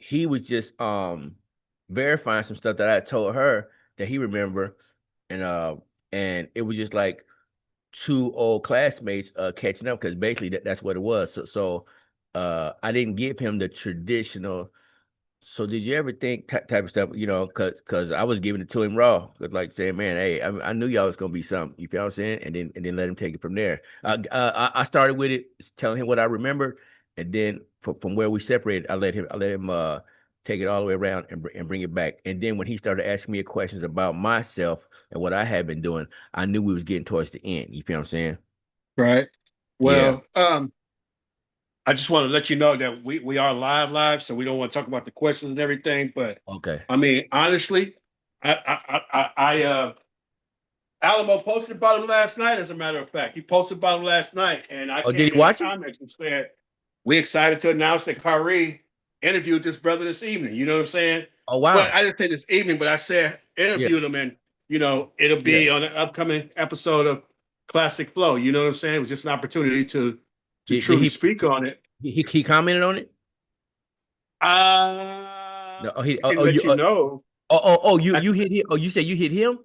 he was just verifying some stuff that I told her that he remember, and and it was just like two old classmates catching up because basically that's what it was. So I didn't give him the traditional. So did you ever think type of stuff? You know, cause I was giving it to him raw, like saying, man, hey, I knew y'all was gonna be something. You feel what I'm saying? And then let him take it from there. I started with it, telling him what I remembered, and then from where we separated, I let him take it all the way around and bring it back. And then when he started asking me questions about myself and what I had been doing, I knew we was getting towards the end. You feel what I'm saying? Right. Yeah. Well, I just want to let you know that we are live, so we don't want to talk about the questions and everything. But Okay. I mean, honestly, I Alamo posted about him last night. As a matter of fact, he posted about him last night, and I Oh, did came he in the watch it? comments and said, "We excited to announce that Kyrie interviewed this brother this evening." You know what I'm saying? Oh, Well, wow. I didn't say this evening, but I said Yeah. interviewed him, and it'll Yeah. be on an upcoming episode of Classic Flow. You know what I'm saying? It was just an opportunity to Did truly he speak on it. he commented on it? No. Oh, I can let you know. You hit him. Oh, you said you hit him?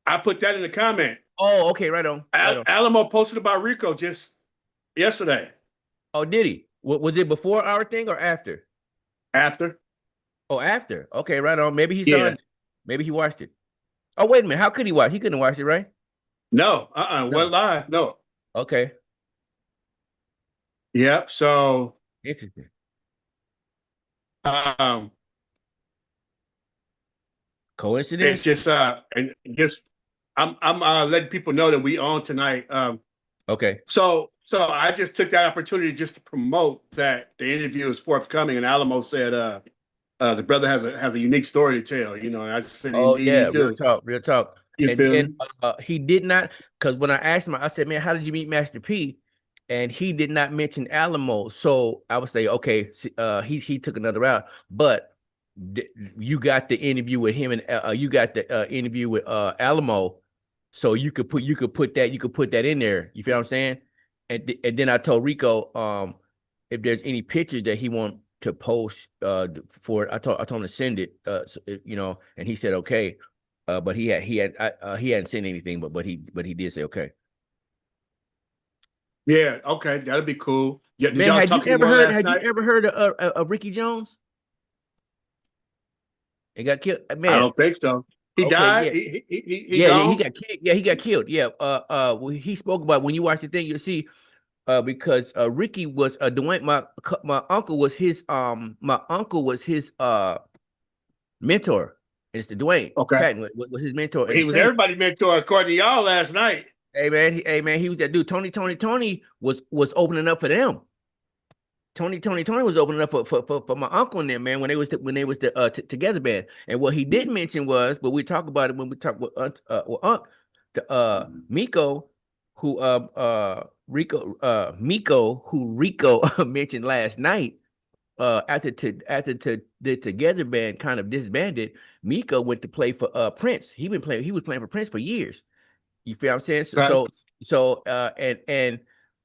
I put that in the comment. Oh, okay, right on, right on. Alamo posted about Rico just yesterday. Oh, did he? Was it before our thing or after? After, Oh, after. Okay, right on. Maybe he saw yeah, it. Maybe he watched it. Oh, wait a minute. How could he watch? He couldn't watch it, right? no, what No. lie? No, Okay. yep. So, Interesting. um, it's Coincidence? just and just I'm letting people know that we on tonight. Okay. So I just took that opportunity just to promote that the interview is forthcoming, and Alamo said the brother has a unique story to tell. And I just said Oh indeed he yeah, real do. talk, real talk. You And feel then me? he did not, because when I asked him, I said, "Man, how did you meet Master P?" And he did not mention Alamo. So I would say, okay, he took another route. But you got the interview with him, and you got the interview with Alamo. So you could put that in there. You feel what I'm saying? And then I told Rico, if there's any pictures that he want to post for it, I told him to send it, and he said okay. But he hadn't sent anything, but he did say okay. Yeah. Okay, that'd be cool. Yeah. Did Man, y'all talk anymore last had you night? ever heard of Ricky Jones? He got killed. I Man, don't think so. He okay, died. yeah. He Yeah, he gone. got killed. Yeah, he got killed. Yeah. Well, he spoke about when you watch the thing, you'll see. Because Ricky was Dwayne. My uncle was his mentor. It's the Dwayne Okay. Patton was his mentor in the He was Saints. everybody's mentor according to y'all last night. Hey man, he was that dude. Tony was opening up for them. Tony was opening up for my uncle and them, man, when they was the together band. And what he did mention was, but we talk about it when we talk with the Miko, who Miko, who Rico mentioned last night. After the Together band kind of disbanded, Miko went to play for Prince. He was playing for Prince for years. You feel what I'm saying? Okay. And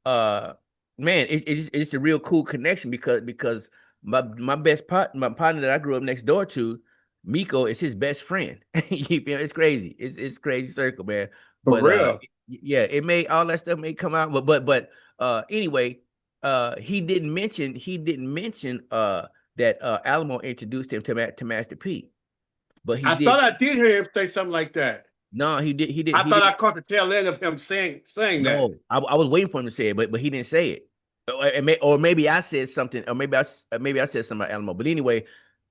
uh man, it's a real cool connection because my partner that I grew up next door to, Miko, is his best friend. You feel it's crazy. It's crazy circle, man. For But real. yeah, it may all that stuff may come out, but anyway, he didn't mention that Alamo introduced him to Master P, but he I did. thought I did hear him say something like that. No, I he thought I did. caught the tail end of him saying that. No, I was waiting for him to say it, but he didn't say it. Or maybe I said something, or maybe I said something about Alamo. But anyway,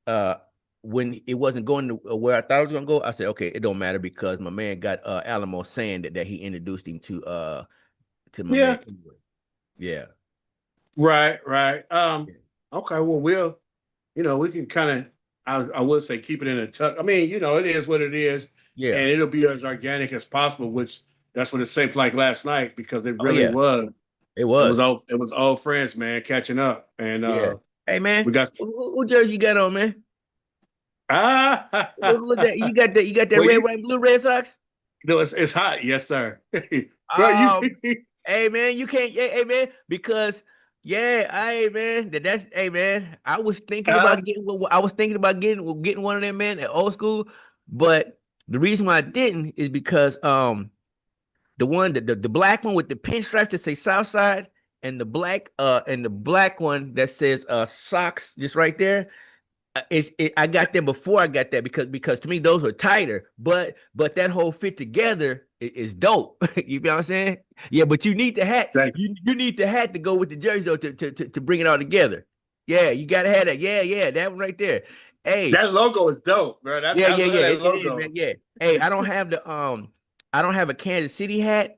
uh, when it wasn't going to where I thought it was going to go, I said, okay, it don't matter because my man got Alamo saying that he introduced him to my man Yeah. anyway. Yeah. Right. Right. Yeah. Okay. Well, we can kind of. I would say keep it in a tuck. I mean, it is what it is, Yeah. and it'll be as organic as possible. Which that's what it seemed like last night because it Oh really yeah, was. it It was was. old friends, man, catching up, and Yeah. Hey we man, got. who jersey you got on, man? Look that you got that well, red, white, and blue Red Sox? it's hot, yes, sir. Bro, you Um, hey man, you can't. Hey man, because Yeah, hey man, that's hey man. I was thinking Uh, about getting I was thinking about getting one of them, man, at old school, but the reason why I didn't is because the one the black one with the pinstripes that say South Side and the black one that says socks just right there. I got them before I got that because to me those are tighter, but that whole fit together is dope. You know what I'm saying? Yeah, but you need the hat. thank you. You need the hat to go with the jersey though to bring it all together. Yeah, you gotta have that. Yeah, that one right there. Hey, That logo is dope, bro. yeah, I yeah, love yeah. that It is, man. logo. Yeah. Hey, I don't have a Kansas City hat.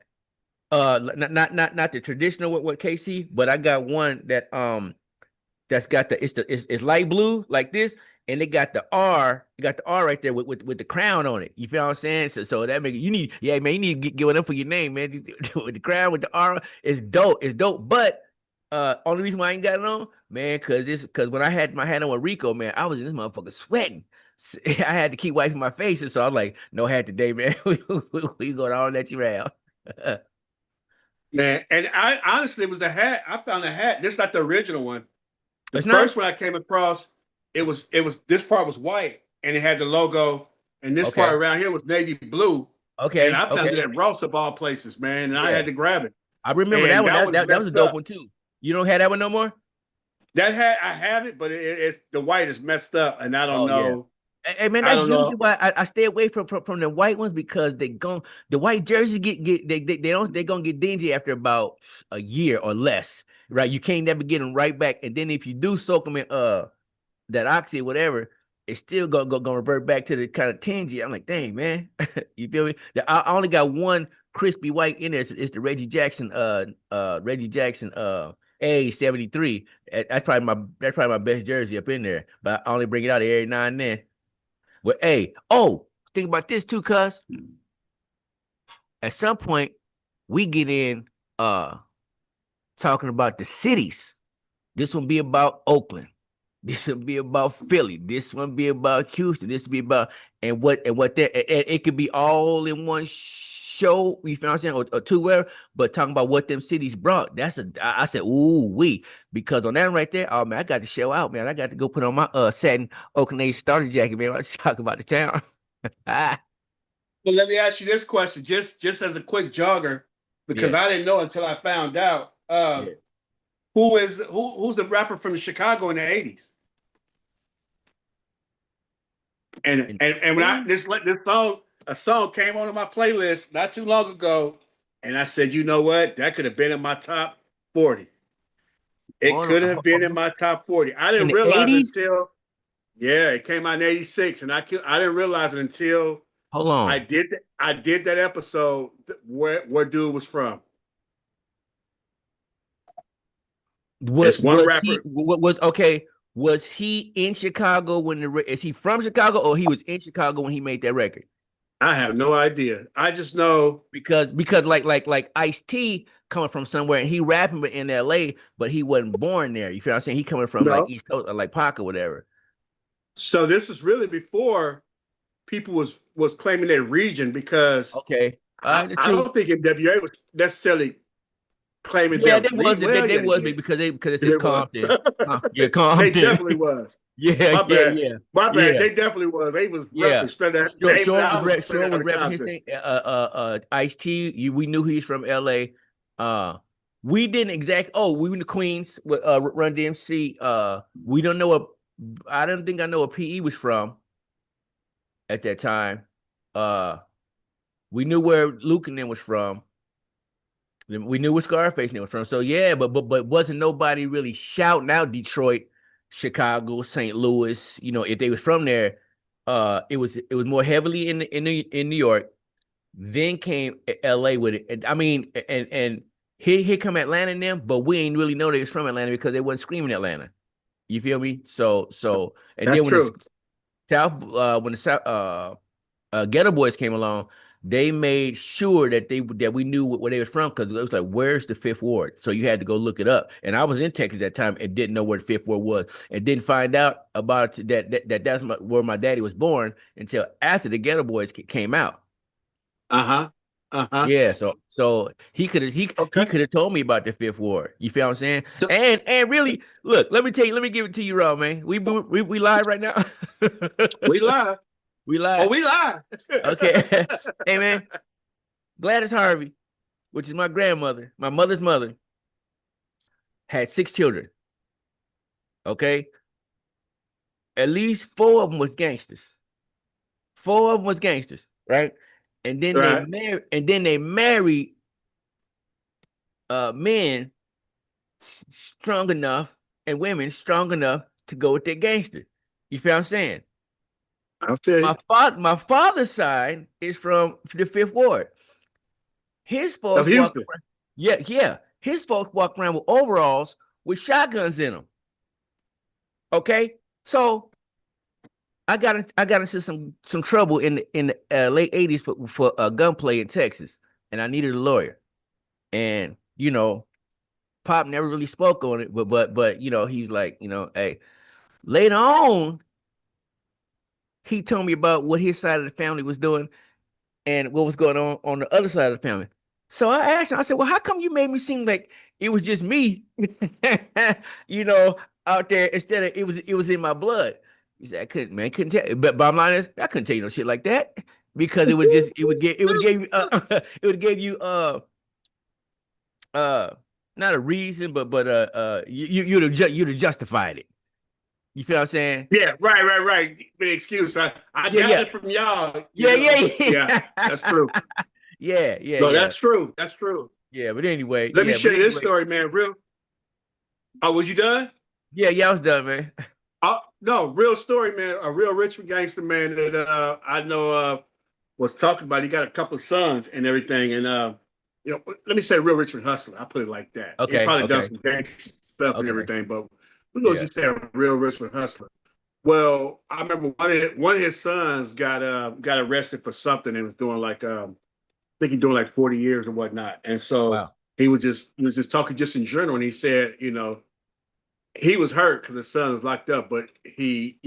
Not the traditional with KC, but I got one that's got it's light blue like this, and it got the R, you got the R right there with the crown on it. You feel what I'm saying? So that make you need, yeah, man, you need to get one up for your name, man. With the crown with the R, it's dope. It's dope. But only reason why I ain't got it on, man, because when I had my hat on with Rico, man, I was in this motherfucker sweating. I had to keep wiping my face, and so I'm like, no hat today, man. We gonna all let you around. Man, and I honestly, it was the hat. I found a hat. This is not the original one. The It's not first one I came across, it was this part was white and it had the logo, and this part okay. around here was navy blue. And Okay, I found okay, it at Ross of all places, man. And I yeah. had to grab it. I remember that And one. that was That was a messed dope up. one too. You don't have that one no more? That hat I have it, but it's the white is messed up, and I don't Oh yeah. know. Hey man, I that's don't usually know. why I stay away from the white ones because the white jerseys they don't they gonna get dingy after about a year or less, right? You can't never get them right back, and then if you do soak them in that oxy or whatever, it's still gonna revert back to the kind of tingy. I'm like, dang man, you feel me? I only got one crispy white in there. It's the Reggie Jackson A73. That's probably my best jersey up in there. But I only bring it out every now and then. Well, hey, oh, think about this too, cuz at some point we get in talking about the cities. This one be about Oakland. This will be about Philly. This one be about Houston. This will be about and what that and it could be all in one show. You feel what I'm saying, or two where, but talking about what them cities brought. I said, ooh wee, because on that right there, oh man, I got to show out, man. I got to go put on my satin Oakland A's starter jacket, man. Let's talk about the town. Ah, But let me ask you this question, just as a quick jogger, because yeah, I didn't know until I found out. yeah. Who's the rapper from Chicago in the 80s? And In and when the I 80s? this song a song came onto my playlist not too long ago, and I said, you know what? That could have been in my top 40. It Hold could on, have been in my top 40. I in didn't the realize it 80s? until yeah, it came out in 86, and I didn't realize it until Hold on. I did that episode where dude was from. It's What one was he? rapper. What was okay? Was he in Chicago when is he from Chicago or he was in Chicago when he made that record? I have no idea. I just know Because like Ice-T coming from somewhere and he rapping in LA, but he wasn't born there. You feel what I'm saying? He coming from like no. East Coast or like Pac or whatever. So this is really before people was claiming their region because Okay. The I truth. don't think NWA was necessarily claiming Yeah, their they was well, they yeah, they was big did. because it's in They was. Compton. Yeah, They Compton. definitely was. Yeah, My yeah, bad. yeah, My bad. yeah. They definitely was. They was Yeah. repping straight out. They was I was straight Shore out was of rapping his Compton. thing. Ice-T. We knew he's from LA. We didn't exact. Oh, we were in the Queens with Run DMC. We don't know what. I don't think I know where PE was from at that time. Uh, we knew where Luke and them was from. We knew where Scarface and them was from. So yeah, but wasn't nobody really shouting out Detroit, Chicago, St. Louis. You know, if they was from there, it was more heavily in New York. Then came LA with it. And, I mean, and here come Atlanta and them, but we ain't really know they was from Atlanta because they wasn't screaming Atlanta. You feel me? So and That's then true. When the South Ghetto Boys came along, they made sure that we knew where they was from because it was like, where's the Fifth Ward? So you had to go look it up. And I was in Texas at that time and didn't know where the Fifth Ward was, and didn't find out about where my daddy was born until after the Ghetto Boys came out. Uh-huh. Uh-huh. Yeah, so he Okay. could have told me about the Fifth Ward. You feel what I'm saying? So, And really, look, let me tell you, let me give it to you raw, man. We live right now. we live. We Oh, live. we live. Okay. Hey man, Gladys Harvey, which is my grandmother, my mother's mother, had 6 children. Okay. At least 4 of them was gangsters. 4 of them was gangsters, right? And then Right. they married men strong enough and women strong enough to go with their gangster. You feel what I'm saying? I'll tell you. My father's side is from the Fifth Ward. His Of folks walk Houston. around, yeah, yeah. His folks walk around with overalls with shotguns in them. Okay, so I got into some trouble in the late '80s for gunplay in Texas, and I needed a lawyer. And Pop never really spoke on it, but he's like, hey. Later on, he told me about what his side of the family was doing and what was going on the other side of the family. So I asked him, I said, well, how come you made me seem like it was just me, you know, out there instead of it was in my blood? He said, couldn't tell. But bottom line is, I couldn't tell you no shit like that because it would give you it would give you uh not a reason, but you'd have justified it. You feel what I'm saying? Yeah, right. The excuse. I Yeah, got yeah. it from y'all, Yeah, Yeah, yeah, that's true. yeah, yeah, No, yeah, that's true. That's true. yeah. But anyway, Let me share this story, man. Real. Oh, was you done? yeah, I was done, man. No, real story, man. A real rich gangster man that I know was talking about. He got a couple of sons and everything, and let me say real Richard hustler. I put it like that. He's Okay, probably done okay, some gangster stuff and okay, everything, but we're gonna yeah, just say a real Richard hustler. Well, I remember one of his sons got arrested for something and was doing like I think he's doing like 40 years or whatnot. And so wow, he was just talking just in general, and he said, he was hurt because the son was locked up, but he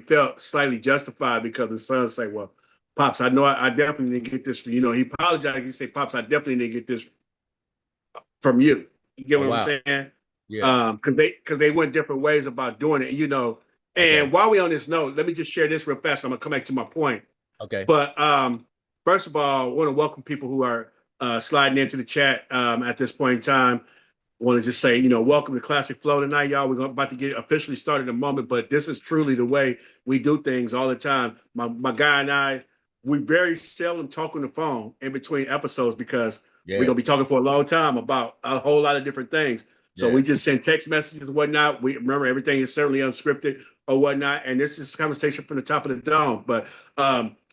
felt slightly justified because the son said, "Well, pops, I know I definitely didn't get this." He apologized. He said, "Pops, I definitely didn't get this from you." You get oh what I'm wow, saying? yeah, Because they went different ways about doing it. And okay, while we on this note, let me just share this real fast. I'm gonna come back to my point. okay, But first of all, I want to welcome people who are sliding into the chat at this point in time. I want to just say, welcome to Classic Flow tonight, y'all. We're about to get officially started in a moment, but this is truly the way we do things all the time. My guy and I, we very seldom talk on the phone in between episodes because we're yeah, gonna be talking for a long time about a whole lot of different things. So yeah, we just send text messages and whatnot. We remember everything is certainly unscripted or whatnot, and this is a conversation from the top of the dome. But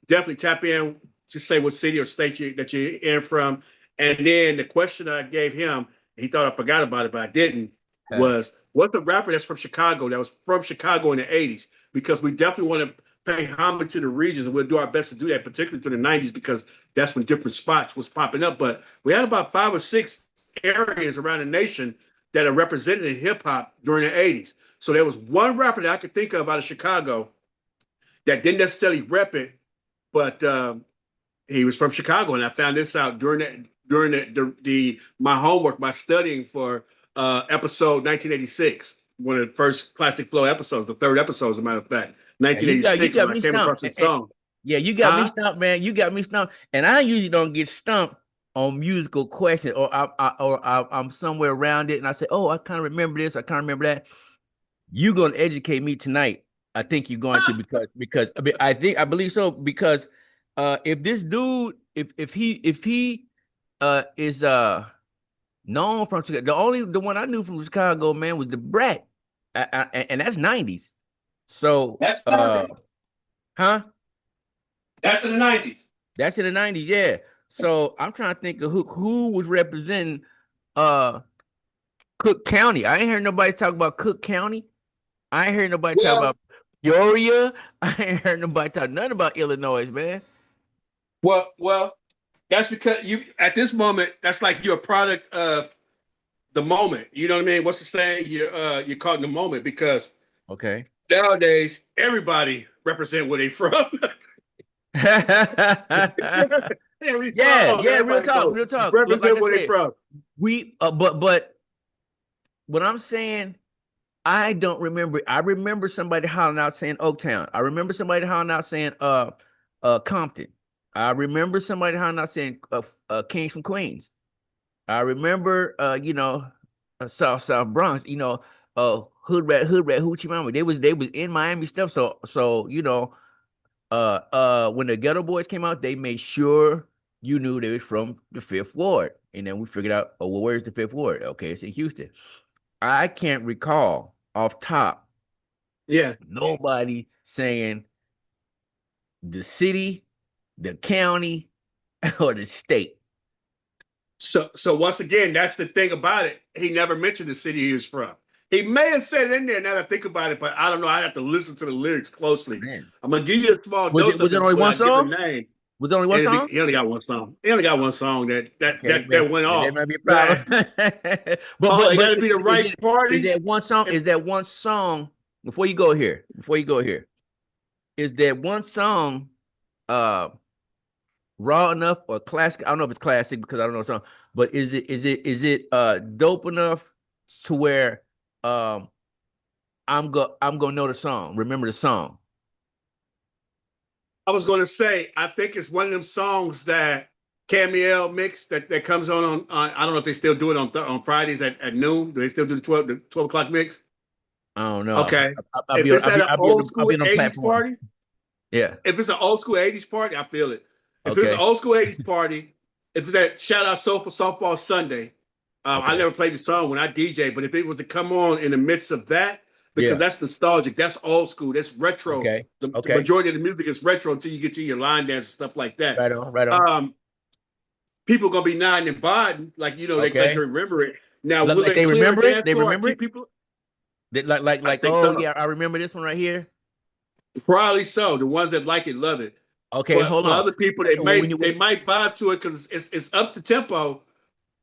definitely tap in, just say what city or state that you're in from, and then the question I gave him, he thought I forgot about it, but I didn't, was what's the rapper that's from Chicago, that was from Chicago in the 80s? Because we definitely want to pay homage to the regions, and we'll do our best to do that, particularly through the 90s, because that's when different spots was popping up. But we had about 5 or 6 areas around the nation that are represented in hip hop during the 80s. So there was one rapper that I could think of out of Chicago that didn't necessarily rep it, but he was from Chicago, and I found this out during my homework, my studying for episode 1986, one of the first Classic Flow episodes, the third episode, as a matter of fact, and you 1986, got when I me came across stumped. the song. Yeah, you got me Huh? stumped, man. You got me stumped, and I usually don't get stumped on musical questions, or I'm somewhere around it, and I say, oh, I kind of remember this, I kind of remember that. You're going to educate me tonight. I think you're going to because I believe so because if this dude if he is known from Chicago, the one I knew from Chicago, man, was the Brat, and that's 90's. So That's perfect. huh? That's in the 90s. That's in the 90's, yeah. So I'm trying to think of who was representing uh Cook County. I ain't heard nobody talk about Cook County. I ain't heard nobody talk Well, about Peoria. I ain't heard nobody talk nothing about Illinois, man. well, that's because you at this moment, that's like you're a product of the moment. You know what I mean? What's the saying? You're caught in the moment because Okay. nowadays everybody represent where they from. Every Yeah, song, yeah, real everybody talk, knows. real talk. Like Represent I where they said, from. but what I'm saying, I don't remember. I remember somebody hollering out saying Oaktown. I remember somebody hollering out saying Compton. I remember somebody hollering out saying Kings from Queens. I remember South Bronx, hood rat hoochie mama. They was in Miami stuff. So when the Ghetto Boys came out, they made sure you knew they was from the Fifth Ward. And then we figured out, oh, well, where's the Fifth Ward? Okay, it's in Houston. I can't recall off top Yeah. nobody saying the city, the county, or the state. So once again, that's the thing about it. He never mentioned the city he was from. He may have said it in there now that I think about it, but I don't know. I have to listen to the lyrics closely. Man. I'm gonna give you a small Was dose it was of it it only when one I give the song? name. Was it only one And song? he only got one song. He only got one song Okay, that went that off. might be a problem. But oh, but it but got to be the right is party. that one song? And Is that one song? Before you go here, is that one song raw enough or classic? I don't know if it's classic because I don't know the song, but is it dope enough to where I'm gonna know the song, remember the song? I was going to say, I think it's one of them songs that Camille mix that comes on I don't know if they still do it on Fridays at noon. Do they still do the 12 o'clock mix? I don't know. Okay. I'll If be on it's at an old I'll school be on them 80s platforms. party, Yeah. if it's an old school 80s party, I feel it. If it's an Okay. old school 80s party, if it's at Shout Out Soulful Softball Sunday, I Okay. never played the song when I DJ, but if it was to come on in the midst of that, because Yeah. that's nostalgic, that's old school, that's retro. Okay. The Okay. majority of the music is retro until you get to your line dance and stuff like that. Right on. Right on. Um, People gonna be nodding and bodding, like they Okay. remember it. Now, will Like they they clear a remember it. dance They floor or remember keep it. people? I Like think oh so. yeah, I remember this one right here. Probably so. The ones that like it love it. Okay, But hold for on. other people, When you they might vibe to it because it's up to tempo.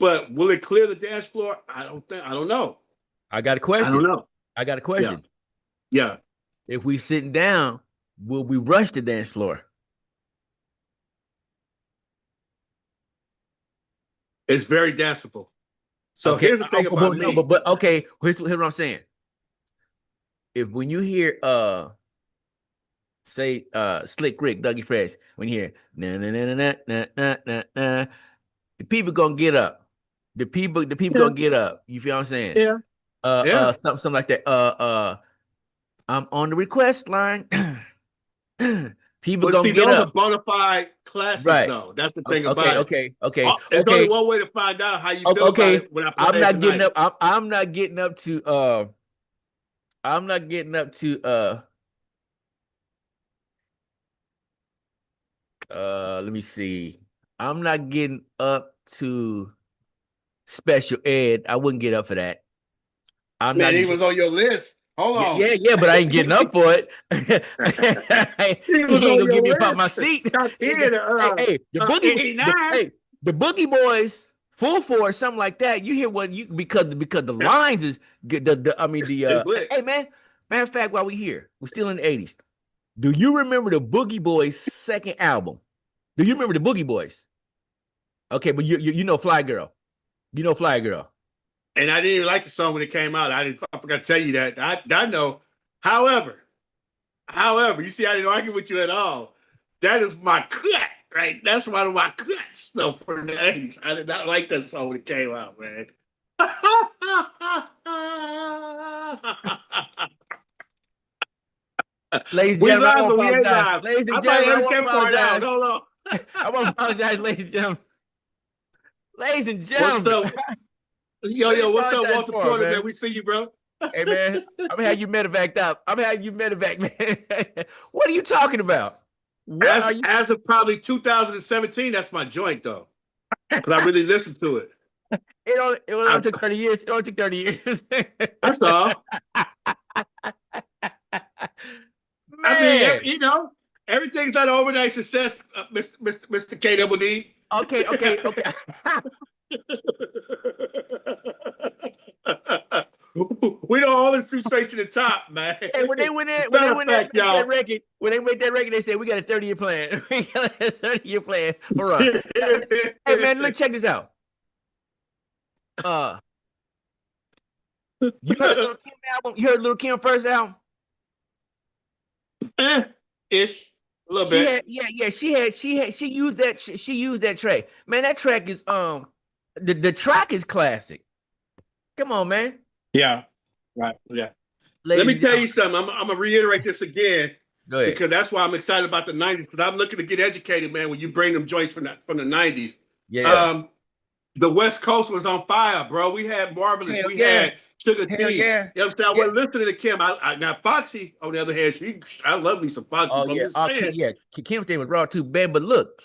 But will it clear the dance floor? I don't think. I don't know. I got a I don't question. know. I got a Yeah, question. yeah. If we sitting down, will we rush the dance floor? It's very danceable. So Okay. here's the thing Okay, about but no, me. but okay. Here's what I'm saying. If when you hear say Slick Rick, Dougie Fresh, when you hear na na na na na na na na, the people gonna get up. The people Yeah, gonna get up. You feel what I'm saying? yeah, yeah. Something like that. I'm on the request line. People But gonna see, get those are up. bona fide classics, Right. though. That's the Okay, thing okay, about it. okay, okay, There's only okay, one way to find out how you feel about okay. it when I I'm play it not getting tonight. up. I'm not getting up to I'm not getting up to let me see. I'm not getting up to special ed. I wouldn't get up for that. I'm Man, not he getting was on your list. Hold yeah, on. yeah, yeah, but I ain't getting up for it. He was He ain't on gonna your get me up out my list. seat. Top He ain't 10, gonna, hey, hey, '89. the boogie boys, full force, something like that. You hear what you because the lines is the I mean the It's lit. hey man, matter of fact, while we here, we're still in the 80s. Do you remember the Boogie Boys' second album? Do you remember the Boogie Boys? Okay, but you know Fly Girl. You know Fly Girl. And I didn't even like the song when it came out. I forgot to tell you that. I know. However, you see, I didn't argue with you at all. That is my cut, right? That's one of my cuts, though, for the '80s. I did not like that song when it came out, man. Ladies and We gentlemen, I live, want but to we ain't apologize. live. Ladies and I might gentlemen, I edit want to that part out. apologize. Hold on. I want to apologize, ladies and gentlemen. Ladies and What's gentlemen, up? what are you What's up, apologizing Walter for, Porter, man? man? We see you, bro. Hey, man, I'm gonna have you medevaced up. I'm gonna have you medevac, man. What are you talking about? What are you? As of probably 2017, that's my joint, though, because I really listened to it. It only I, took 30 years. It only took 30 years. that's all. I mean, Man. everything's not an overnight success, Mr. K Double D. Okay, okay, okay. We don't always shoot straight to the top, man. Hey, when they went in, when they Matter of went in fact, y'all. when they made that record, they said we got a 30-year plan. We got a 30-year plan for run. Hey man, look, check this out. You heard the Little Kim album? You heard Little Kim first album? Ish, a little She bit. had, yeah. She used that track. Man, that track is the track is classic. Come on, man. Yeah, right. Yeah. Let Ladies me and tell you gentlemen, something. I'm gonna reiterate this again go ahead. because that's why I'm excited about the '90s. Because I'm looking to get educated, man. When you bring them joints from the '90s, Yeah. the West Coast was on fire, bro. We had Marvelous. Hell We yeah. had Sugar Hell T. yeah. You know what I'm saying? I Yeah. wasn't listening to Kim. Now Foxy, on the other hand, I love me some Foxy. Oh But I'm yeah. just saying. Yeah. Kim's thing was raw too bad, but look,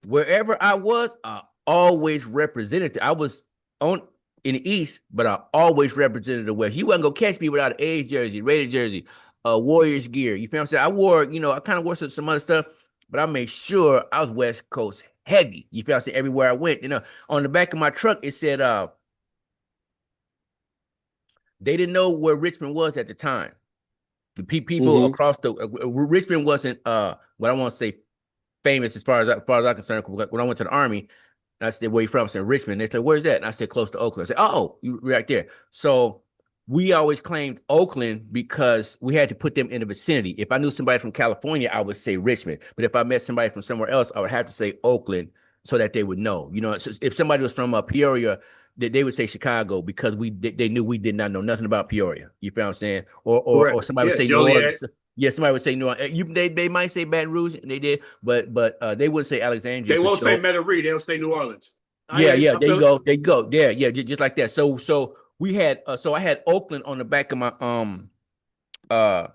wherever I was, I always represented. I was on in the East, but I always represented the West. You wasn't gonna catch me without an A's jersey, Raider jersey, Warriors gear. You feel what I'm saying? I wore, I kind of wore some other stuff, but I made sure I was West Coast heavy. You feel what I'm saying? Everywhere I went, on the back of my truck, it said they didn't know where Richmond was at the time. The people across the Richmond wasn't what I want to say famous as far as I'm concerned. When I went to the Army, and I said, "Where you from?" I said, "Richmond." They said, "Where's that?" And I said, "Close to Oakland." I said, "Oh, you right there." So we always claimed Oakland because we had to put them in the vicinity. If I knew somebody from California, I would say Richmond. But if I met somebody from somewhere else, I would have to say Oakland so that they would know. If somebody was from Peoria, they would say Chicago because they knew we did not know nothing about Peoria. You feel what I'm saying? Or Correct. somebody would Yeah, say New Joliet. Orleans. Yeah, somebody would say New Orleans. They might say Baton Rouge, and they did, but they wouldn't say Alexandria They for won't say sure. Metairie. They'll say New Orleans. I Yeah, hear you. yeah, I there you feel it. go. There you go. Yeah, just like that. So we had so I had Oakland on the back of my uh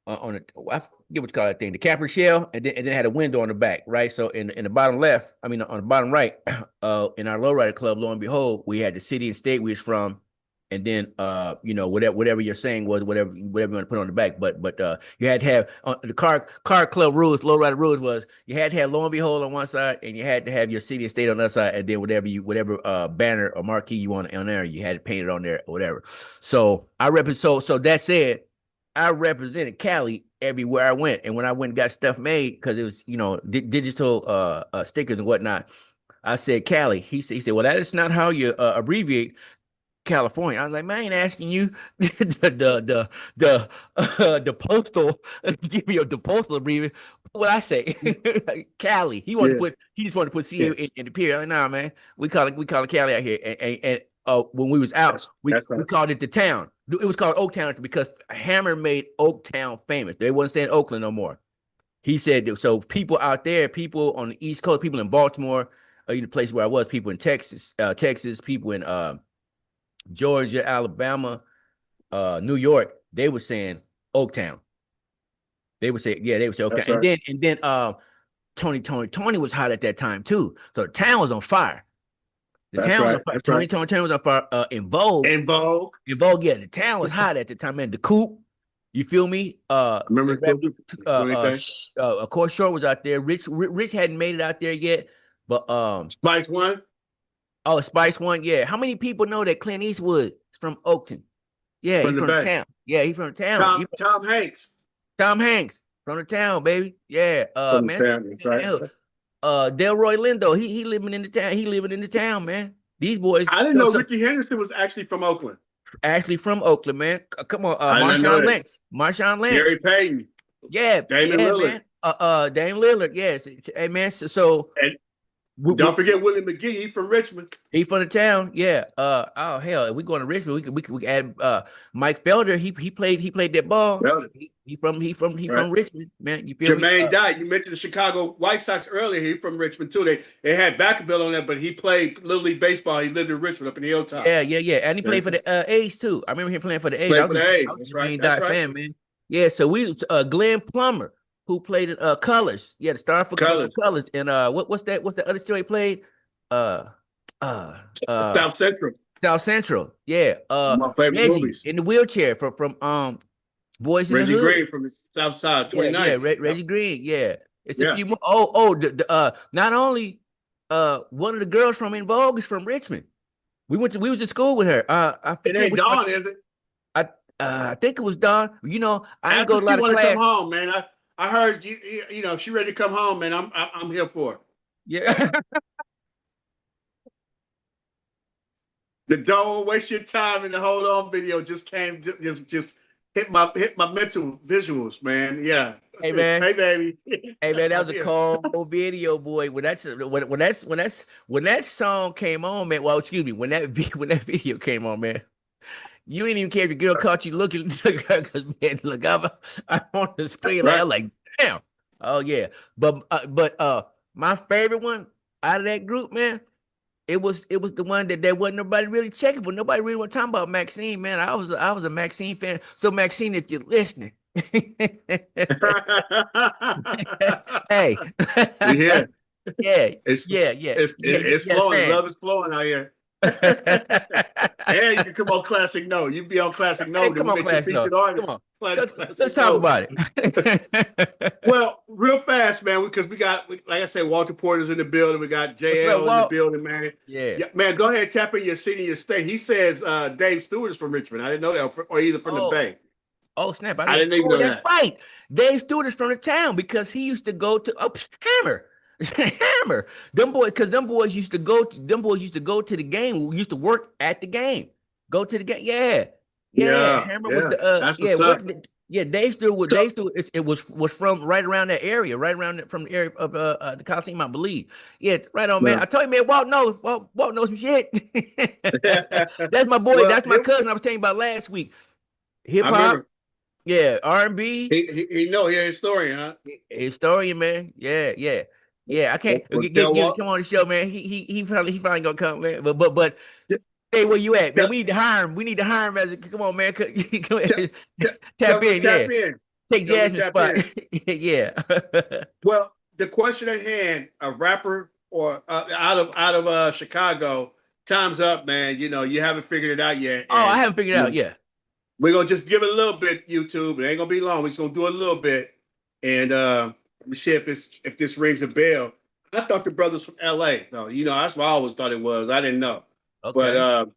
on the I forget what you call that thing, the capper shell, and then had a window on the back, right? So in the bottom left, I mean on the bottom right, in our lowrider club, lo and behold, we had the city and state we was from, and then whatever your saying was, whatever you want to put on the back, but you had to have the car club rules, lowrider rules was you had to have lo and behold on one side, and you had to have your city and state on the other side, and then whatever banner or marquee you want on there, you had to paint it on there or whatever. So I represent. So that said, I represented Cali everywhere I went, and when I went and got stuff made, because it was digital stickers and whatnot, I said Cali. He said, well, that is not how you abbreviate California. I was like, man, I ain't asking you the postal give me the postal abbreviation. What I say, Cali. Yeah, He just wanted to put C yeah. in the period. I'm like, nah, man, we call it Cali out here. And when we was out, That's we right. called it the town. It was called Oaktown because Hammer made Oaktown famous. They wasn't saying Oakland no more. He said so. People out there, people on the East Coast, people in Baltimore, the place where I was, people in Texas, people in Georgia, Alabama, New York, they were saying Oaktown. They would say, yeah, they would say Oaktown. That's right. And then Tony was hot at that time too. So the town was on fire. The That's town was on right. fire. That's right. Tony was on fire. In Vogue. In Vogue. In Vogue, yeah, the town was hot at the time, man. The Coop, you feel me? Remember Of course, Short was out there. Rich hadn't made it out there yet, but Spice One Spice One, yeah. How many people know that Clint Eastwood is from Oakton? Yeah, from he's the from the Bay. town. Yeah, he's from the town. Tom Hanks Tom Hanks from the town, baby. Yeah, from the man. town. That's right. Delroy Lindo, he living in the town. He living in the town, man. These boys. I didn't know Ricky Henderson was actually from Oakland. Actually from Oakland, man. Come on, I didn't know that. Marshawn Lynch. Gary Payton. Yeah, Damon Lillard. man. Dame Lillard. Yes, hey man. So And don't forget Willie McGee. He from Richmond. he from the town. Yeah. Oh hell, if we going to Richmond, we could add Mike Felder. He played that ball. Felder. He from Richmond, man. You feel Jermaine me? Dye. You mentioned the Chicago White Sox earlier. He from Richmond too. They had Vacaville on there, but he played Little League baseball. He lived in Richmond up in the hilltop. Yeah. And he played for the A's too. I remember him playing for the A's. Played for the A's. I was That's a right. Jermaine That's Dye right. fan, man. Yeah. So we Glenn Plummer, who played in Colors. Yeah, the star for Colors. And what's the other show he played? South Central. South Central. Yeah. My favorite Reggie movies. in the wheelchair from Boys in Reggie the Hood. Green from the South Side, 29. Yeah, Reggie Green. Yeah. It's a Yeah. few more. Not only one of the girls from In Vogue is from Richmond. we was to school with her. I It forget ain't which one. Dawn, is it? I think it was Dawn. You know, I ain't After go to a she lot of want to come class. home, man. I heard you know, if she ready to come home, man. I'm here for it. Yeah. The "Don't Waste Your Time" and the "Hold On" video just came, just hit my mental visuals, man. Yeah. Hey man. Hey, baby. Hey man, that I'm was a here. cold video, boy. When that song came on, man. Well, excuse me, when that video came on, man. You didn't even care if the girl caught you looking because man, look, I'm on the screen like Right. I'm like, damn. Oh yeah. But my favorite one out of that group, man, it was the one that wasn't nobody really checking for. Nobody really was talking about Maxine, man. I was a Maxine fan. So Maxine, if you're listening, hey, We here. yeah, It's yeah, yeah, yeah, it's yes, flowing. man. Love is flowing out here. And you can come on Classic Note. You be on Classic Hey, Note, then come we on, make you class. No, featured come artist. on. Let's Classic talk Note. about it. Well, real fast, man, because like I said, Walter Porter's in the building. We got What's up, JL in the Walt? building, man. Yeah. Yeah, man, go ahead, tap in your city, your state. He says Dave Stewart is from Richmond. I didn't know that, or either from the Oh, Bay. oh, snap! I I didn't. didn't even Oh, know that's that. right. Dave Stewart is from the town because he used to go to Hammer, Hammer. Them boys used to go to the game. We used to work at the game. Go to the game. Yeah, yeah. Yeah, Hammer was yeah. the That's yeah. what's up. Yeah, Dave Stewart. So, Dave Stewart. It was from right around that area, right around from the area of the Coliseum, I believe. Yeah, right on, man. well, I told you, man. Walt knows some shit. That's my boy. well, That's my cousin. I was telling you about last week. Hip I hop. remember Yeah, R&B, he know he a historian, huh? historian, man. Yeah, yeah, yeah. I can't Well, tell get Walt. come on the show, man. He probably gonna come, man. But hey, where you at, man? Tell, We need to hire him. We need to hire him as a come on, man. Come tell, on. tell Tap him to in, yeah. tap in. Take Tell him to Jasmine's tap spot. in. Yeah. Well, the question at hand: a rapper or out of Chicago? Time's up, man. You know you haven't figured it out yet, Oh, I and haven't figured it you out. know, Yeah. we're gonna just give it a little bit. YouTube, it ain't gonna be long. We're just gonna do a little bit, and let me see if this rings a bell. I thought the brothers from L.A. No, you know that's what I always thought it was. I didn't know, but Okay.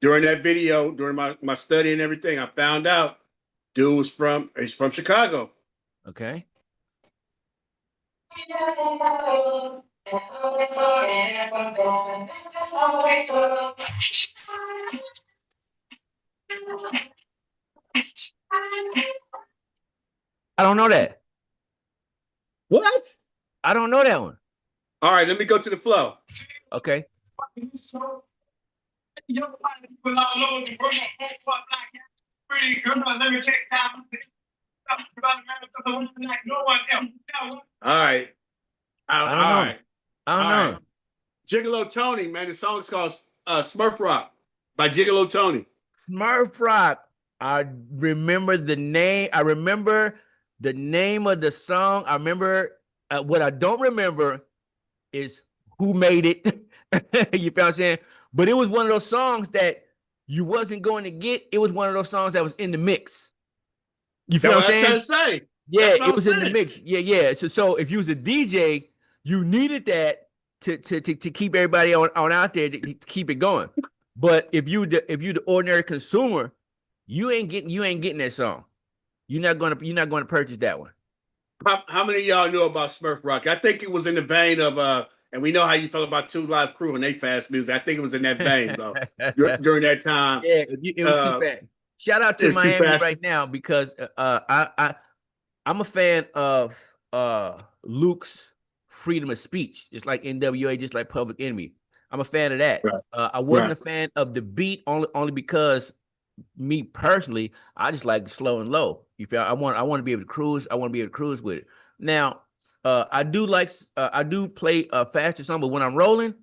during that video, during my study and everything, I found out dude he's from Chicago. Okay. I don't know that. What? I don't know that one. All right, let me go to the flow. Okay. All right, all I don't know. right, I don't all right. know. Gigolo Tony, man. The song's called Smurf Rock by Gigolo Tony. Smurf Rock. I remember the name. I remember the name of the song. I remember what I don't remember is who made it. You feel what I'm saying? But it was one of those songs that you wasn't going to get. It was one of those songs that was in the mix. You feel That's what what I'm I'm trying saying? to say. Yeah, That's what it I'm was in the saying. mix. Yeah, yeah. So if you was a DJ, you needed that to keep everybody on out there to keep it going. But if you the ordinary consumer, you ain't getting that song. You're not gonna purchase that one. How many of y'all know about Smurf Rock? I think it was in the vein of and we know how you felt about Two Live Crew and they fast music. I think it was in that vein though. During that time, Yeah, it was too uh, fast. Shout out to it's too Miami fast. right now because I'm a fan of Luke's freedom of speech, just like NWA, just like Public Enemy. I'm a fan of that. Right, I wasn't right. a fan of the beat only because me personally, I just like slow and low. You feel? I want to be able to cruise. I want to be able to cruise with it. Now, I do play faster song, but when I'm rolling,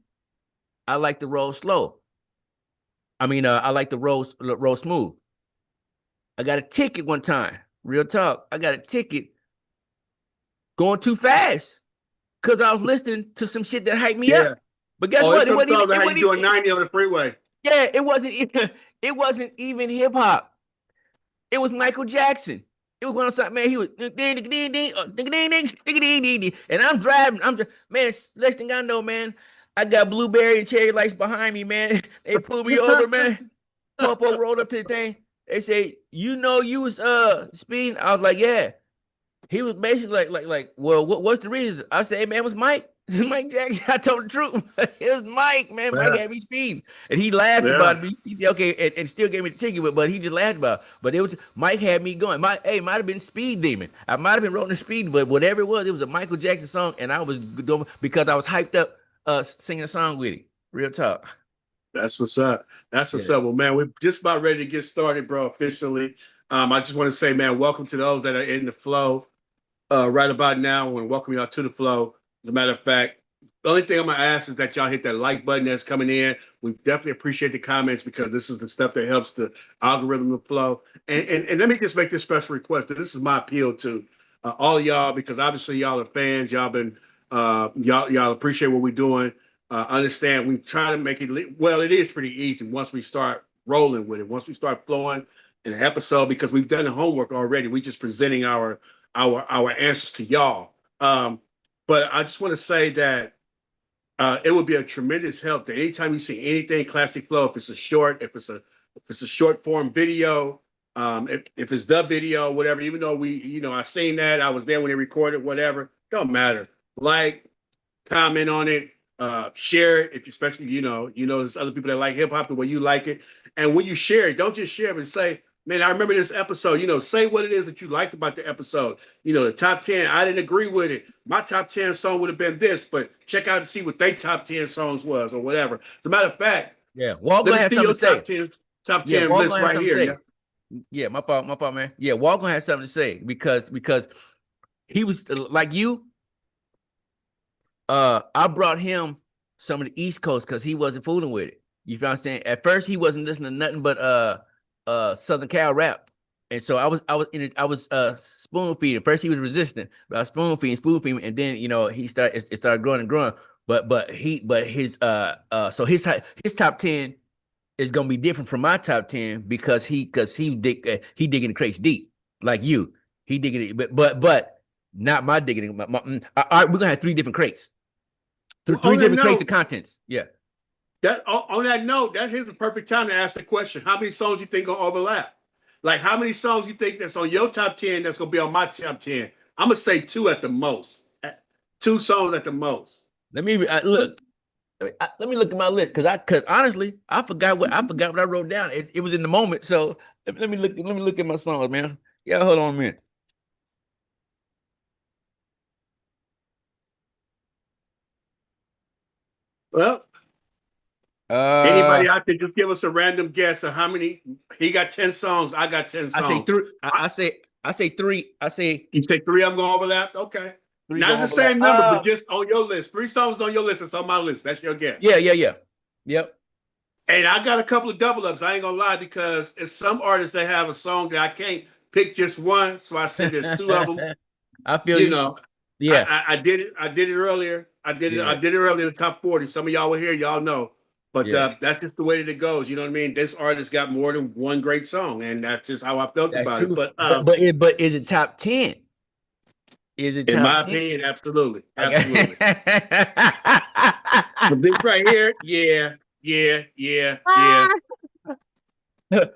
I like to roll slow. I mean, I like to roll smooth. I got a ticket one time. Real talk. I got a ticket going too fast because I was listening to some shit that hyped me Yeah. up. But guess Oh, it's what? some songs that It how you wasn't doing even 90 on the freeway. yeah, it wasn't even it wasn't even hip hop. It was Michael Jackson. It was one of those man. He was ding ding ding ding ding ding ding ding ding, and I'm driving. Man. Next thing I know, man, I got blueberry and cherry lights behind me, man. They pulled me over, man. Popo rolled up to the thing. They say, you know, you was speeding. I was like, yeah. He was basically like, well, what's the reason? I said, hey, man, it was Mike. Mike Jackson. I told the truth. It was Mike, man. Mike Yeah, had me speeding. And he laughed yeah, about it. He said, okay, and still gave me the ticket, but he just laughed about it. But it was Mike had me going. Might have been Speed Demon. I might have been rolling the speed, but whatever it was a Michael Jackson song, and I was going because I was hyped up singing a song with him. Real talk. that's what's up. That's what's Yeah. up. Well, man, we're just about ready to get started, bro, officially. I just want to say, man, welcome to those that are in the flow. Right about now, I want to welcome y'all to the flow. As a matter of fact, the only thing I'm gonna ask is that y'all hit that like button that's coming in. We definitely appreciate the comments because this is the stuff that helps the algorithm to flow. And let me just make this special request. This is my appeal to all of y'all because obviously y'all are fans. Y'all been y'all appreciate what we're doing. Understand we try to make it well. It is pretty easy once we start rolling with it. Once we start flowing in an episode because we've done the homework already. We just presenting our answers to y'all. But I just want to say that it would be a tremendous help that anytime you see anything Classic Flow, if it's a short, if it's a short form video, if it's the video, whatever. Even though I seen that, I was there when they recorded, whatever. Don't matter. Like, comment on it, share it. If especially there's other people that like hip hop the way you like it, and when you share it, don't just share it, but say, man, I remember this episode. Say what it is that you liked about the episode. The top 10, I didn't agree with it. My top 10 song would have been this, but check out and see what they top 10 songs was or whatever. As a matter of fact, Yeah. Walt let gonna me have see something your to say. top Yeah, 10 Walt list gonna have right something to here. Yeah. say. Yeah, my fault, man. Yeah, Walt gonna have something to say because he was like you. I brought him some of the East Coast because he wasn't fooling with it. You feel what I'm saying? At first, he wasn't listening to nothing but Southern Cal rap, and so I was spoon feeding. First, he was resistant, but I was spoon feeding, and then it started growing and growing. But his top 10 is gonna be different from my top 10 because he digging the crates deep like you. He digging it, but not my digging. All right, we're gonna have three different crates. Well, Three on that different crates of note, contents. Yeah. here's the perfect time to ask the question: how many songs you think gonna overlap? Like, how many songs you think that's on your top 10 that's gonna be on my top 10? I'm gonna say two at the most. Two songs at the most. Let me look. Let me look at my list because honestly, I forgot what I wrote down. It was in the moment. So let me look at my songs, man. Yeah, hold on a minute. Well, Uh, anybody out there, just give us a random guess of how many. He got 10 songs. I got 10 I say songs. three. I, I say three. I say you say three of them gonna overlap? Okay. three Not gonna the overlap. same number, but just on your list. Three songs on your list. It's on my list. That's your guess. Yeah. Yep. And I got a couple of double ups. I ain't gonna lie because it's some artists that have a song that I can't pick just one. So I said there's two of them. I feel You you. know, Yeah. I did it. I did it earlier. I Yeah. did it earlier in the top 40. Some of y'all were here. Y'all know. But Yeah. that's just the way that it goes. You know what I mean? This artist got more than one great song, and that's just how I felt That's about it. true. But But is it top 10? Is it in top my 10? opinion, absolutely, absolutely. Okay. But this right here, yeah.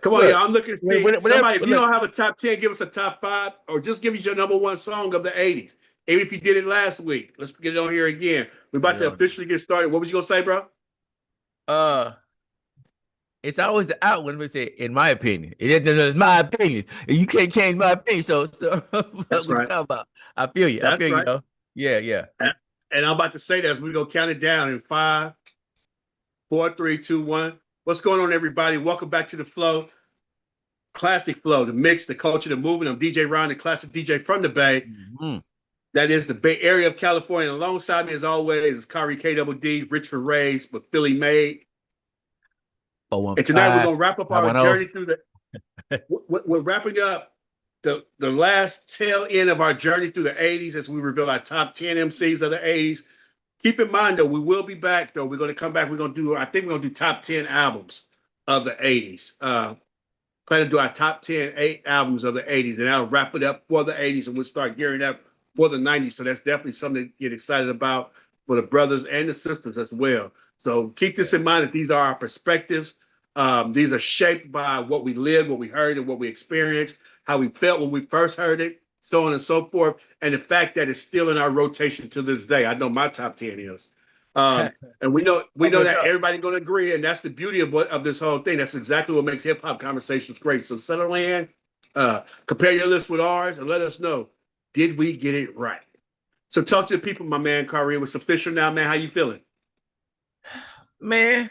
Come on, y'all. Look, I'm looking to see whatever. somebody. If you Look, don't have a top 10, give us a top five, or just give us your number one song of the 80s. Even if you did it last week, let's get it on here again. We're about to yeah. officially get started. What was you gonna say, bro? Uh, it's always the out when we say, in my opinion. It's my opinion. You can't change my opinion. So what That's you right. talking about? I feel you. I That's feel you right. though. Yeah. And I'm about to say that as we go count it down in five, four, three, two, one. What's going on, everybody? Welcome back to the flow, classic flow, the mix, the culture, the movement. I'm DJ Ron, the classic DJ from the Bay. Mhm. That is the Bay Area of California. Alongside me, as always, is Kari K Double D, Richmond raised, but Philly made. And tonight we're 415 gonna wrap up our 510. journey through the. We're wrapping up the last tail end of our journey through the 80s as we reveal our top 10 MCs of the 80s. Keep in mind, though, we will be back, though. We're going to come back. I think we're going to do top 10 albums of the 80s. Plan to do our top 10, 8 albums of the 80s, and that'll wrap it up for the 80s, and we'll start gearing up for the 90s. So that's definitely something to get excited about. for the brothers and the sisters as well. So keep this in mind that these are our perspectives. These are shaped by what we lived, what we heard, and what we experienced, how we felt when we first heard it, so on and so forth, and the fact that it's still in our rotation to this day. I know my top 10 is. And we know that everybody's going to agree, and that's the beauty of this whole thing. That's exactly what makes hip hop conversations great. So settle in, compare your list with ours, and let us know, did we get it right? So talk to the people, my man, Kari. It's official now, man. How you feeling? Man,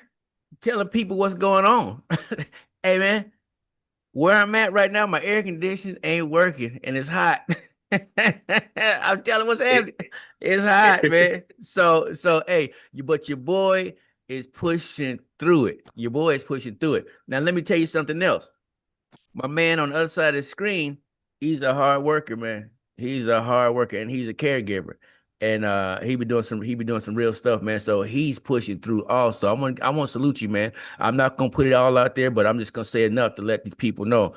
telling people what's going on. Hey, man, where I'm at right now, my air conditioning ain't working and it's hot. I'm telling what's happening. It's hot, man. So hey, but your boy is pushing through it. Your boy is pushing through it. Now let me tell you something else. My man on the other side of the screen, he's a hard worker, man. He's a hard worker and he's a caregiver. And he be doing some real stuff, man. So he's pushing through also. I want to salute you, man. I'm not gonna put it all out there, but I'm just gonna say enough to let these people know.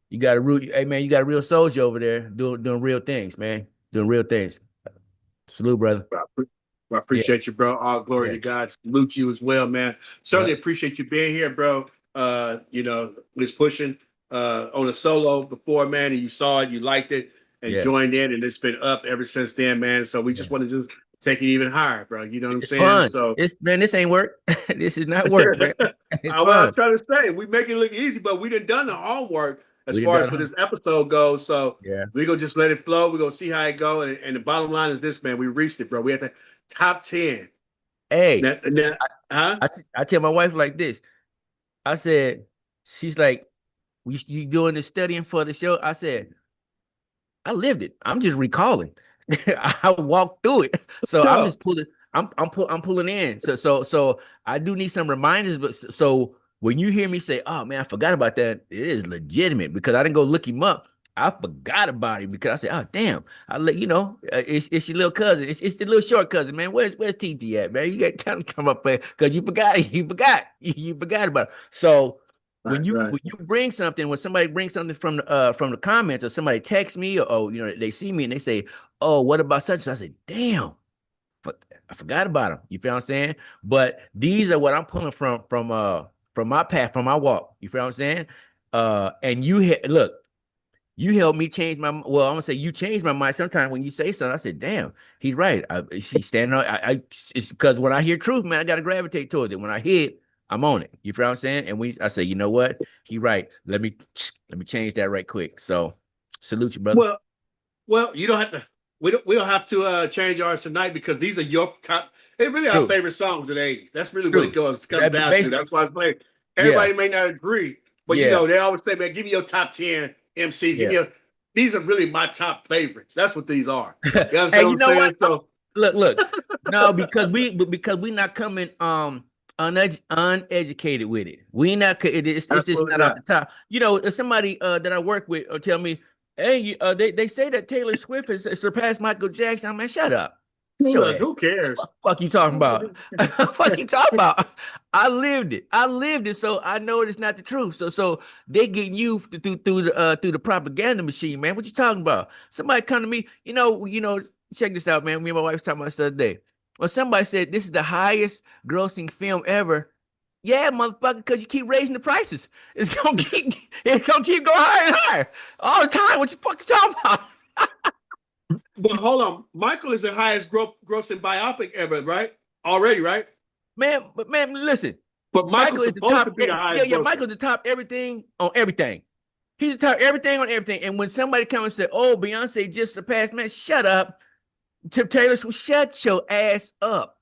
You got a hey man, you got a real soldier over there doing real things, man. Doing real things. Salute, brother. I appreciate you, bro. All glory to God. Salute you as well, man. Certainly appreciate you being here, bro. Was pushing on a solo before, man, and you saw it, you liked it, and joined in, and it's been up ever since then, man. So we just want to just take it even higher, bro. You know what I'm saying? Fun. So man, this ain't work. This is not work, man. What I was trying to say, we make it look easy, but we done the homework as far as for this episode goes. So we're gonna just let it flow. We're gonna see how it go. And the bottom line is this, man. We reached it, bro. We had the top 10. Hey, I tell my wife like this. I said, she's like, you doing the studying for the show? I said, I lived it. I'm just recalling. I walked through it. So I'm just pulling. I'm pulling in. So I do need some reminders. But so when you hear me say, "Oh man, I forgot about that," it is legitimate because I didn't go look him up. I forgot about him because I said, "Oh damn!" I let you know it's your little cousin. It's the little short cousin, man. Where's TT at, man? You got to come up there because you forgot. You forgot about it. So. When you bring something, when somebody brings something from the comments, or somebody texts me, or they see me and they say, "Oh, what about such?" I say, "Damn, I forgot about them." You feel what I'm saying? But these are what I'm pulling from my path, from my walk. You feel what I'm saying? And look, you helped me change my. Well, I'm gonna say you changed my mind. Sometimes when you say something, I said, "Damn, he's right." She's standing on. It's because when I hear truth, man, I gotta gravitate towards it. When I hear it, I'm on it. You feel what I'm saying? And I say, you know what? He right. Let me change that right quick. So salute you, brother. Well, you don't have to. We don't have to change ours tonight because these are your top. They really our favorite songs of the 80s. That's really what it comes down to. That's why it's playing. Everybody may not agree, but they always say, "Man, give me your top 10 MCs. Give me these are really my top favorites." That's what these are. You understand Hey, what I'm saying? So look. No, because we not coming uneducated with it. We not it's just not off the top. If somebody that I work with or tell me, "Hey, they say that Taylor Swift has surpassed Michael Jackson." I'm like, shut up. Who cares? What you talking about? What you talking about? I lived it. So I know it's not the truth. So they getting you through the propaganda machine, man. What you talking about? Somebody come to me, check this out, man. Me and my wife was talking about this the other day. Well, somebody said this is the highest grossing film ever. Yeah, motherfucker, because you keep raising the prices. It's gonna keep going higher and higher all the time. What you fucking talking about? But hold on, Michael is the highest grossing biopic ever, right? Already, right? Man, listen. But Michael's is the supposed top. to be the highest. Yeah, Michael's the top everything on everything. He's the top everything on everything. And when somebody comes and say, "Oh, Beyonce just surpassed," man, shut up. Taylor Swift, shut your ass up.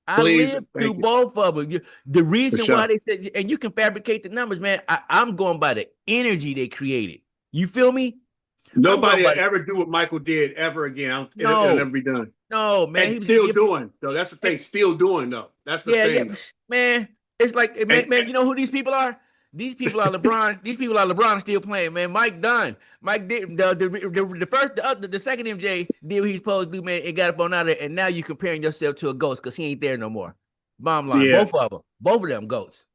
I lived through both of them. The reason why they said, and you can fabricate the numbers, man. I'm going by the energy they created. You feel me? Nobody will ever do what Michael did ever again. It'll never be done. No, man. And still doing, though. That's the thing. Still doing, though. That's the thing. Yeah, man. It's like, man, you know who these people are? These people are LeBron. These people are LeBron still playing, man. Mike done. Mike did the second MJ did what he's supposed to do, man. It got up on out of there, and now you comparing yourself to a ghost because he ain't there no more. Bottom line, both of them ghosts.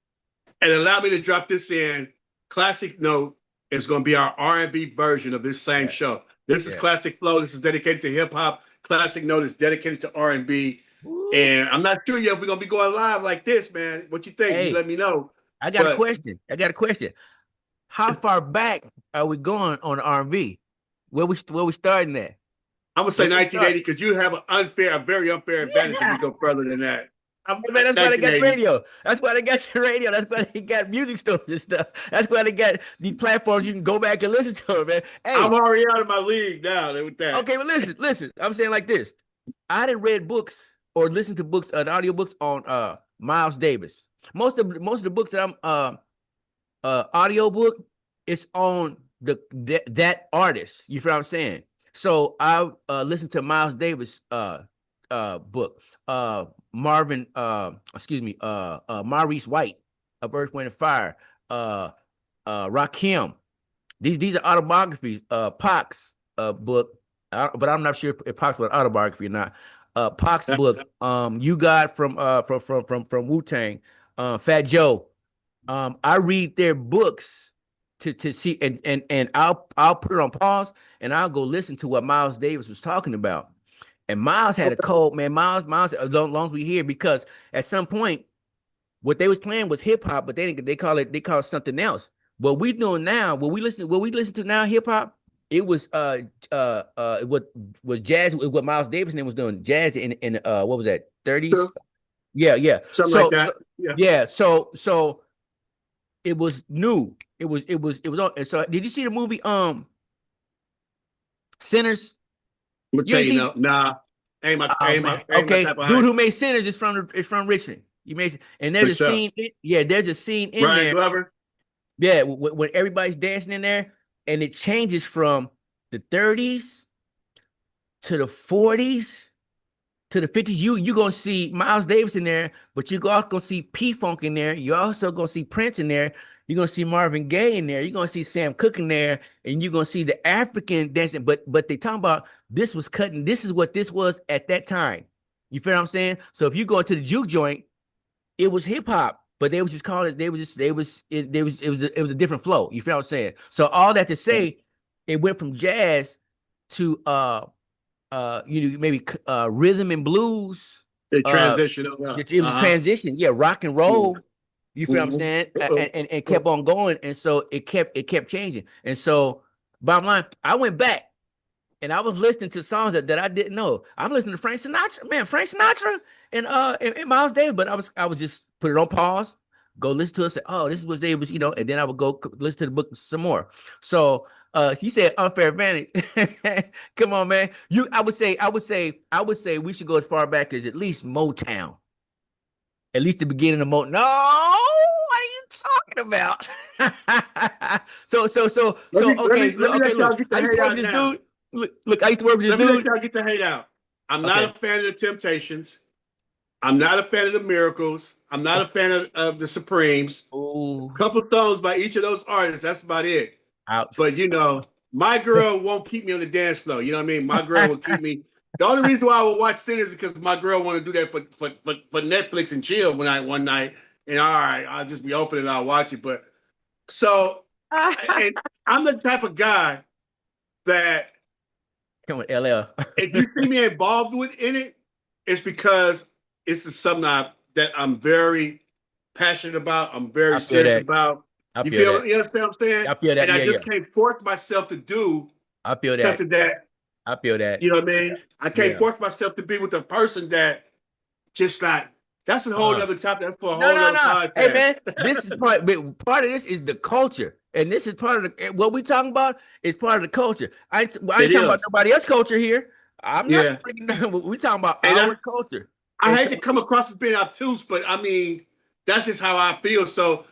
And allow me to drop this in. Classic Note is going to be our R&B version of this same show. This is Classic Flow. This is dedicated to hip hop. Classic Note is dedicated to R&B. Ooh. And I'm not sure yet if we're gonna be going live like this, man. What you think? You Hey, let me know. I got a But question. I got a question. How far back are we going on R&B? Where we starting at? I'm gonna say Where we start? 1980 because you have a very unfair advantage if we go further than that. Man, that's why they got 1980. radio. That's why they got your radio. That's why they got music stores and stuff. That's why they got these platforms you can go back and listen to it, man. I'm Hey, already out of my league now with that. okay, well, listen. I'm saying like this. I didn't read books or listened to books, the audio books on Miles Davis. Most of the books that I'm audio book is on that artist. You feel what I'm saying? So I listened to Miles Davis book. Marvin Maurice White of Earth, Wind and Fire. Rakim. These are autobiographies. Pac's book, but I'm not sure if Pac's was an autobiography or not. Pac's book, You Got from Wu-Tang, Fat Joe. I read their books to see, and I'll put it on pause and I'll go listen to what Miles Davis was talking about. And Miles had a cold, man. Miles, as long as we hear, because at some point what they was playing was hip hop, but they call it something else. What we doing now, what we listen to now, hip hop, it was what was jazz, what Miles Davis name was doing, jazz in what was that, 30s? True. Yeah, yeah. Something like that. Yeah. Yeah, so it was new. It was on. And so did you see the movie Sinners? I'm gonna You tell ain't you see now. Nah, Oh man. ain't my Okay. type of Dude hype. who made Sinners is from Richmond. You made and For there's a sure. scene there's a scene in Ryan there. Glover. Yeah, when everybody's dancing in there and it changes from the 30s to the 40s to the 50s. You gonna see Miles Davis in there, but you also gonna see P-Funk in there. You also gonna see Prince in there. You're gonna see Marvin Gaye in there. You're gonna see Sam Cooke in there, and you're gonna see the African dancing. But they talking about this was cutting. This is what this was at that time. You feel what I'm saying? So if you go to the juke joint, it was hip hop, but they was just calling it. It was a different flow. You feel what I'm saying? So all that to say, it went from jazz to maybe rhythm and blues. They Uh, transition. it was a transition, yeah, rock and roll. You feel what I'm Mm-hmm. saying? And kept on going, and so it kept changing. And so, bottom line, I went back and I was listening to songs that I didn't know. I'm listening to Frank Sinatra, man, Frank Sinatra and Miles Davis, but I was just put it on pause, go listen to it, say, oh, this was Davis, and then I would go listen to the book some more. So you said unfair advantage. Come on, man. I would say we should go as far back as at least Motown. At least the beginning of Motown. No, what are you talking about? Okay, Let me okay, let y'all look. get I the used to hate work out with this now. dude. Look, I used to work with this Let me let dude. y'all get the hate out. I'm not a Okay. fan of the Temptations. I'm not a fan of the Miracles. I'm not a fan of the Supremes. Oh, A couple songs by each of those artists. That's about it. ouch. But my girl won't keep me on the dance floor. You know what I mean? My girl will keep me. The only reason why I will watch Sinners is because my girl want to do that for Netflix and chill one night. And all right, I'll just be open and I'll watch it. But so, and I'm the type of guy that Come on, LL. if you see me involved in it, it's because it's something that I'm very passionate about. I'm very I feel serious that. about. I You feel feel? that. You understand what I'm saying? I feel that. And I Yeah, yeah. just can't force myself to do I feel that. something that I feel that. you know what I mean. I can't Yeah. force myself to be with a person that just not. That's a whole Uh, other topic. That's for a no, whole no, other no. Hey, podcast. man, this is part of this is the culture, and this is part of what we talking about is part of the culture. I ain't It talking about is. nobody else's culture here. I'm not Yeah. breaking down. We talking about And our culture, I and hate so to come across as being obtuse, but I mean, that's just how I feel. So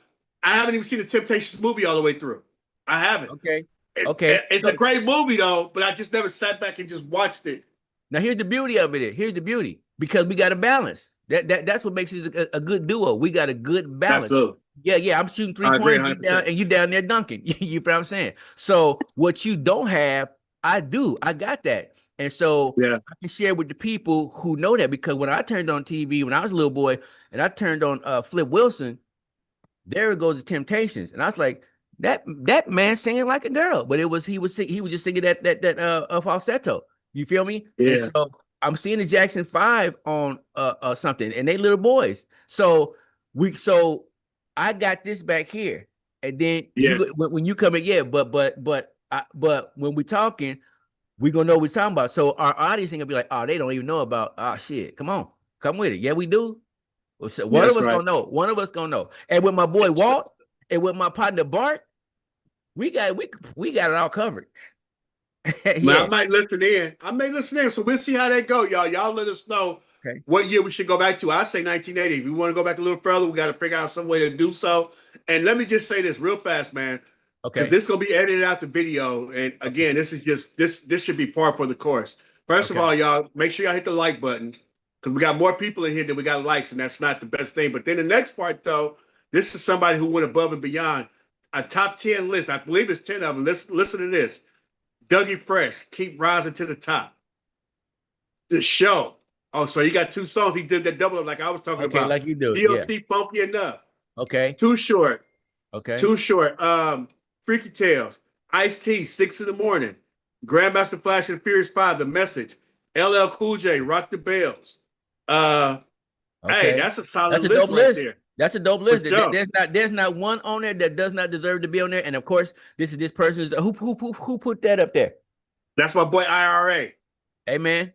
I haven't even seen the Temptations movie all the way through. I haven't. okay, okay. It's So a great movie though, but I just never sat back and just watched it. now here's the beauty of it. Here's the beauty because we got a balance. That's what makes it a good duo. We got a good balance. Absolutely. Yeah, yeah. I'm shooting three I agree pointers. You down 100%. and you down there dunking. You know what I'm saying? So what you don't have, I do. I got that. And so Yeah. I can share with the people who know that because when I turned on TV when I was a little boy and I turned on Flip Wilson, there it goes the Temptations. And I was like, that man singing like a girl. But he was just singing that falsetto. You feel me? And Yeah. so I'm seeing the Jackson 5 on something, and they little boys. So I got this back here, and then Yeah, when you come in, yeah, but when we talking, we gonna know what we're talking about. So our audience ain't gonna be like, oh, they don't even know about. Oh shit, come on, come with it. Yeah, we do. Well, so one of that's us right. gonna know. One of us gonna know. And with my boy Walt and with my partner Bart, we got it all covered. Man, I Yeah. might listen in. I may listen in. So we'll see how that go, y'all. Y'all let us know Okay. what year we should go back to. I say 1980. If we want to go back a little further, we got to figure out some way to do so. And let me just say this real fast, man, because Okay. this is gonna be edited out the video. And Okay. again, this is just this should be par for the course. First of Okay. all, y'all, make sure y'all hit the like button because we got more people in here than we got likes, and that's not the best thing. But then the next part, though, this is somebody who went above and beyond. A top 10 list. I believe it's 10 of them. Listen to this. Dougie Fresh, Keep Rising to the Top. The Show. Oh, so he got two songs. He did that double up like I was talking Okay, about. like you do. Yeah. DOC Funky Enough. Okay. Too Short. Okay. Too Short. Freaky Tales. Ice T, 6 in the morning. Grandmaster Flash and Furious 5, The Message. LL Cool J, Rock the Bells. Uh, hey, Okay. that's a solid That's a list dope right list. there. That's a dope For list. sure. There's not one on there that does not deserve to be on there. And of course, this is this person's who put that up there? That's my boy IRA. Hey man,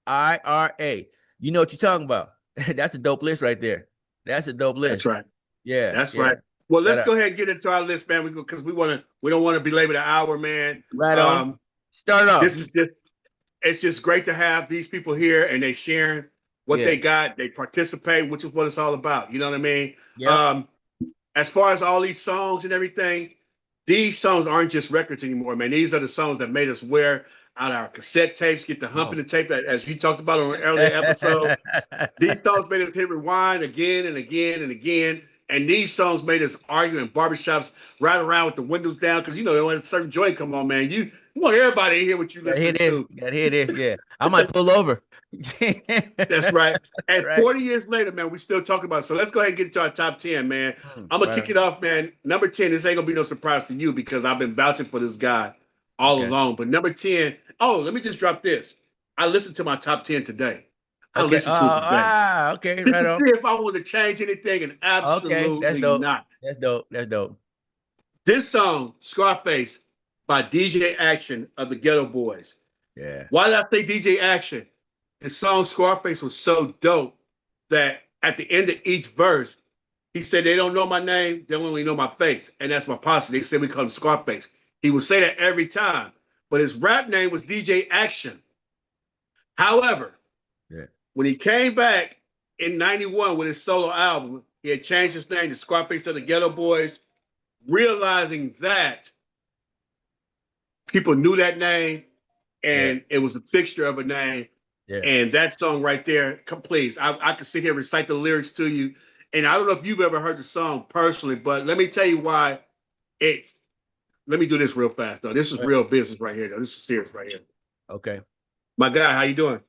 IRA. You know what you're talking about. That's a dope list right there. That's a dope That's list. right. Yeah, That's yeah. right. Well, Shout let's out. go ahead and get into our list, man. Because we don't want to belabor the hour, man. Right on. Um, Start off. this is just it's just great to have these people here and they sharing what Yeah. they got. They participate, which is what it's all about. You know what I mean? Yep. Um, as far as all these songs and everything, these songs aren't just records anymore, man. These are the songs that made us wear out our cassette tapes, get the Come hump in on. the tape, as you talked about on an earlier episode. These songs made us hit rewind again and again and again. And these songs made us argue in barbershops, ride around with the windows down, because you know, when a certain joint come on, man. You want everybody to hear what you Gotta hear listening this. to. Gotta hear this. Yeah. I might pull over. That's right. And Right. 40 years later, man, we still talking about it. So let's go ahead and get into our top 10, man. I'm gonna Right kick on. it off, man. Number 10, this ain't gonna be no surprise to you because I've been vouching for this guy all Okay. along. But number 10, oh, let me just drop this. I listened to my top 10 today. I Okay. listened to it today. Okay. Just Right to on. see if I want to change anything, and Okay. That's absolutely dope. not. That's dope. That's dope. This song, Scarface, by DJ Action of the Ghetto Boys. Yeah. Why did I say DJ Action? His song Scarface was so dope that at the end of each verse, he said, they don't know my name, they only know my face. And that's my posse. They said we call him Scarface. He would say that every time. But his rap name was DJ Action. However, Yeah. when he came back in 91 with his solo album, he had changed his name to Scarface of the Ghetto Boys, realizing that people knew that name Yeah. and it was a fixture of a name. Yeah. And that song right there, please, I could sit here and recite the lyrics to you. And I don't know if you've ever heard the song personally, but let me tell you why it's. Let me do this real fast, though. This is Right. real business right here, though. This is serious right here. Okay. My guy, how you doing?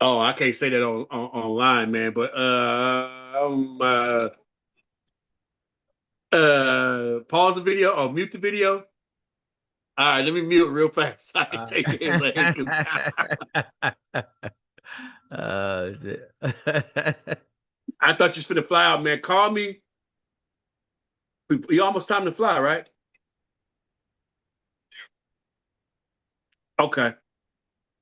Oh, I can't say that online, man. But pause the video or mute the video. All right, let me mute it real fast so I can Uh, take his ass. shit. I thought you was finna fly out, man. Call me. You almost time to fly, right? Okay.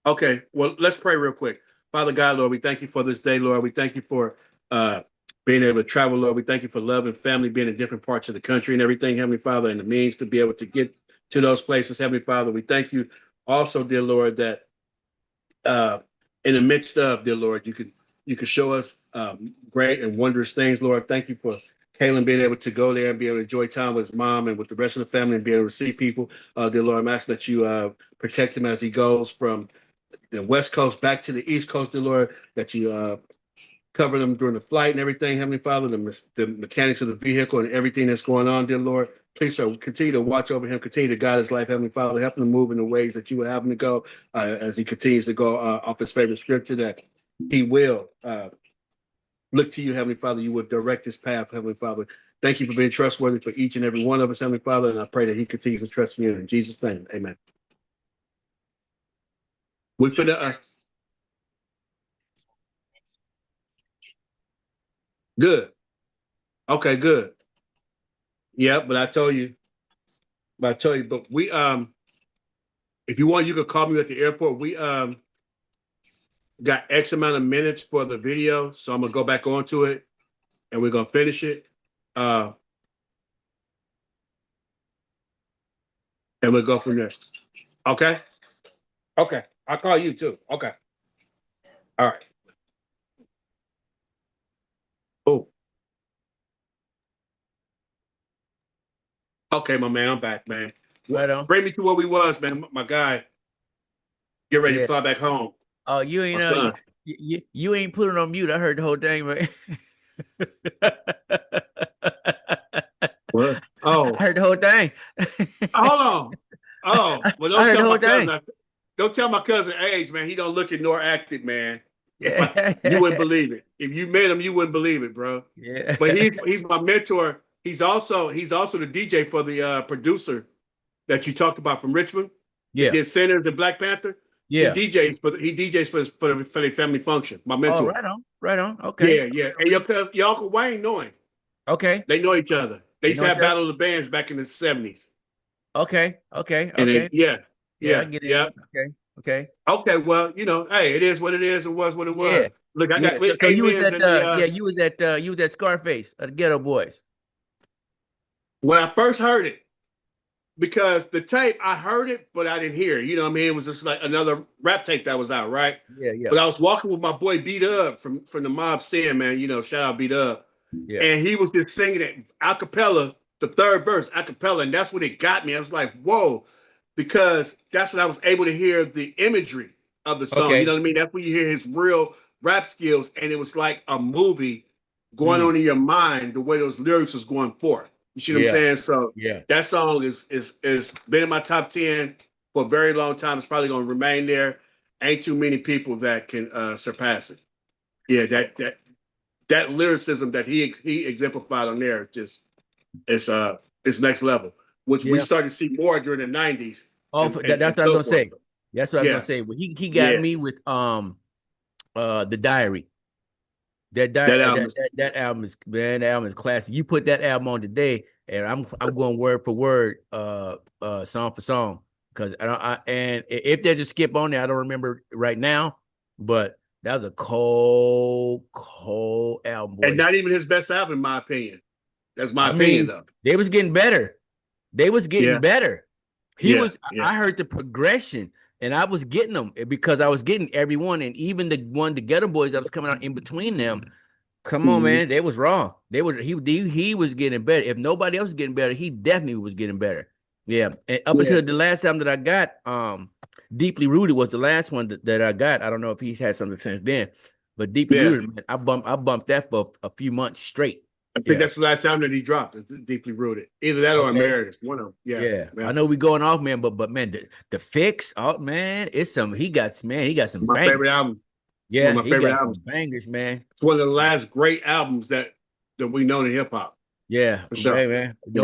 Okay. Well, let's pray real quick. Father God, Lord, we thank you for this day, Lord. We thank you for uh, being able to travel, Lord. We thank you for love and family, being in different parts of the country and everything, Heavenly Father, and the means to be able to get to those places, Heavenly Father. We thank you also, dear Lord, that uh, in the midst of, dear Lord, you could show us great and wondrous things, Lord. Thank you for Kalen being able to go there and be able to enjoy time with his mom and with the rest of the family and be able to see people. Dear Lord, I'm asking that you protect him as he goes from the West Coast back to the East Coast, dear Lord, that you cover them during the flight and everything, Heavenly Father, the mechanics of the vehicle and everything that's going on, dear Lord. Please, sir, continue to watch over him, continue to guide his life, Heavenly Father, help him to move in the ways that you would have him to go as he continues to go off his favorite scripture that he will look to you, Heavenly Father. You will direct his path, Heavenly Father. Thank you for being trustworthy for each and every one of us, Heavenly Father, and I pray that he continues to trust in you. In Jesus' name, amen. We finna good. Okay, good. Yeah, but we if you want, you can call me at the airport. We got X amount of minutes for the video, so I'm gonna go back onto it and we're gonna finish it. Uh and we'll go from there. Okay? Okay. I'll call you too. Okay. All right. Oh, okay, my man. I'm back, man. Right on. Bring me to where we was, man. My guy, get ready to Yeah. fly back home. Oh, you My ain't son. you ain't put it on mute. I heard the whole thing, man. What? I Oh, heard the whole thing. hold on. Oh, well, I don't heard the tell whole my thing. cousin. Don't tell my cousin age, man. He don't look it nor act it, man. Yeah. You wouldn't believe it. If you met him, you wouldn't believe it, bro. Yeah. But he's my mentor. He's also the DJ for the producer that you talked about from Richmond that Yeah. did Sinners and Black Panther. He Yeah. DJs, but he DJs for the family function. My Oh, mentor. right on. Right on. Okay. Yeah, yeah. And your uncle Wayne know him. Okay. They know each other. They They used know to each have other. Battle of the Bands back in the 70s. Okay. Okay. And Okay. yeah, Yeah, I yeah, get it. yeah. Okay. Okay. Okay, well, hey, it is what it is. It was what it Yeah. was. Look, I Yeah. got So you was amens at in the you was at Scarface, the Ghetto Boys. when I first heard it, because the tape, I heard it, but I didn't hear it. You know what I mean? It was just like another rap tape that was out, right? Yeah, yeah. But I was walking with my boy Beat Up from the Mob Sin, man. Shout out Beat Up. Yeah. And he was just singing it a cappella, the third verse, a cappella. And that's what it got me. I was like, whoa, because that's when I was able to hear the imagery of the song. You know Okay. what I mean? That's when you hear his real rap skills. And it was like a movie going Mm. on in your mind, the way those lyrics was going forth. You see what I'm Yeah. saying? So Yeah. that song is been in my top 10 for a very long time. It's probably gonna remain there. Ain't too many people that can surpass it. Yeah, that lyricism that he exemplified on there just it's next level, which we Yeah. started to see more during the 90s Oh, and that's what I was so gonna forth. say. That's what I was gonna Yeah, say. Well, he got yeah. me with the diary. That That di- album is that album is, man, that album is classic. You put that album on today, and I'm going word for word, song for song, because and if there's a skip on there, I don't remember right now, but that was a cold album, and boy. not even his best album, in my opinion. That's my I opinion mean, though. they was getting better. They was getting Yeah, better. He yeah, was. yeah. I heard the progression, and I was getting them because I was getting everyone, and even the Ghetto Boys that was coming out in between them. Come on, Mhm. man. They was wrong. He was getting better. If nobody else was getting better, he definitely was getting better. Yeah. And up Yeah, until the last time that I got, Deeply Rooted was the last one that I got. I don't know if he's had something since then, but Deeply yeah. Rooted, man, I bumped that for a few months straight. I think Yeah. that's the last album that he dropped. It's Deeply Rooted. Either that or Okay. Emeritus. One of them. Yeah, Yeah. yeah. I know we going off, man, but man, the fix, oh man, he got some My bangers. favorite album. It's one Yeah, of my he favorite got some albums. bangers, man. It's one of the last great albums that we know in hip hop Yeah, for sure. man, man. Yeah.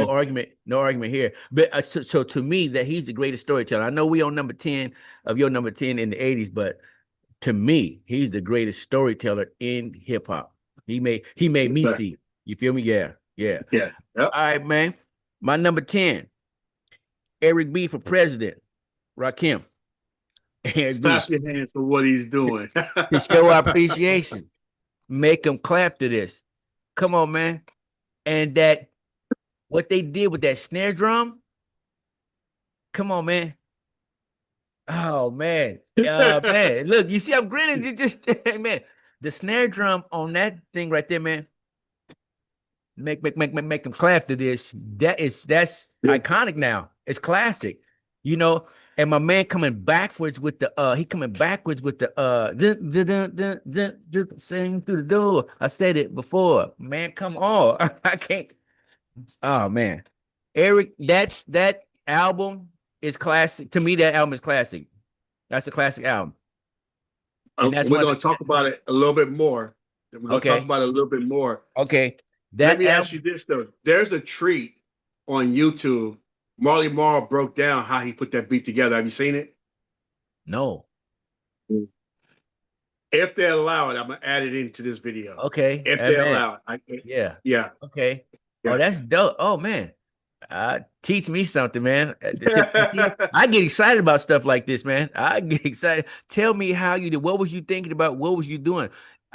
No argument here. But so to me, that he's the greatest storyteller. I know we on number 10 of your number 10 in the 80s, but to me, he's the greatest storyteller in hip hop. He made me Okay. see. You feel me? Yeah, yeah. Yeah. Yep. All right, man. My number 10, Eric B for president, Rakim. Eric B Clap your hands for what he's doing. to show our appreciation. Make them clap to this. Come on, man. And that what they did with that snare drum. Come on, man. Oh man. Man. Look, you see, I'm grinning. You just man, the snare drum on that thing right there, man. Make them clap to this. That's iconic now. It's classic. You know, and my man coming backwards with the he coming backwards with the sing through the door. I said it before. Man, come on. I can't. Oh man. Eric, that album is classic. To me, that album is classic. That's a classic album. And that's We're one of going to talk about it a little bit more. We're going to talk okay. about it a little bit more. Okay. Let That me ask you album. this, though. There's a treat on YouTube. Marley Marl broke down how he put that beat together. Have you seen it? No. If they allow it, I'm gonna add it into this video. Okay, If they man. allow it, Yeah. yeah, Okay. Oh, yeah. that's dope. Oh man. Teach me something, man. See, I get excited about stuff like this, man. I get excited. Tell me how you did. What was you thinking about? What was you doing?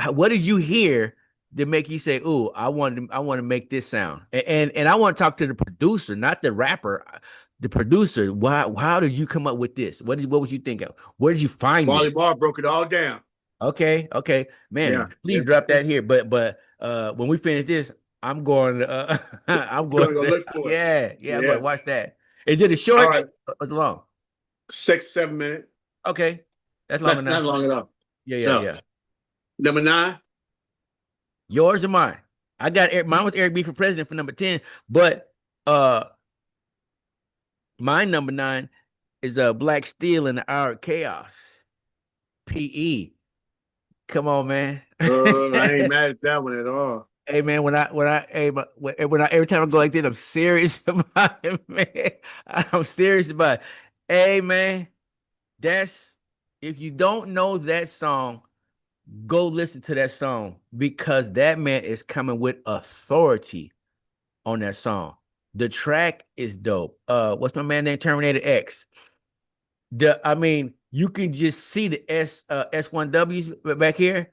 What did you hear that make you say, "Oh, I want to make this sound"? And I want to talk to the producer, not the rapper. The producer. Why? How did you come up with this? What was you thinking? Where did you find Marley this? Marl broke it all down. Okay, okay, Yeah, man. yeah. Please drop that here. But when we finish this, I'm going. I'm You're going. gonna go look for it. Yeah, yeah. I'm going Yeah. to watch that. Is it a All short right. or long? 6, 7 minutes. Okay, that's long Not enough. long at all. Yeah, yeah, So yeah. number 9. Yours or mine? I got mine was Eric B for president for number 10, but uh, my number 9 is Black Steel in the Hour of Chaos. PE. Come on, man. I ain't mad at that one at all. Hey man, when I every time I go like this, I'm serious about it, man. I'm serious about it. Hey man, that's if you don't know that song, go listen to that song because that man is coming with authority on that song. The track is dope. What's my man named Terminator X? I mean, you can just see the S1Ws back here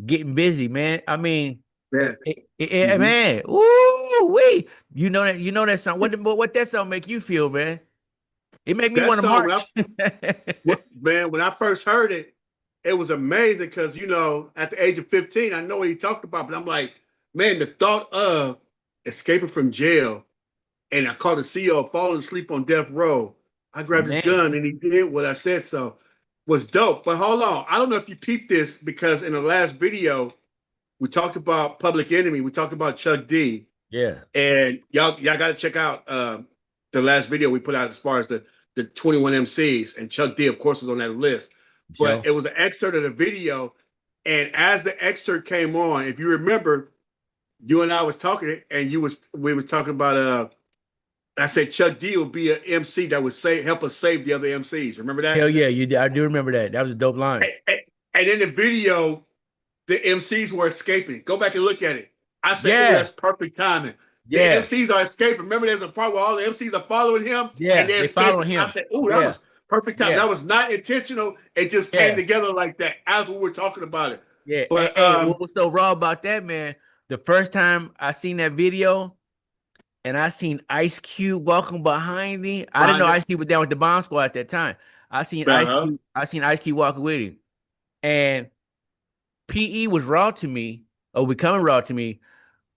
getting busy, man. I mean, Yeah. Hmm. man, ooh, wait. You know that song. What that song make you feel, man? It make me That want to song, march. man, when I first heard it, it was amazing because at the age of 15, I know what he talked about, but I'm like, man, the thought of escaping from jail and I caught the CEO falling asleep on death row. I grabbed his Man, gun and he did what I said so. Was dope. But hold on. I don't know if you peeped this because in the last video, we talked about Public Enemy. We talked about Chuck D. yeah, And y'all got to check out the last video we put out as far as the 21 MCs. And Chuck D, of course, is on that list. But show. it was an excerpt of the video. And as the excerpt came on, if you remember, you and I was talking, and we was talking about I said Chuck D would be an MC that would help us save the other MCs. Remember Hell that? yeah, you did. I do remember that. That was a dope line. And in the video, the MCs were escaping. Go back and look at it. I said, "Oh, Yeah, that's perfect timing." The yeah, MCs are escaping. Remember, there's a part where all the MCs are following him and yeah. they're They following escaping. I him. said, "Oh, that Yeah, was perfect time." yeah, That was not intentional. It just came yeah, together like that as we were talking about it. yeah. Hey, But hey, what was so raw about that, man? The first time I seen that video, and I seen Ice Cube walking behind me. I didn't know behind it, Ice Cube was down with the Bomb Squad at that time. uh-huh. I seen Ice Cube walking with him, and PE was raw to me, or becoming raw to me.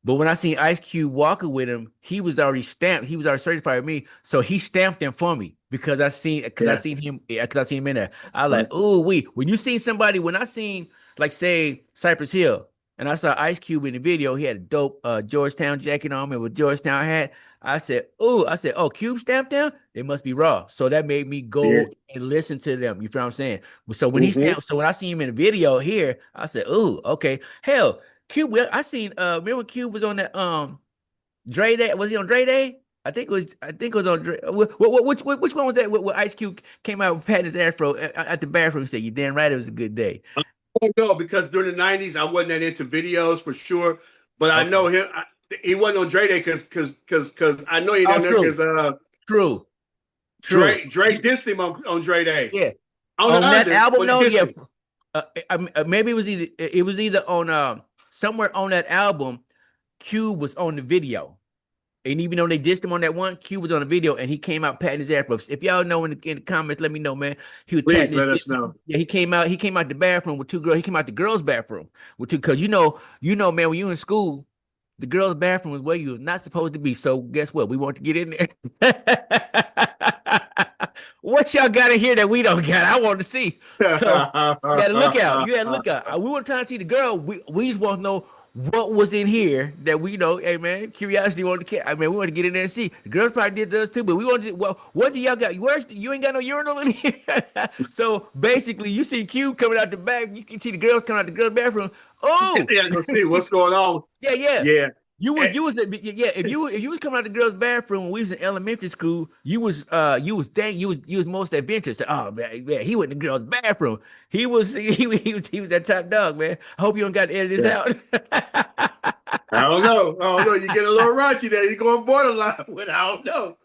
But when I seen Ice Cube walking with him, he was already stamped. He was already certified with me, so he stamped them for me because I Yeah. seen him because I seen him in there. I was Right. like, oh, when you seen somebody when I seen like say Cypress Hill and I saw Ice Cube in the video, he had a dope Georgetown jacket on him with Georgetown hat. I said, oh, Cube stamped them. They must be raw. So that made me Yeah. go and listen to them. You feel what I'm saying? Hmm. So when I see him in the video here, I said, oh, okay, hell. Cube, well, I seen remember when Cube was on that Dre Day? Was he on Dre Day? I think it was on Dre. Which one was that? Where Ice Cube came out with patting his afro at the bathroom and said, "You damn right, it was a good day." Oh no, because during the '90s, I wasn't that into videos for sure. But I know Okay. him. He wasn't on Dre Day because I know he Oh, down there true, because true, true. Dre dissed him on Dre Day Yeah, on the on that under, album, but he though, dissed yeah. him. Maybe it was either on somewhere on that album. Cube was on the video. And even though they dissed him on that one, Q was on the video and he came out patting his afro. If y'all know in the comments, let me know, man. He was Please patting let us know. yeah, he came out the bathroom with two girls. He came out the girls' bathroom with two because man, when you in school, the girls' bathroom is where you're not supposed to be. So guess what? We want to get in there. What y'all got in here that we don't got? I want to see. So you got to look out. You got to look out. We want to see the girl. We just want to know what was in here that we know. Hey man, curiosity wanted to. I mean, we want to get in there and see. The girls probably did this too, but we want to. Well, what do y'all got? You ain't got no urinal in here. So basically, you see Q coming out the back. You can see the girls coming out the girls' bathroom. Oh, Yeah, go see what's going on. yeah, yeah. Yeah, yeah. If you was coming out the girls' bathroom when we was in elementary school, you was most adventurous. Oh man, he went in the girls' bathroom. He was that top dog, man. I hope you don't got to edit this Yeah. out. I don't know. I don't know. You get a little raunchy there. You're going borderline with I don't know.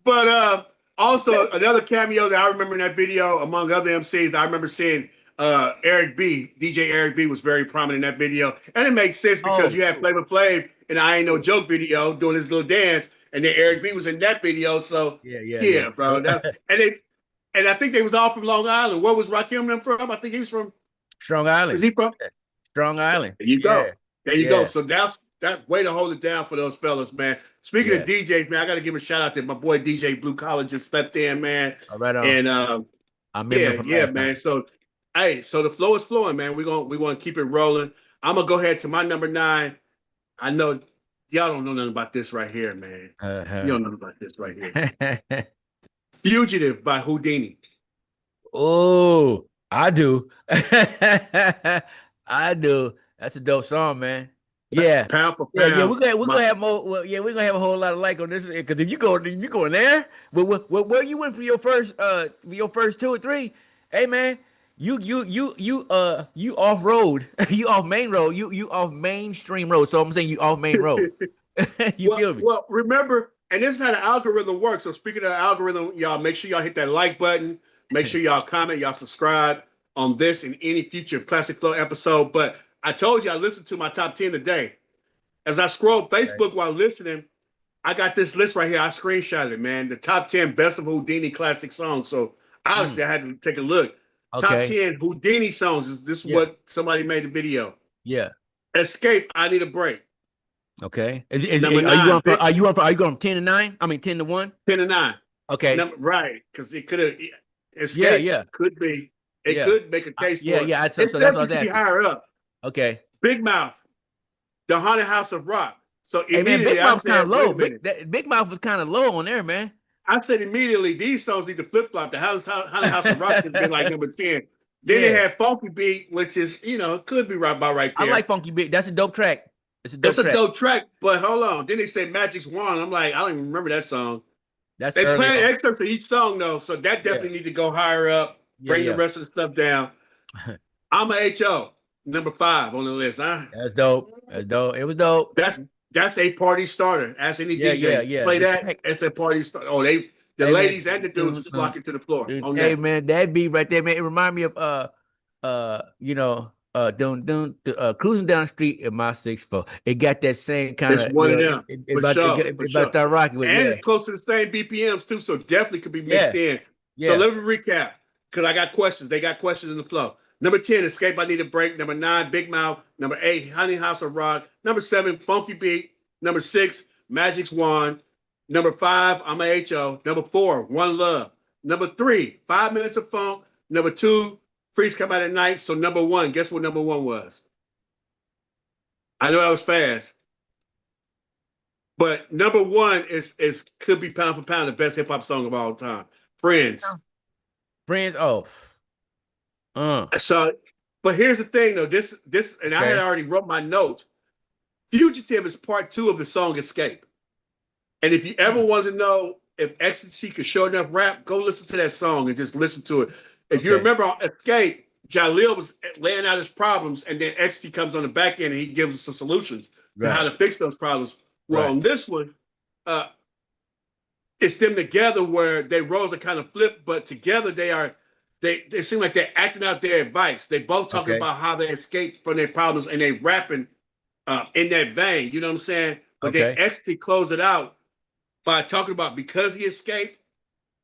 But also another cameo that I remember in that video, among other MCs that I remember seeing, Eric B, DJ Eric B was very prominent in that video. And it makes sense because Oh, you had true, Flavor Flav in the I Ain't No true. Joke video doing his little dance, and then Eric B was in that video. So Yeah. yeah, bro. And I think they was all from Long Island. Where was Rakim them from? I think he was from, Strong is Island. he from? Strong So Island. there you Yeah, go. There you go. yeah, So that's way to hold it down for those fellas, man. Speaking of yeah. DJs, man, I got to give a shout out to my boy DJ Blue Collar just stepped in, man. All right on. And I remember yeah, him from yeah, last man. time. So hey, so the flow is flowing, man. We gonna keep it rolling. I'm gonna go ahead to my number 9. I know y'all don't know nothing about this right here, man. You Uh-huh. don't know about this right here. Fugitive by Houdini. Oh, I do. I do. That's a dope song, man. Yeah. Pound for Yeah, pound. we're gonna have more. Well, yeah, we're gonna have a whole lot of like on this because if you go in there, where you went for your first two or three, hey man, you off road, you off main road, you off mainstream road. So I'm saying you off main road. You Well, feel me? well, remember, and this is how the algorithm works. So speaking of the algorithm, y'all make sure y'all hit that like button. Make sure y'all comment, y'all subscribe on this and any future Classic Flow episode. But I told you I listened to my top 10 today. As I scrolled Okay. Facebook while listening, I got this list right here. I screenshotted it, man. The top 10 best of Houdini classic songs. So Mm, obviously I had to take a look. Top okay. 10 Houdini songs. This is Yeah. what somebody made the video. Yeah. Escape, I Need a Break. Okay. Number Are you nine, going from Big are you going from 10 to 9? I mean 10 to 1? 10 and 9. Okay. Number right, because it could have Yeah, escape yeah. could be it Yeah. could make a case Yeah, for it. yeah. It So that's what I definitely was could be asking. higher up. Okay. Big Mouth, The Haunted House of Rock. So Hey man, immediately Big I Mouth was kind of said, wait low. a minute. Big Mouth was kind of low on there, man. I said immediately these songs need to flip flop. The Haunted House of Rock should have been like number 10. Then they Yeah. had Funky Beat, which is, could be right about right I like there. Funky Big. That's a dope track. It's a It's dope a track. dope track, but hold on. Then they say Magic's Wand. I'm like, I don't even remember that song. That's They early play on. excerpts of each song though, so that Yeah. definitely need to go higher up. Yeah, Bring the yeah. rest of the stuff down. I'm a HO, number 5 on the list. Huh? That's dope. That's dope. It was dope. That's a party starter. Ask any Yeah, DJ. yeah. Play The that. track. It's a party starter. Oh, the Hey man. ladies and the dudes flocking to the floor on Hey that. man, that beat right there, man. It remind me of cruising down the street in my 6'4". It got that same kind It's of, one of them for sure, it for about to sure. start rocking with, And yeah. it's close to the same BPMs too, so definitely could be mixed Yeah. in. So Yeah. let me recap because I got questions. They got questions in the flow. Number 10, Escape, I Need a Break. Number 9, Big Mouth. Number 8, Honey House of Rock. Number 7, Funky Beat. Number 6, Magic's Wand. Number 5, I'm a HO. Number 4, One Love. Number 3, 5 Minutes of Funk. Number 2, Freeze Come Out at Night. So number 1, guess what number 1 was? I know that was fast. But number 1 is could be pound for pound the best hip hop song of all time. Friends. Friends. Oh. So, but here's the thing though. This, and I had Okay. already wrote my note. Fugitive is part 2 of the song Escape. And if you ever want to know if Ecstasy could show enough rap, go listen to that song and just listen to it. If you Okay. remember on Escape, Jalil was laying out his problems, and then Ecstasy comes on the back end and he gives us some solutions to how Right. to fix those problems. Well, Right. on this one, it's them together where their roles are kind of flipped, but together they seem like they're acting out their advice. They both talking Okay. about how they escaped from their problems and they rapping in that vein. You know what I'm saying? But then Okay. Ecstasy closed it out by talking about because he escaped,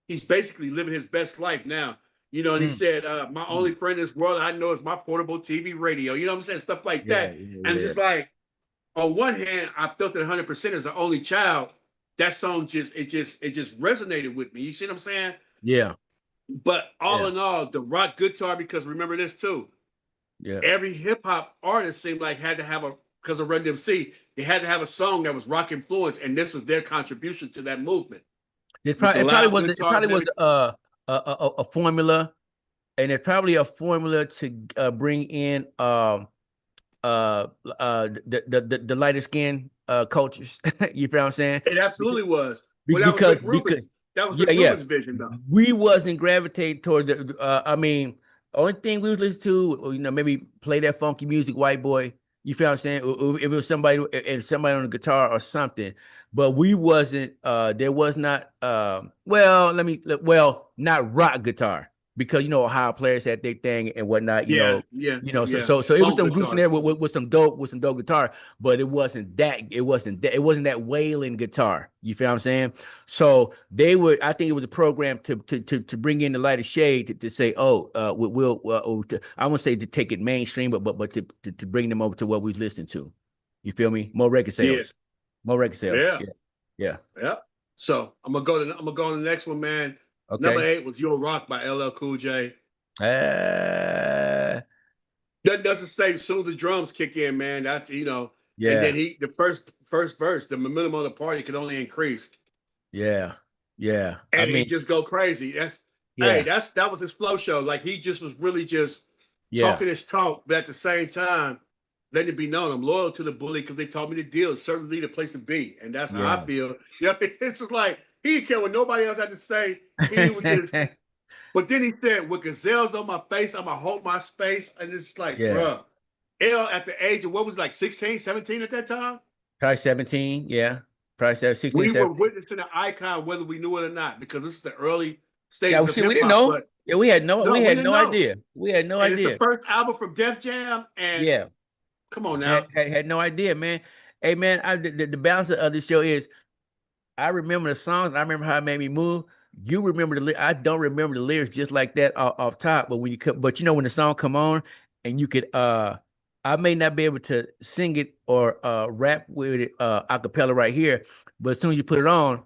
he's basically living his best life now. And he Mm, said, my mm. only friend in this world I know is my portable TV radio. You know what I'm saying? Stuff like Yeah, that. yeah, And it's yeah. just like, on one hand, I felt it 100% as an only child. That song just resonated with me. You see what I'm saying? Yeah. But all Yeah. in all, the rock guitar, because remember this too, Yeah. every hip hop artist seemed like had to have because of Run DMC, they had to have a song that was rock influenced, and this was their contribution to that movement with the It probably loud was it guitars probably and was everything. a formula, and it's probably a formula to bring in the lighter skin cultures. You feel what I'm saying? It absolutely was. Well, that was Because Rick Rubin's. That was Rick yeah, Rubin's vision, though. we wasn't gravitating towards the. I mean, only thing we was listening to, maybe play that funky music, white boy. You feel what I'm saying? If it was somebody and somebody on the guitar or something, but we wasn't. There was not. Well, not rock guitar because Ohio players had their thing and whatnot. Yeah, yeah, yeah. So it was Funk some groups in guitar. there with some dope guitar, but it wasn't that wailing guitar. You feel what I'm saying? So I think it was a program to bring in the lighter shade to say, oh, I won't say to take it mainstream, but to bring them over to what we was listening to. You feel me? More record Yeah, sales, more record sales. yeah, Yeah. yeah. So I'm gonna go on the next one, man. Number Okay. 8 was "Your Rock" by LL Cool J. Uh, That doesn't say as soon as the drums kick in, man. That's and then yeah, the first verse, the minimum of the party could only increase, yeah, yeah. I and he mean, just go crazy. yeah, That was his flow show. Like he just was really just yeah, talking his talk, but at the same time, letting it be known I'm loyal to the bully because they told me to deal. It's certainly the place to be, and that's how I yeah. feel. Yep, it's just like he didn't care what nobody else had to say. He was just. But then he said, "With gazelles on my face, I'ma hold my space." And it's like, Yeah. bruh, L at the age of what was it, like 16, 17 at that time, Probably 17. Yeah. Probably 16, we were 17. witnessing an icon, whether we knew it or not, because this is the early Yeah, stages of we hip didn't hop. know. But Yeah, we no, we had didn't no know. idea. We had no And it's the idea. first album from Def Jam. And Yeah. come on Had, now. had, had no idea, man. Hey, man, the balance of the show is I remember the songs. And I remember how it made me move. You remember I don't remember the lyrics just like that off top. But when the song come on and you could I may not be able to sing it or rap with it a cappella right here, but as soon as you put it on,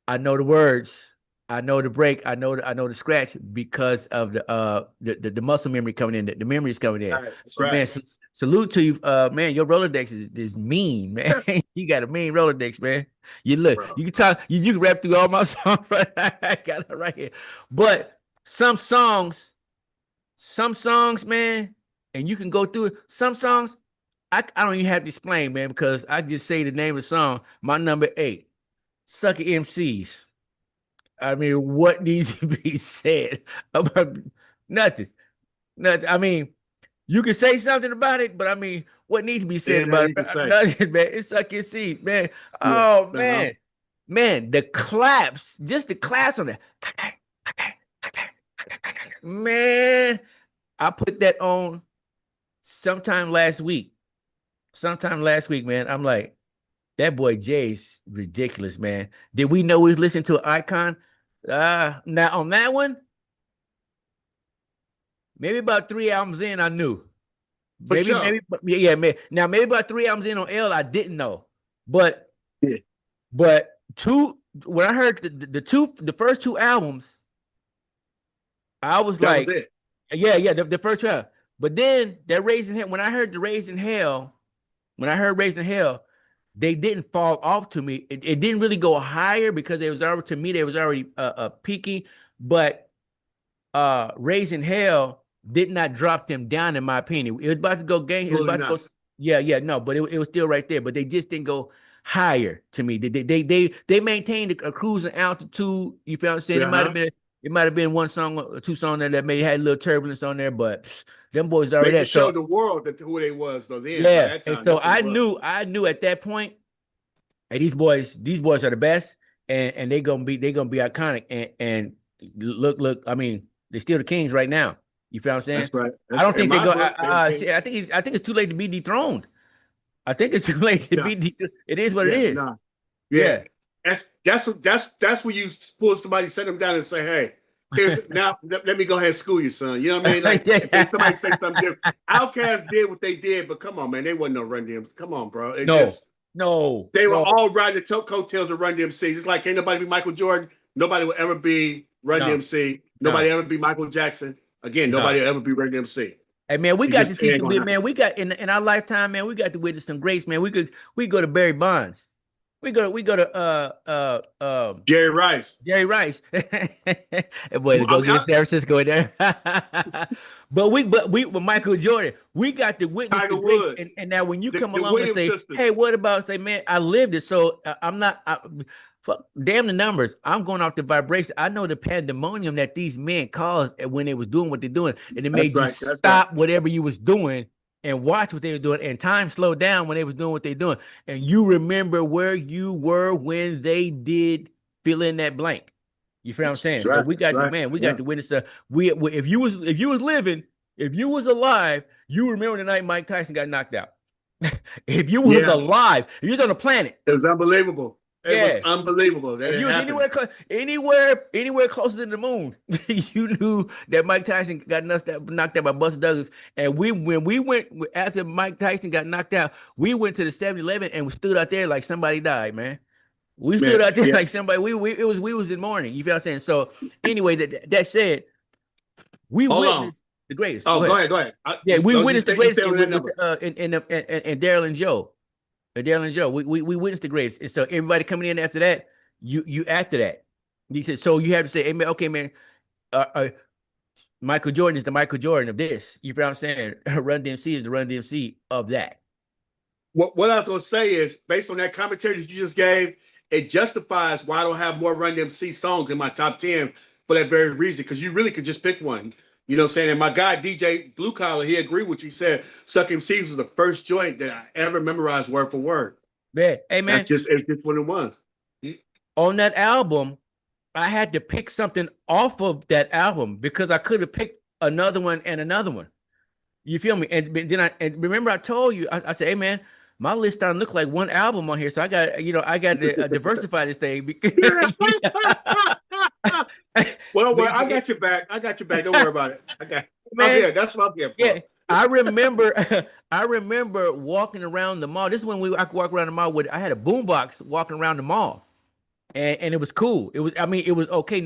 I know the words. I know the break. I know the scratch because of the muscle memory coming in. The memory is coming in. Right, that's But man, right. salute to you, man. Your Rolodex is mean, man. You got a mean Rolodex, man. You look, Bro. you can talk, you can rap through all my songs. Right? I got it right here. But some songs, man, and you can go through it. Some songs, I don't even have to explain, man, because I just say the name of the song. My number 8, Sucker MCs. I mean, what needs to be said about nothing? Nothing. I mean, you can say something about it, but I mean, what needs to be said Ain't nothing about you it? can say. Nothing, man. It's like you see, man. Yeah. Oh Uh-huh. man, the claps, just the claps on that. Man, I put that on sometime last week. Sometime last week, man. I'm like, that boy Jay's ridiculous, man. Did we know we was listening to an icon? Now on that one, maybe about 3 albums in, I knew. For sure. Yeah. Now maybe about 3 albums in on L, I didn't know. But Yeah. two, when I heard the first 2 albums, I was That was like, it. yeah, the first 2 albums. But then that Raising Hell, when I heard Raising Hell, they didn't fall off to me. It didn't really go higher because they was already peaking, but Raising Hell did not drop them down, in my opinion. It was about to go game. It was Absolutely about to go. not. Yeah, no, but it was still right there. But they just didn't go higher to me. They maintained a cruising altitude. You feel what I'm saying? Uh-huh. It might have been one song or 2 songs that may had a little turbulence on there, but them boys They already there. just So showed the world who they was though then by yeah, that and time. so That's what it was. I knew at that point, hey, these boys are the best, and they gonna be iconic. And look, I mean, they're still the kings right now. You feel what I'm saying? That's right. I That's don't in think they my go. book. I think it's too late to be dethroned. I think it's too late to Yeah, be. It is what it yeah, is. no, yeah. Yeah. That's when you pull somebody, set them down, and say, "Hey, here's now. Let me go ahead and school you, son." You know what I mean? Like if somebody say something different, Outkast did what they did, but come on, man, they wasn't no Run DMC. Come on, bro. It No, just no, they were no, all riding the coattails of Run DMC. Just like ain't nobody be Michael Jordan. Nobody will ever be Run no, DMC. no, Nobody ever be Michael Jackson. Again, no. nobody will ever be Run DMC. Hey man, we It got to just it see ain't some gonna good happen. man. We got in our lifetime, man. We got to witness some greats, man. We go to Barry Bonds. we go to Jerry Rice. Jerry Rice. And boy, to Well, I go mean, get to San Francisco in there. But with Michael Jordan, we got to witness the Tiger greats. Woods, And now when you come the along and Williams say, sisters. hey, what about say, man, I lived it. So I'm not fuck, damn the numbers. I'm going off the vibration. I know the pandemonium that these men caused when they was doing what they're doing, and it That's made you right. That's right. stop whatever you was doing and watch what they were doing, and time slowed down when they was doing what they're doing, and you remember where you were when they did fill in that blank. You feel what I'm That's saying? So right. we That's got the right. man, we Yeah. got the witness. If you was living, if you was alive, you remember the night Mike Tyson got knocked out. If you was Yeah. alive, if you was on the planet, It was unbelievable. It was yeah. unbelievable that If it you was happened. anywhere closer than the moon, you knew that Mike Tyson got knocked out by Buster Douglas. And when we went after Mike Tyson got knocked out, we went to the 7-Eleven and we stood out there like somebody died, man. We Yeah. stood out there Yeah. like somebody. We was in mourning. You feel what I'm saying? So anyway, that said, we Hold on. witnessed the greatest. Oh, Go go ahead. ahead. Go ahead. Yeah, we Those witnessed the you greatest stay with that with number. and Daryl and Joe. Daryl and Joe. We witnessed the greatest. And so everybody coming in after that, you after that. You said so you have to say, hey man, okay, man, Michael Jordan is the Michael Jordan of this. You feel what I'm saying? Run DMC is the Run DMC of that. What I was gonna say is based on that commentary that you just gave, it justifies why I don't have more Run DMC songs in my top 10 for that very reason. Because you really could just pick one. You know what I'm saying? And my guy DJ Blue Collar, he agreed with you. He said Suck MCs was the first joint that I ever memorized word for word. Yeah. Hey man, It's just what it was. on that album, I had to pick something off of that album because I could have picked another one and another one. You feel me? And then and remember I told you, I said, hey man, my list starting to look like one album on here. So I got to diversify this thing. Well, don't worry, I got your back. I got your back. Don't worry about it. I got I'm Man, here. That's what I'm here yeah. for. I remember walking around the mall. This is when I could walk around the mall with I had a boombox walking around the mall. And it was cool. It was okay.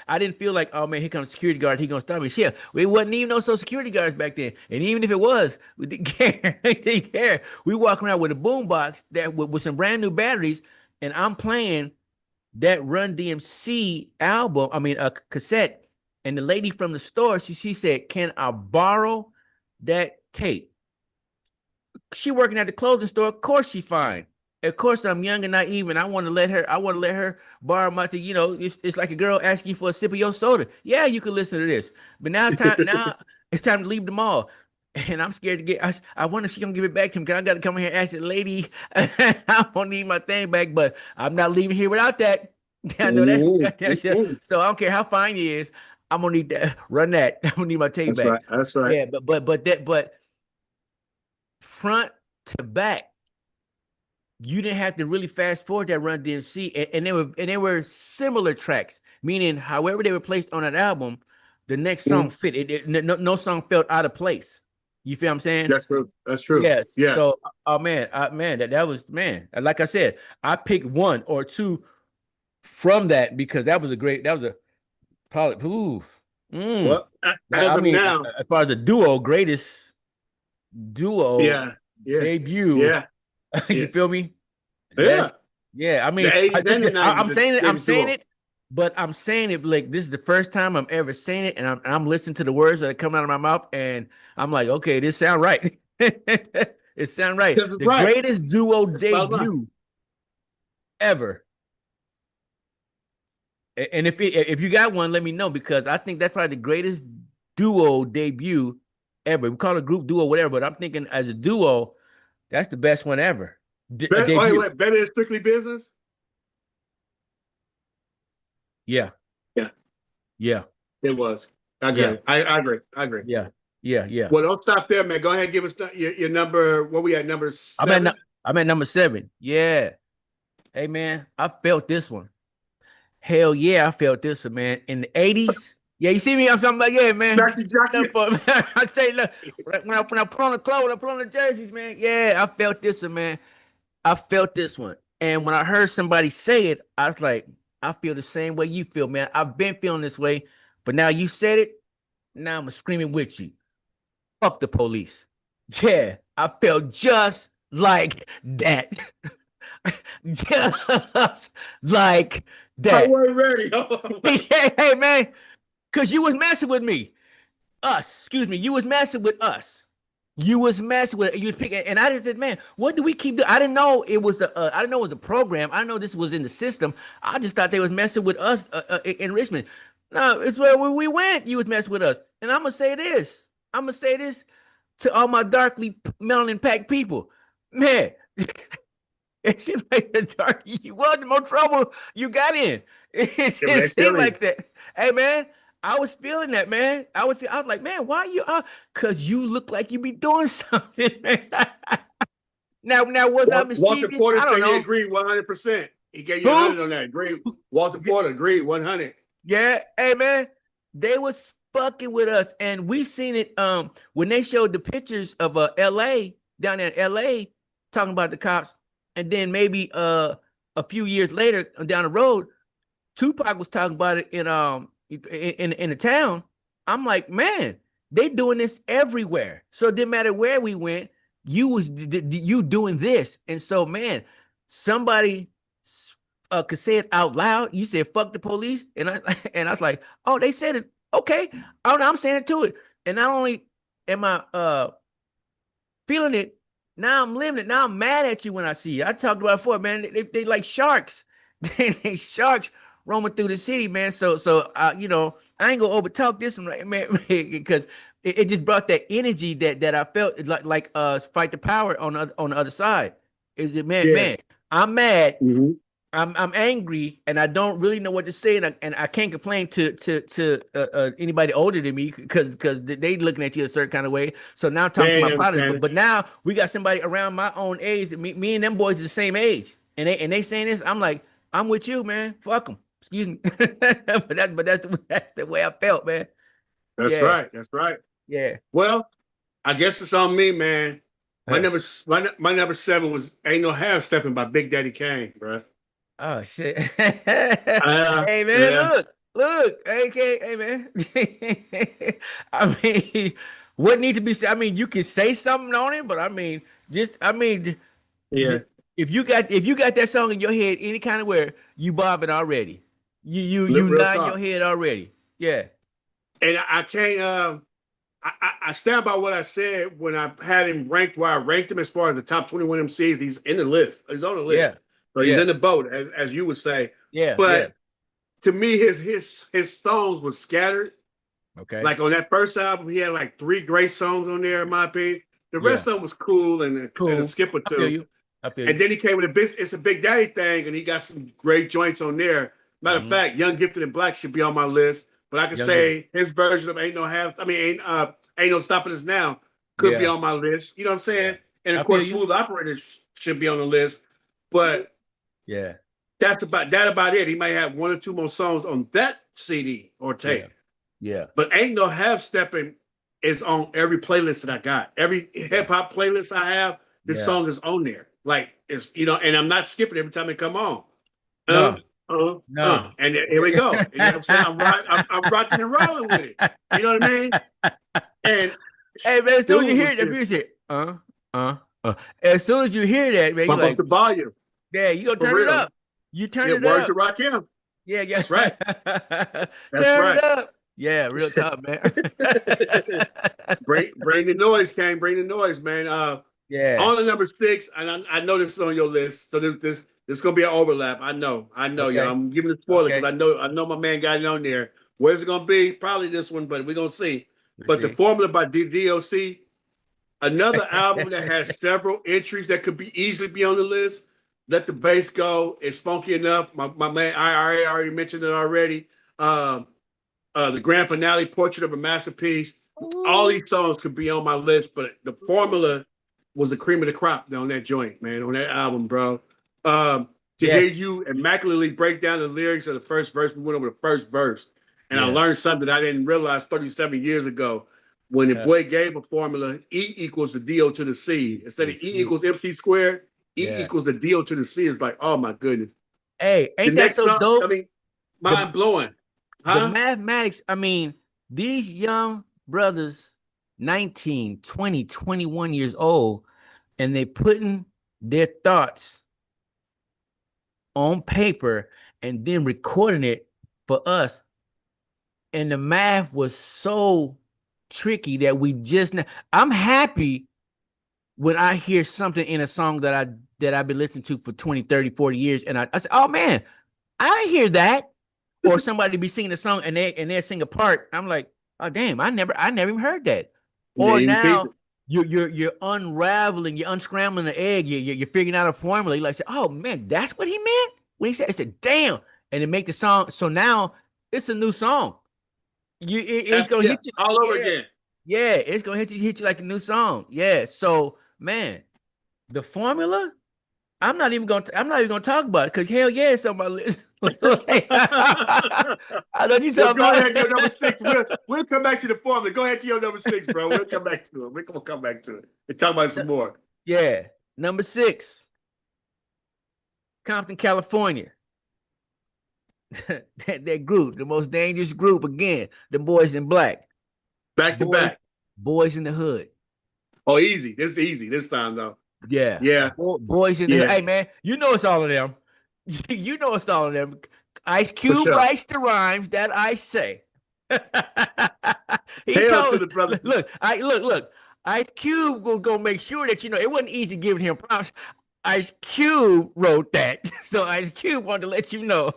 I didn't feel like, oh man, here comes security guard. He gonna stop me. Shit, we wasn't even no social security guards back then. And even if it was, we didn't care. We didn't care. We walk around with a boombox with some brand new batteries, and I'm playing that Run DMC album. I mean, a cassette. And the lady from the store, she said, "Can I borrow that tape?" She working at the clothing store. Of course she fine. Of course I'm young and naive, and I want to let her borrow my thing. It's like a girl asking you for a sip of your soda. Yeah, you can listen to this, but now it's time to leave the mall, and I'm scared to get. I wonder if she gonna give it back to me. Cause I got to come in here and ask the lady. I don't need my thing back, but I'm not leaving here without that. I know that shit. So I don't care how fine he is. I'm gonna need that. Run that. I'm gonna need my tape That's back. right. That's right. Yeah, but front to back, you didn't have to really fast forward that Run DMC, and they were similar tracks, meaning however they were placed on that album, the next song fit. No song felt out of place. You feel what I'm saying? That's true. That's true. Yes. Yeah. So, oh man, that was man. Like I said, I picked one or two from that because that was a probably. Ooh, Well, as I of mean, now, as far as the greatest duo yeah, yeah, debut. yeah, You yeah, feel me? yeah. That's yeah. I mean, The 80s and the 90s. I'm saying it. They was duo. But I'm saying it like this is the first time I'm ever saying it, and I'm listening to the words that are coming out of my mouth, and I'm like, okay, this sound right. It sound right. Because it's The right. greatest duo That's about right. debut ever. And if you got one, let me know because I think that's probably the greatest duo debut ever. We call it group duo, whatever, but I'm thinking as a duo, that's the best one ever. A debut. Wait, better than Strictly Business? Yeah. Yeah. Yeah. It was. I agree. Yeah. I agree. I agree. Yeah. Yeah. Yeah. Well, don't stop there, man. Go ahead and give us your number. What we at, number 7? I'm at number 7. Yeah. Hey man, I felt this one. Hell yeah, I felt this one, man. In the 80s. Yeah, you see me? I'm talking about, yeah, man. Jockey. I tell you, look, when I put on the clothes, when I put on the jerseys, man. Yeah, I felt this one, man. I felt this one. And when I heard somebody say it, I was like, I feel the same way you feel, man. I've been feeling this way, but now you said it. Now I'm screaming with you. Fuck the police. Yeah, I felt just like that. Just like I that. wasn't ready. Hey, man, because you was messing with me. Excuse me, you was messing with us. You was messing with you was picking, and I just said, man, what do we keep doing? I didn't know it was I didn't know it was a program. I didn't know this was in the system. I just thought they was messing with us in Richmond. No, it's where we went. You was messing with us, and I'm gonna say this. I'm gonna say this to all my darkly melanin packed people, man. It seems like the darker you was, the more trouble you got in. Yeah, It that seemed feeling. like that. Hey, man, I was feeling that, man. I was like, man, why you? Cause you look like you be doing something, man. Now, was I Walter mischievous? Porter I don't said he know. agreed 100%. He gave you a Who? 100 on that. Agreed. Walter Porter agreed 100. Yeah, hey, man, they was fucking with us, and we seen it. When they showed the pictures of L.A. down there in L.A. talking about the cops, and then maybe a few years later down the road, Tupac was talking about it in the town. I'm like, man, they doing this everywhere. So it didn't matter where we went, you doing this. And so, man, somebody could say it out loud. You said fuck the police, and I and I was like, oh, they said it. Okay, oh, no, I'm saying it to it. And not only am I feeling it, now I'm living it. Now I'm mad at you when I see you. I talked about it before, man. They like sharks. They sharks roaming through the city, man. So I ain't gonna overtalk this one, man, because it just brought that energy that I felt like fight the power on the other side. Is it Yeah. man? I'm mad. Mm-hmm. I'm angry, and I don't really know what to say, and I can't complain to anybody older than me because they looking at you a certain kind of way. So now I'm talking They to ain't my partners, understand but it. but now we got somebody around my own age. Me and them boys are the same age, and they saying this. I'm like, I'm with you, man. Fuck them. Excuse me, but that's the way I felt, man. That's Yeah, right. That's right. yeah. Well, I guess it's on me, man. My number seven was "Ain't No Half Stepping" by Big Daddy Kane, bro. Oh shit. Hey, man, Yeah, look, okay, hey, man. I mean, what need to be said? I mean, you can say something on it, but I mean, yeah. if you got that song in your head any kind of where you bobbing already. You Real nodding your talk. head already. Yeah. And I can't. I stand by what I said when I had him ranked where I ranked him as far as the top 21 MCs. He's in the list. He's on the list. Yeah. So he's Yeah. in the boat, as you would say. Yeah. Yeah. But to me, his songs was scattered. Okay. Like on that first album, he had like three great songs on there, in my opinion. The Yeah. rest of them was cool and a Cool. skip or I feel two. you. I feel And you. then he came with it's a Big Daddy thing, and he got some great joints on there. Matter of Hmm. fact, Young Gifted and Black should be on my list. But I could Young Gibbs. say his version of Ain't No Stopping Us Now could be Yeah. on my list. You know what I'm Yeah. saying? And I of feel course, you. Smooth Operator should be on the list. But Yeah. that's about it. He might have one or two more songs on that CD or Yeah. tape. Yeah. But Ain't No Half Stepping is on every playlist that I got. Every Yeah. hip hop playlist I have, this Yeah. song is on there. Like it's and I'm not skipping every time it come on. No. No. And here we go. You know what I'm saying? I'm rocking and rolling with it. You know what I mean? And Hey, man, as soon as you dude hear was it, the just music, as soon as you hear that, man, you bump up like, the volume yeah, you gonna for turn it real. up. You turn Yeah, it word to up. Rakim. Yeah, yeah. That's right. That's Turn it right. up. Yeah, real talk, man. Bring the noise, Kane. Bring the noise, man. Yeah. On the number six, and I know this is on your list, so this is gonna be an overlap. I know, y'all. Okay. I'm giving a spoiler because Okay. I know my man got it on there. Where's it gonna be? Probably this one, but we're gonna see. Let's But the see. formula by DOC, another album that has several entries that could be easily be on the list. Let the Bass Go. It's funky enough. My man I already mentioned it already. Um, the grand finale, Portrait of a Masterpiece. All Ooh. these songs could be on my list, but the formula was the cream of the crop on that joint, man, on that album, bro. To hear Yes. you immaculately break down the lyrics of the first verse, we went over the first verse, and I Yeah. learned something I didn't realize 37 years ago. When the Yeah. boy gave a formula, E equals the DO to the C. Instead of Let's E see. equals MC squared, E Yeah. equals the DO to the C. It's like, oh my goodness. Hey, The ain't that next so song, I dope? mean, The mind blowing. the Huh? mathematics, I mean, these young brothers, 19, 20, 21 years old, and they putting their thoughts on paper and then recording it for us. And the math was so tricky that I'm happy when I hear something in a song that I've been listening to for 20, 30, 40 years, and I say, oh man, I didn't hear that. Or somebody be singing a song and they sing a part. I'm like, oh damn, I never even heard that. Yeah, Or even now people. you're unraveling, you're unscrambling the egg, you're figuring out a formula. You like say, oh man, that's what he meant when he said. I said, damn, and it make the song. So now it's a new song. It's gonna Yeah, hit you. all over Yeah, again. yeah, it's gonna hit you like a new song. Yeah. So man, the formula. I'm not even gonna talk about it because hell yeah, it's on my list. I know you Well, talking go about ahead, your number six. We'll come back to the formula. Go ahead to your number six, bro. We'll come back to it. We're gonna come back to it and talk about it some more. Yeah. Number 6, Compton, California. that group, the most dangerous group again, the Boys in Black. Back to Boys, back. Boys in the Hood. Oh, easy. This is easy this time though. Yeah. Yeah, Boys in the Hood. yeah, Hey man, you know it's all of them. You know it's all of them. Ice for Cube sure. writes the rhymes that I say. He Hail to told the brother. look. Ice Cube gonna make sure that it wasn't easy giving him props. Ice Cube wrote that, so Ice Cube wanted to let you know,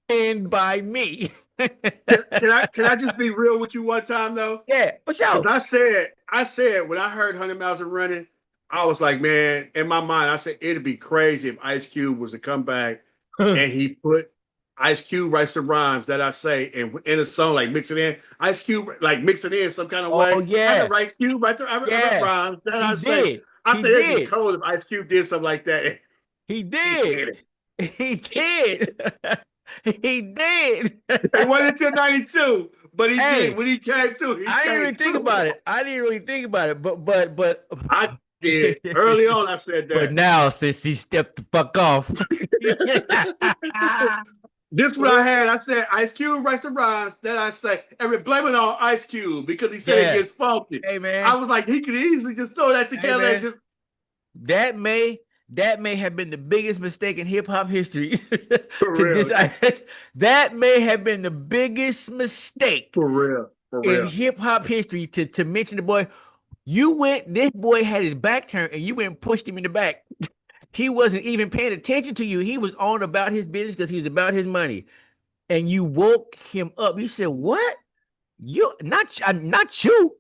and by me. Can I just be real with you one time though? Yeah, for Because sure. I said when I heard 100 Miles of Running, I was like, man, in my mind, I said it'd be crazy if Ice Cube was to come back and he put Ice Cube writes the rhymes that I say and in a song like mix it in. Ice Cube like mix it in some kind of Oh way. I yeah, heard Ice Cube write the yeah. rhymes that He I say. did. I He said it'd be did. cold if Ice Cube did something like that. He He did. did it. He did. He did. It wasn't until 92, but he did. Hey, When he came through, he I didn't came really think through. about it. I didn't really think about it. But I did. Early on, I said but that. now since he stepped the fuck off. This what I had. I said Ice Cube writes the rhymes. Then I say, and blame it on Ice Cube because he said it Yeah. gets funky. Hey I man. was like, he could easily just throw that Hey together and man. just That may have been the biggest mistake in hip hop history. for To real, decide that may have been the biggest mistake for real, for in real. hip hop history to mention the boy. This boy had his back turned and you went and pushed him in the back. He wasn't even paying attention to you. He was on about his business because he was about his money. And you woke him up. You said, what? You not you,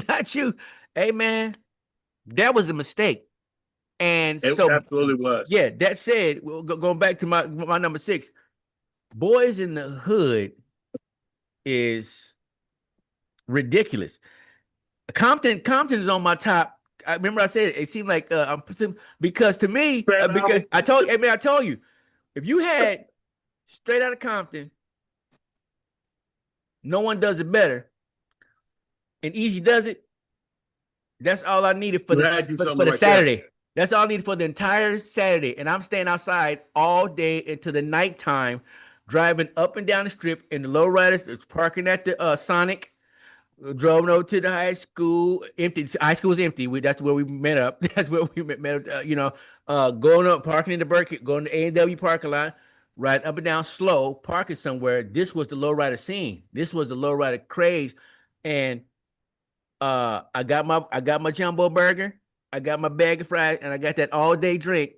not you. Hey man, that was a mistake. And It so absolutely was. yeah, that said, going back to my number 6, Boys in the Hood is ridiculous. Compton is on my top. I remember I said it seemed like because to me, Fat because album. I told you, if you had Straight Out of Compton, No One Does It Better, and Easy Does It, that's all I needed for You had to do for something the right there. Saturday. That's all I needed for the entire Saturday. And I'm staying outside all day into the nighttime, driving up and down the strip in the lowriders, parking at the Sonic. Drove over to the high school. Empty. High school was empty. That's where we met up. That's where we met up. Going up, parking in the Burkett, going to A&W parking lot, riding up and down slow, parking somewhere. This was the lowrider scene. This was the lowrider craze, and I got my jumbo burger, I got my bag of fries, and I got that all day drink.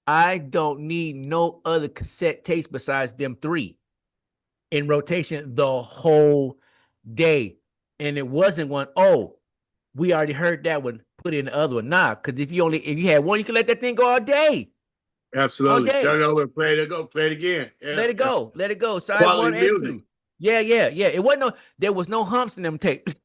I don't need no other cassette tapes besides them 3 in rotation the whole day. And it wasn't one, oh, we already heard that one, put in the other one. Nah, because if you had one, you could let that thing go all day. All Absolutely. Turn day. it over and play it. Go play it again. Yeah, Let it that's go. Let it go. Side quality 1 and music. 2. Yeah. It wasn't there was no humps in them tapes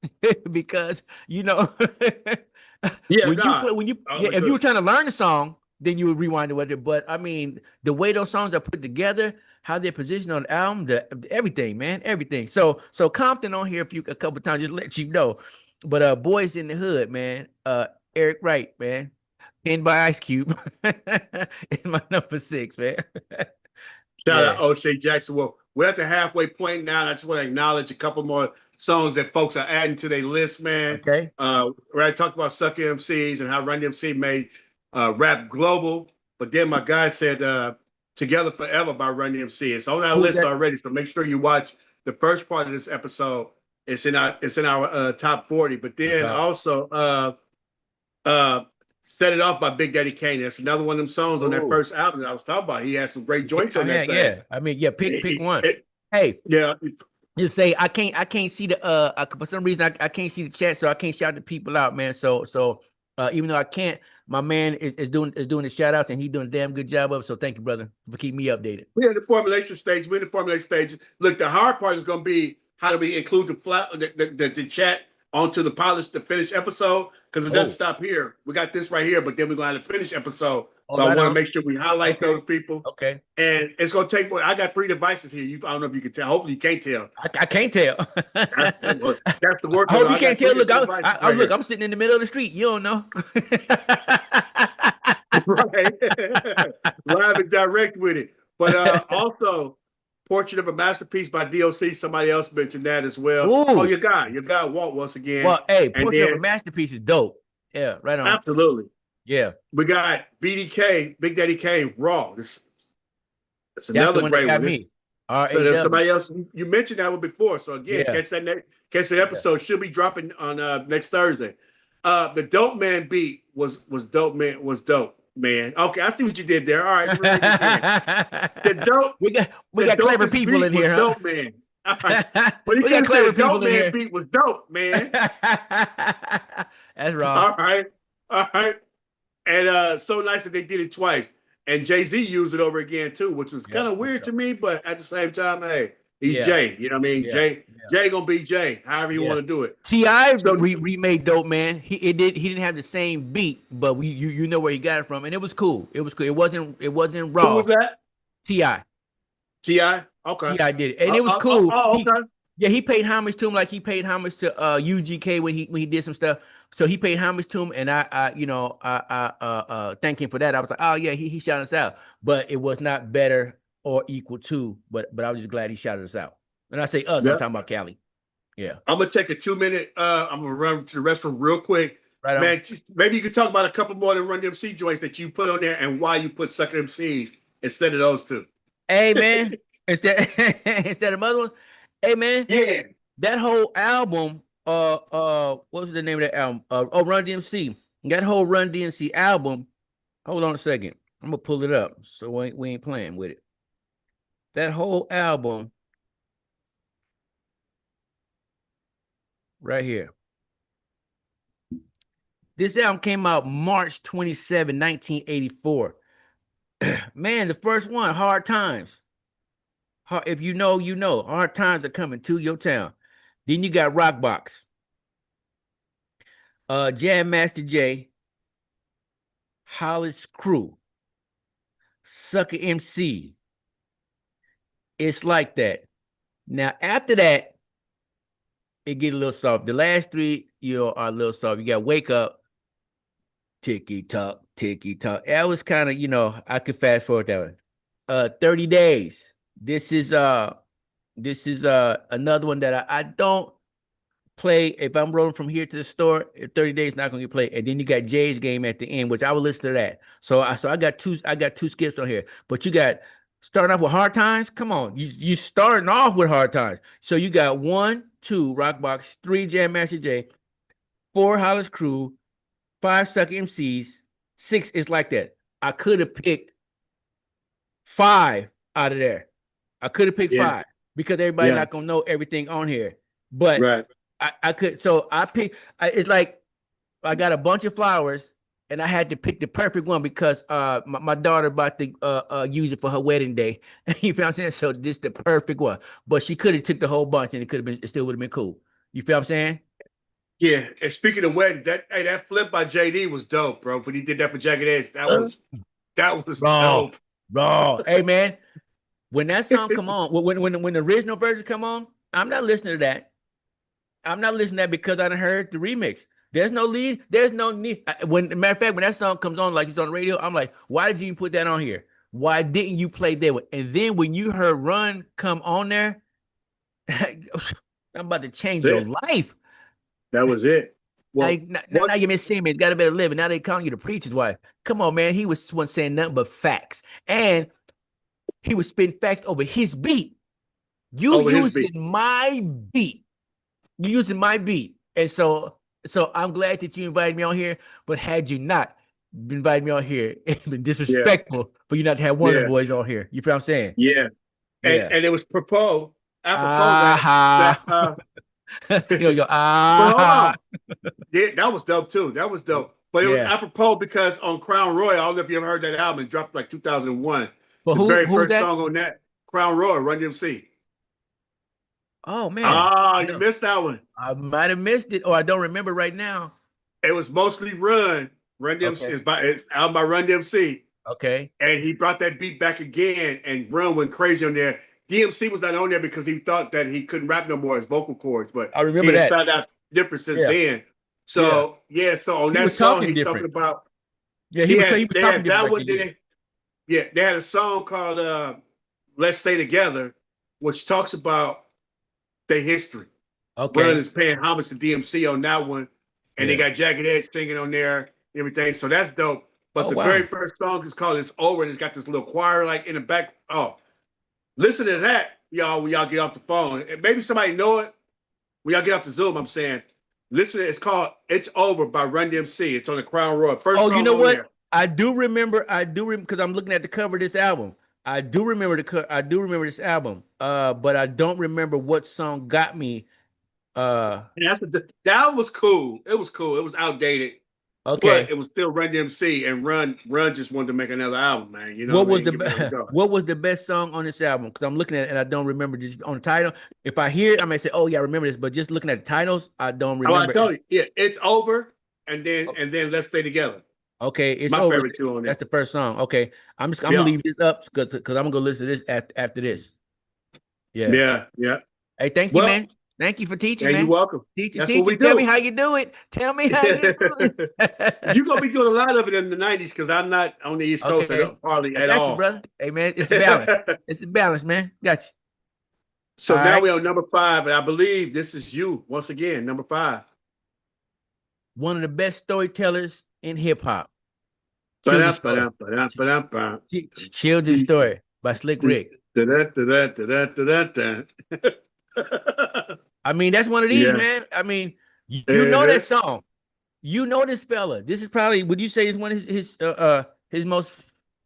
because Yeah, nah. Oh my if you were goodness. trying to learn the song, then you would rewind it with it. But I mean, the way those songs are put together, how they're positioned on the album, everything, man, everything. So Compton on here a couple times, just let you know. But Boys in the Hood, man, Eric Wright, man, pinned by Ice Cube, is my number 6, man. Shout out Yeah. O'Shea Jackson. Well, we're at the halfway point now. And I just want to acknowledge a couple more songs that folks are adding to their list, man. Okay. Where I talked about Sucker MCs and how Run DMC made rap global. But then my guy said Together Forever by Run DMC. It's on our Who's list that? already, so make sure you watch the first part of this episode. It's in our top 40. But then Top. also uh Set It Off by Big Daddy Kane. That's another one of them songs on that Oh, first album that I was talking about. He had some great joints I on mean, that thing. yeah. I mean, yeah. Pick one. It- Hey, yeah, just say I can't see the for some reason I can't see the chat, so I can't shout the people out, man. So even though I can't, my man is doing the shout outs, and he's doing a damn good job of it. So thank you, brother, for keeping me updated. we're in the formulation stage. We're in the formulation stage. Look, the hard part is going to be how do we include the chat onto the finished episode, because it doesn't Oh, stop here. We got this right here, but then we're going to have a finished episode. all So I right want to on. make sure we highlight Okay. those people. Okay. And it's going to take more. I got 3 devices here. I don't know if you can tell. Hopefully you can't tell. I can't tell. That's the work. I hope you I can't got tell. 3 Look, different devices right look, here. I'm sitting in the middle of the street. You don't know. Right. Live and direct with it. But also, Portrait of a Masterpiece by DOC. Somebody else mentioned that as well. Ooh. Oh, your guy Walt once again. Well, hey, And Portrait of a then- Masterpiece is dope. Yeah, right on. Absolutely. Yeah, We got BDK, Big Daddy Kane, Raw. That's that's another the one that great got one. me. So there's RAW. somebody else. You mentioned that one before. So again, Yeah. catch that episode. Should be dropping on next Thursday. The Dope Man beat was dope, man. Okay, I see what you did there. All right, the dope. we got the clever dopest people beat in here, was huh? Dope Man. All right. When he We got came to clever the Dope people in Man here. beat was dope, man. That's wrong. All right. And so nice that they did it twice. And Jay-Z used it over again too, which was kind of weird to me, but at the same time, hey, he's Yeah. Jay. You know what I mean? Yeah. Jay gonna be Jay, however you want to do it. T.I. So- remade Dope Man. He didn't have the same beat, but you know where he got it from, and it was cool. It was cool. It wasn't raw. Who was that? T.I. T.I.? Okay. T.I. did it, and it was cool. Okay. He paid homage to him like he paid homage to UGK when he did some stuff. So he paid homage to him, and I thank him for that. I was like, oh yeah, he shouted us out, but it was not better or equal to. But I was just glad he shouted us out. And I say us, Yeah. I'm talking about Cali. Yeah. I'm gonna take a 2-minute. I'm gonna run to the restroom real quick. Right on. Man, maybe you could talk about a couple more than Run DMC joints that you put on there and why you put Sucker MCs instead of those two. Hey man, instead of other ones. Hey man, Yeah. that whole album, what was the name of that album? Run DMC. That whole Run DMC album. Hold on a second. I'm gonna pull it up. So we ain't playing with it. That whole album right here. This album came out March 27, 1984. Man, the first one, Hard Times. If you know, you know. Hard times are coming to your town. Then you got Rockbox. Jam Master Jay. Hollis Crew. Sucker MC. It's like that. Now, after that, it get a little soft. The last 3, are a little soft. You got Wake Up. Ticky Tock, Ticky Tock. That was kind of, I could fast forward that one. 30 Days. This is another one that I don't play. If I'm rolling from here to the store, 30 Days not gonna get played. And then you got Jay's Game at the end, which I will listen to that. So I got two skips on here. But you got starting off with Hard Times. Come on, you starting off with Hard Times. So you got 1, 2 Rockbox, 3 Jam Master Jay, 4 Hollis Crew, 5 Sucker MCs, 6 It's Like That. I could have picked 5 out of there. I could have picked 5 because everybody not gonna know everything on here. But Right. I could, so I picked. It's like I got a bunch of flowers, and I had to pick the perfect one because my daughter about to use it for her wedding day. You feel what I'm saying? So this is the perfect one. But she could have took the whole bunch, and it still would have been cool. You feel what I'm saying? Yeah. And speaking of wedding, that flip by JD was dope, bro. When he did that for Jagged Edge, that was dope. Bro. Hey man, when that song come on, when the original version come on, I'm not listening to that. I'm not listening to that because I done heard the remix. There's no lead. There's no need. Matter of fact, when that song comes on, like it's on the radio, I'm like, why did you even put that on here? Why didn't you play that one? And then when you heard Run come on there, I'm about to change your life. That was it. Well, now you Miss Simmons got a better living. Now they calling you the preacher's wife. Come on, man. He wasn't saying nothing but facts. And he was spitting facts over his beat. You Over his beat. using my beat. You using my beat. And so I'm glad that you invited me on here. But had you not invited me on here, it's been Yeah, disrespectful for you not to have one of the yeah, boys on here. You feel what I'm saying? yeah. Yeah. And it was proposed, apropos that Ah, yo, but hold ah, on. Yeah, that was dope too. That was dope. But it was yeah. apropos because on Crown Royal, I don't know if you ever heard that album, it dropped like 2001. But The very who's first that? song on that, Crown Royal, Run DMC. Oh man. Ah, you No, missed that one. I might have missed it, or I don't remember right now. It was mostly Run. Run DMC Okay. is by it's album by Run DMC. Okay. And he brought that beat back again, and Run went crazy on there. DMC was not on there because he thought that he couldn't rap no more his vocal cords, but I he remember has that. found out differences Yeah. then. Yeah. So yeah, so on He that was song talking he's talking different. about Yeah, he was they talking had different that right one. there. They had a song called "Let's Stay Together," which talks about their history. Run Okay. is paying homage to DMC on that one, and they Yeah. got Jagged Edge singing on there, everything. So that's dope. But Oh the very wow. first song is called "It's Over," and it's got this little choir like in the back. Oh, listen to that, y'all. When y'all get off the phone, and maybe somebody know it. When y'all get off the Zoom, I'm saying, listen. It's called "It's Over" by Run DMC. It's on the Crown Royal. First Oh, you song know on what? there. I do remember. Because I'm looking at the cover of this album. I do remember I do remember this album. But I don't remember what song got me. And that was cool. It was cool. It was outdated, but Okay. it was still Run DMC, and Run just wanted to make another album, man. You know what I mean? Give it another go. What was the best song on this album? Because I'm looking at it and I don't remember just on the title. If I hear it, I may say, "Oh yeah, I remember this." But just looking at the titles, I don't Oh, I remember. told you, yeah, it's over, Oh, and then Let's Stay Together. okay, it's My over. favorite two on That's there. the first song. Okay, I'm gonna Yeah, leave this up because I'm gonna go listen to this after this. Yeah. yeah, yeah. Hey, thank you, Well, man. Thank you for yeah, teaching, you're man. welcome. Teaching, That's what we teaching. Tell me do. how you do it. Tell me how you do You're it. gonna be doing a lot of it in the '90s because I'm not on the East Coast Okay, hardly I at got you, all. brother. Hey, man, it's a balance. It's a balance, man. Got you. So All now right. we're on number 5, and I believe this is you once again, number 5. One of the best storytellers in hip hop. Children's Ba-dum, story. ba-dum, ba-dum, ba-dum, ba-dum. Children's story by Slick Rick. I mean, that's one of these, Yeah. man. I mean, you know that Uh-huh. song. You know this fella. This is probably, would you say, is one of his most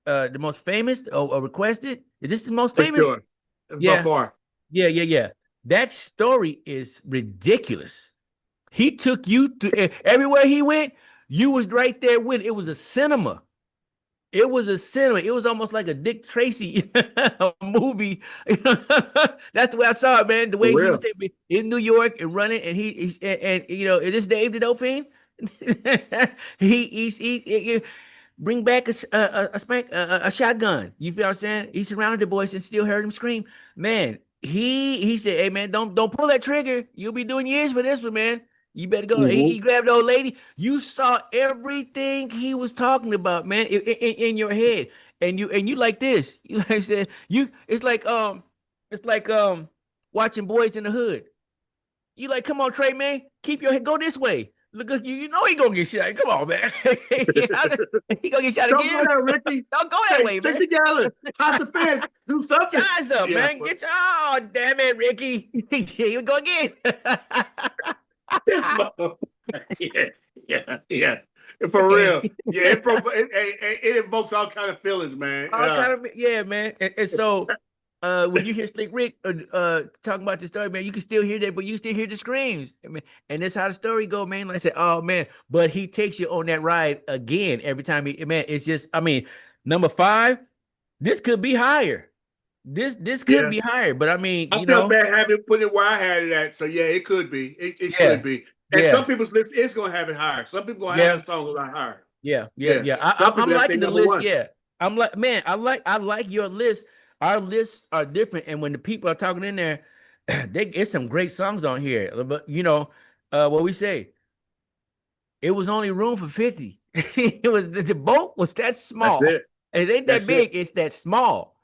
the most famous or requested? Is this the most For famous? sure. By Yeah, far. yeah. That story is ridiculous. He took you to everywhere he went. You was right there with it. It was a cinema. It was a cinema. It was almost like a Dick Tracy movie. That's the way I saw it, man. The For way he was real. taking me in New York and running, and and you know, is this Dave the Dolphin? He bring back a shotgun. You feel what I'm saying? He surrounded the boys and still heard him scream. Man, he said, "Hey man, don't pull that trigger. You'll be doing years for this one, man. You better go." He Mm-hmm. grabbed the old lady. You saw everything he was talking about, man, in your head, and you like this. You like I said, you it's like watching Boys in the Hood. You like, come on, Trey, man, keep your head, go this way. Look, you know he gonna get shot. Come on, man. He gonna get shot Don't go again. there, Ricky. Don't go that Hey, way, stick man. together. House of fans. Do Get your something. eyes up, Yeah. man. Oh, damn it, Ricky. Here you go again. This mother. Yeah. Yeah. For Man, real. Yeah, it invokes all kind of feelings, man. all kind of, yeah, man. And so when you hear Slick Rick talking about the story, man, you can still hear that, but you still hear the screams. I mean, and that's how the story go, man. Like I said, oh man, but he takes you on that ride again every time man, it's just, I mean, number 5, this could be higher. This could Yeah. be higher, but I mean, I you felt know, bad having to put it where I had it at. So yeah, it could be. It could yeah, be. And some yeah, people's list is gonna have it higher. Some people gonna have yeah, that song a lot higher. yeah. Yeah. Some I'm people that's their liking the number list. one. Yeah, I'm like, man, I like your list. Our lists are different, and when the people are talking in there, they get some great songs on here. But you know, what we say, it was only room for 50. It was the boat was that That's small. it. And it ain't that That's it. big. It's that small.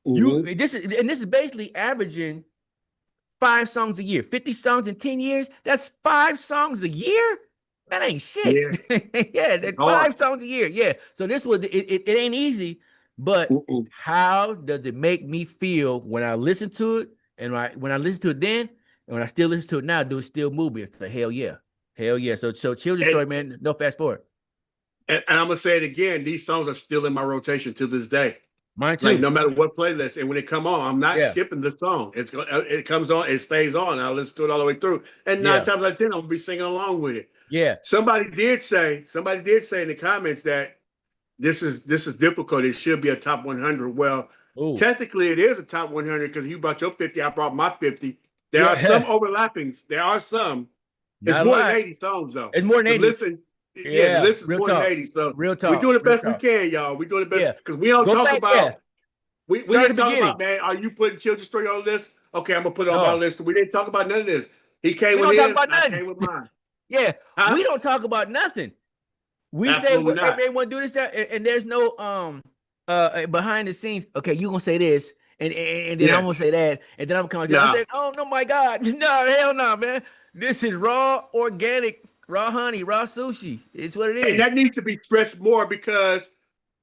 Mm-hmm. This is basically averaging 5 songs a year. 50 songs in 10 years. That's 5 songs a year. That ain't shit. Yeah. Yeah, It's that hard. 5 songs a year. Yeah. So this was it ain't easy, But Mm-mm. how does it make me feel when I listen to it? And when I listen to it then, and when I still listen to it now, do it still move me? It's like, hell yeah. Hell yeah. So children's And, story, man, no fast forward. and I'm gonna say it again. These songs are still in my rotation to this day. Mine Like too. no matter what playlist, and when it come on, I'm not Yeah. skipping the song. It comes on, it stays on. I'll listen to it all the way through, and nine Yeah. times out of 10, I'm gonna be singing along with it. Yeah. Somebody did say in the comments that this is difficult. It should be a top 100. Well, Oh. technically, it is a top 100 because you brought your 50, I brought my 50. There are some Yeah. overlappings. There are some. It's Not a more than lot. 80 songs though. It's more than The 80. listen, yeah, the Yeah. list is Real more than talk. 80. So Real we're talk. doing the Real best we talk. can, y'all. We're doing the best Yeah. because we don't Go talk back. Yeah. about we Start at didn't the talk about, beginning. man, are you putting Children's Story on the list? Okay, I'm gonna put it on my No. list. We didn't talk about none of this. He came We with don't talk his, about and I nothing. came with mine. Yeah. Huh? We don't talk about nothing. We say Absolutely what not. everyone do this that, and there's no behind the scenes. Okay, you gonna say this, and then I'm Yeah. gonna say that, and then I'm coming. I No. said, oh no, my God, no, hell no, man. This is raw, organic, raw honey, raw sushi. It's what it And is. that needs to be stressed more because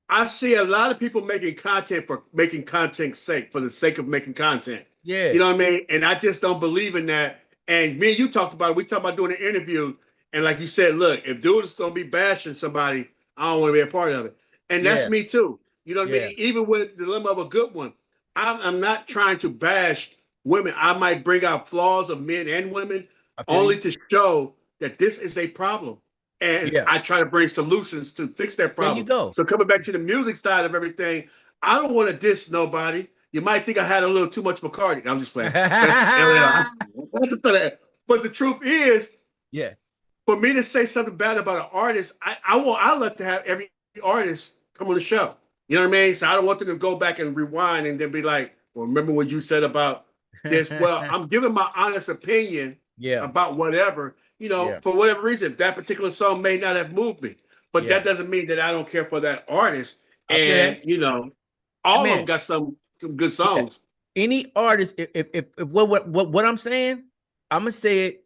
I see a lot of people making content for making content's sake, for the sake of making content. Yeah, You know what I mean? And I just don't believe in that. And me and you talked about it. We talked about doing an interview. And like you said, look, if dudes gonna be bashing somebody, I don't want to be a part of it. And that's yeah, me too. You know what I yeah. mean? Even with the dilemma of a good one, I'm not trying to bash women. I might bring out flaws of men and women I feel you. only to show that this is a problem. And Yeah, I try to bring solutions to fix that there you problem. go. So coming back to the music side of everything, I don't want to diss nobody. You might think I had a little too much Bacardi. I'm just playing. That's LL. But the truth is, Yeah, for me to say something bad about an artist, I love to have every artist come on the show. You know what I mean? So I don't want them to go back and rewind and then be like, well, remember what you said about this? Well, I'm giving my honest opinion yeah, about whatever, yeah, for whatever reason. That particular song may not have moved me, but that yeah. doesn't mean that I don't care for that artist. I feel And, that, all of them man. got some good Yeah. songs. Any artist, if what I'm saying, I'm gonna say it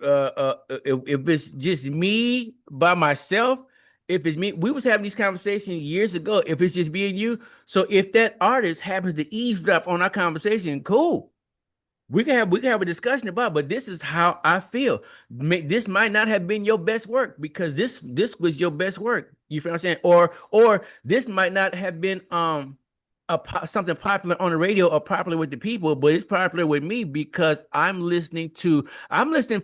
if it's just me by myself, if it's me, we was having these conversations years ago. If it's just me and you, so if that artist happens to eavesdrop on our conversation, cool. We can have a discussion about it, but this is how I feel. This might not have been your best work because this was your best work. You feel what I'm saying? Or this might not have been something popular on the radio or popular with the people, but it's popular with me because I'm listening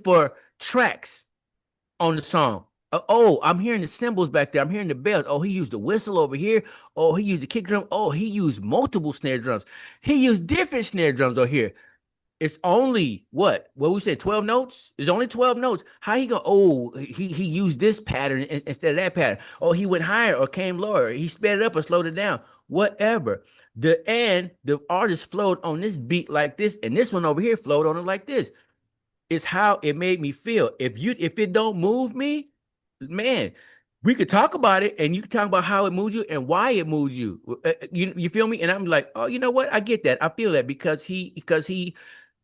for tracks on the song. Oh, I'm hearing the cymbals back there. I'm hearing the bells. Oh, he used the whistle over here. Oh, he used the kick drum. Oh, he used multiple snare drums. He used different snare drums over here. It's only what we said, 12 notes. It's only 12 notes. How he go? Oh, he used this pattern instead of that pattern. Oh, he went higher or came lower. He sped it up or slowed it down. Whatever. The artist flowed on this beat like this, and this one over here flowed on it like this. It's how it made me feel. If it don't move me, man, we could talk about it, and you can talk about how it moved you and why it moved you. You feel me? And I'm like, oh, you know what? I get that. I feel that because he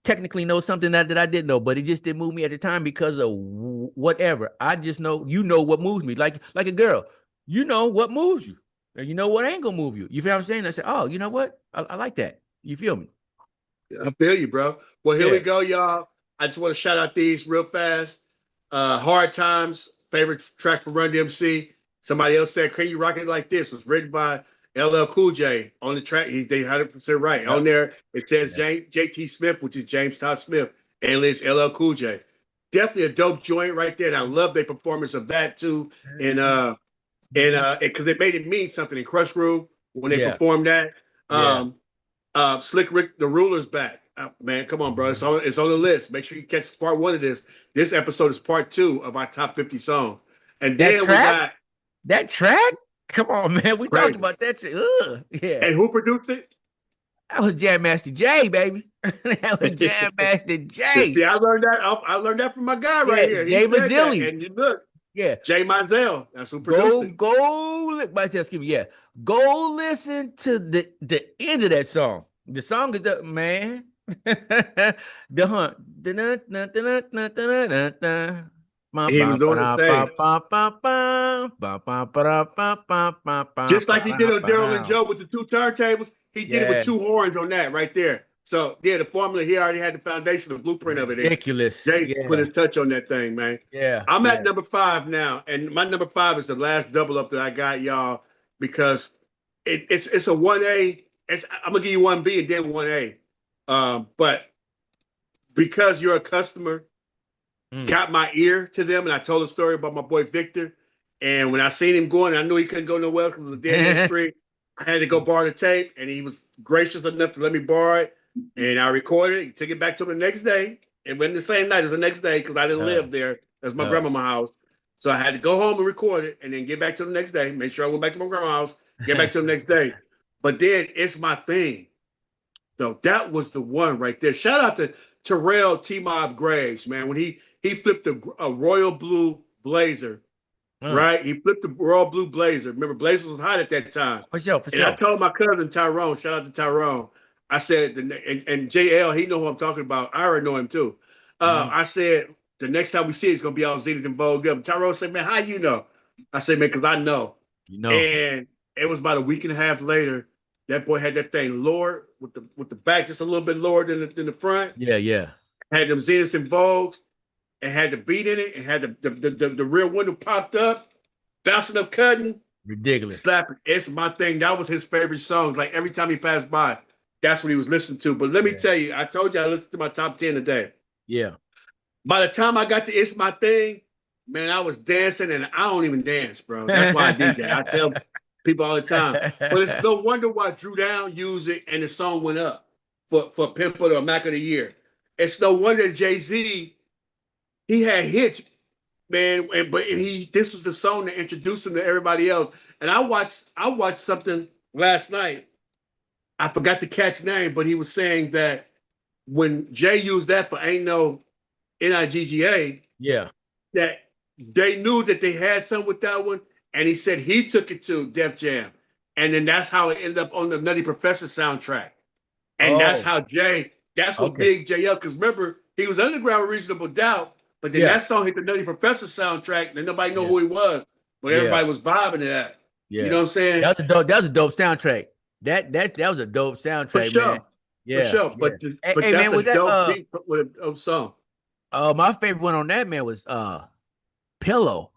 technically know something that I didn't know, but it just didn't move me at the time because of whatever. I just know what moves me. Like a girl, you know what moves you, and you know what ain't gonna move you. You feel what I'm saying? I said, oh, you know what? I like that. You feel me? I feel you, bro. Well, here we Yeah. go, y'all. I just want to shout out these real fast. Hard Times, favorite track from Run DMC. Somebody else said, Can You Rock It Like This? Was written by LL Cool J on the track. They 100% right. On Yep. there, it says Yep. JT Smith, which is James Todd Smith, alias LL Cool J. Definitely a dope joint right there. And I love their performance of that too. And because it made it mean something in Crush Groove when they Yeah. performed that. Yeah. Um, Slick Rick, the ruler's back. Man, come on, bro. It's on the list. Make sure you catch part one of this. This episode is part two of our top 50 songs. And That then we track. got That track. Come on, man. We talked crazy. about that shit. Yeah. And who produced it? That was Jam Master J, baby. That was Jam Master See, J. I learned that from my guy right Yeah, here. He Jay said that. Mazzilli. And you look, Yeah. Jay Mizell, that's who produced Go, it. go, excuse me. Yeah. Go listen to the end of that song. The song is the man. The hunt. He was doing his thing. Just like he did on Daryl and Joe with the 2 turntables, he did it with Yeah, 2 horns on that right there. So yeah, the formula, he already had the foundation, the blueprint of it. And ridiculous. Jay put Yeah, his touch on that thing, man. yeah, I'm at yeah. number 5 now, and my number 5 is the last double up that I got, y'all, because it's a 1A. I'm gonna give you 1B and then 1A. But because you're a customer, got my ear to them, and I told a story about my boy Victor. And when I seen him going, I knew he couldn't go nowhere because of the dead end street. I had to go borrow the tape, and he was gracious enough to let me borrow it. And I recorded it, took it back to him the next day. It wasn't the same night, it was the next day because I didn't live there. That's my grandma's house. So I had to go home and record it and then get back to the next day. Make sure I went back to my grandma's house, get back to the next day. But then It's My Thing. So that was the one right there. Shout out to Terrell T-Mob Graves, man. When he flipped a royal blue blazer, right? He flipped the royal blue blazer. Remember, blazer was hot at that time. For sure, for And I sure. told my cousin Tyrone, shout out to Tyrone. I said, and JL, he know who I'm talking about. I already know him too. I said, the next time we see it, it's gonna be all Zenith and Vogue up. Tyrone said, man, how you know? I said, man, because I know. You know. And it was about a week and a half later. That boy had that thing lowered with the back just a little bit lower than the front. Yeah, yeah. Had them Zeniths and Vogues, and had the beat in it, and had the rear window popped up, bouncing up, cutting. Ridiculous. Slapping. It's My Thing. That was his favorite song. Like every time he passed by, that's what he was listening to. But let me tell you, I told you I listened to my top 10 today. Yeah. By the time I got to It's My Thing, man, I was dancing, and I don't even dance, bro. That's why I DJ. I tell people all the time. But it's no wonder why Drew Down used it and the song went up for Pimp or Mac of the Year. It's no wonder Jay-Z, he had hits, man, but this was the song that introduced him to everybody else. And I watched something last night. I forgot the cat's name, but he was saying that when Jay used that for Ain't No Nigga, Yeah. that they knew that they had something with that one, and he said he took it to Def Jam, and then that's how it ended up on the Nutty Professor soundtrack, and that's how that's what big Jay up, because remember he was underground with Reasonable Doubt, but then that song hit the Nutty Professor soundtrack, and nobody knew who he was, but everybody was vibing to that. Yeah. You know what I'm saying? That was a dope soundtrack. That was a dope soundtrack, for sure. man. Yeah, for sure. Yeah. But hey, that's man, a dope beat with a dope song. My favorite one on that, man, was Pillow.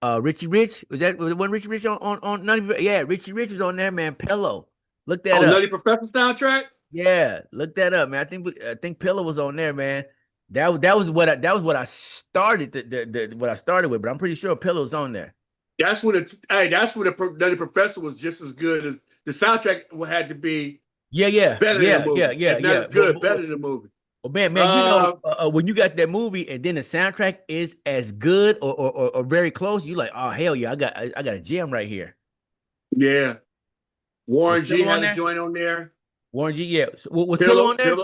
Richie Rich, was one Richie Rich on Nutty? Yeah, Richie Rich was on there, man. Pillow. Look that up. Nutty Professor soundtrack? Yeah, look that up, man. I think Pillow was on there, man. That was what I started what I started with, but I'm pretty sure Pillow's on there. That's when the Nutty Professor was just as good as the soundtrack had to be. Better than the movie. Not as good, better than the movie. Oh man, you know, when you got that movie and then the soundtrack is as good or very close, you like, oh hell yeah, I got a gem right here. Yeah, Warren G had a joint on there. Warren G, yeah. So, was Pillow on there?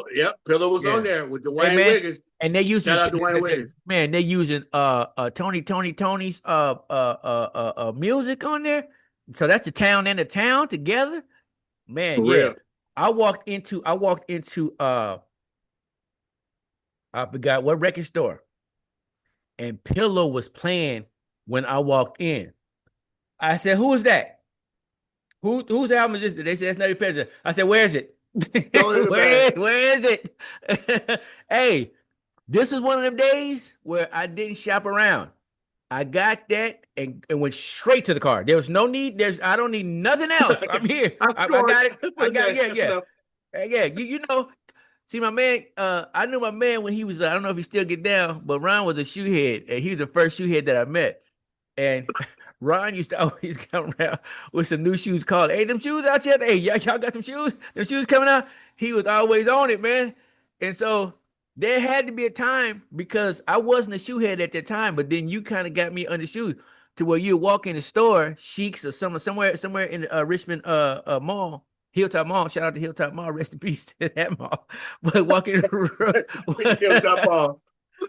Pillow was on there with Dwayne Wiggins. And they using shout out to Dwayne Wiggins. Man, they using Tony's music on there. So that's the town and the town together. Man, for real. I walked into I forgot what record store, and Pillow was playing when I walked in. I said, "Who is that? Whose album is this?" They said, "It's Nutty Professor." I said, "Where is it? where is it?" Hey, this is one of them days where I didn't shop around. I got that and went straight to the car. There was no need. I don't need nothing else. I'm here. I got it. Yeah. You know. See, my man, I knew my man when he was, I don't know if he still get down, but Ron was a shoehead, and he was the first shoehead that I met. And Ron used to always come around with some new shoes called, hey, them shoes out here? Hey, y'all got them shoes? Them shoes coming out? He was always on it, man. And so there had to be a time, because I wasn't a shoehead at that time, but then you kind of got me under shoes to where you walk in the store, Sheiks or somewhere in Richmond Mall, Hilltop Mall. Shout out to Hilltop Mall. Rest in peace to that mall. But walk in Hilltop Mall.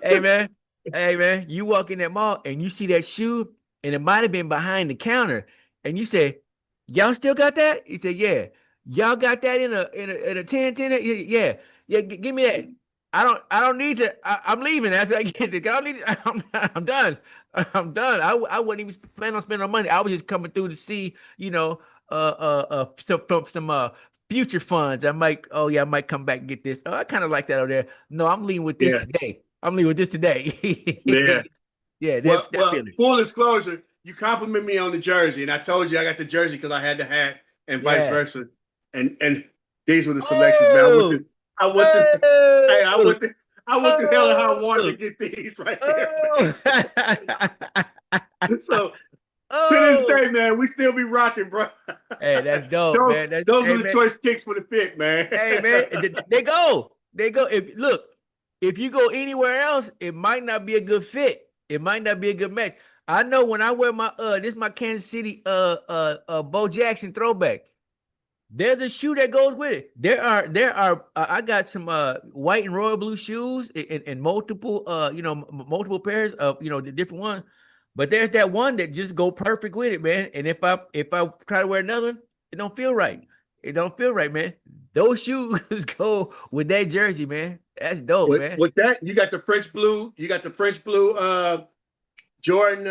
Hey man, you walk in that mall and you see that shoe, and it might have been behind the counter, and you say, "Y'all still got that?" He said, "Yeah." "Y'all got that in a 10? Yeah. Give me that." I don't need to. I'm leaving after I get it. I don't need. I'm done. I'm done. I wasn't even planning on spending no money. I was just coming through to see, some future funds. I might. Oh yeah, I might come back and get this. Oh, I kind of like that over there. No, I'm leaving with this Yeah, today. I'm leaving with this yeah. today. Yeah, that Well, feeling. full disclosure, you compliment me on the jersey, and I told you I got the jersey because I had the hat, and vice Yeah. versa. And these were the selections, man. Oh, I went to, hey, oh, I went through hell and high water to oh, get these right here, oh, man. So to this oh. day, man, we still be rocking, bro. Hey, that's dope, those man. That's those hey were the man. choice kicks for the fit, man. Hey man, they go. They go. If look, if you go anywhere else, it might not be a good fit. It might not be a good match. I know when I wear my this is my Kansas City Bo Jackson throwback. There's a shoe that goes with it. There are I got some white and royal blue shoes in multiple multiple pairs of the different ones. But there's that one that just go perfect with it, man. And if I try to wear another one, it don't feel right. It don't feel right, man. Those shoes go with that jersey, man. That's dope, man. With that, you got the French blue. You got the French blue Jordan.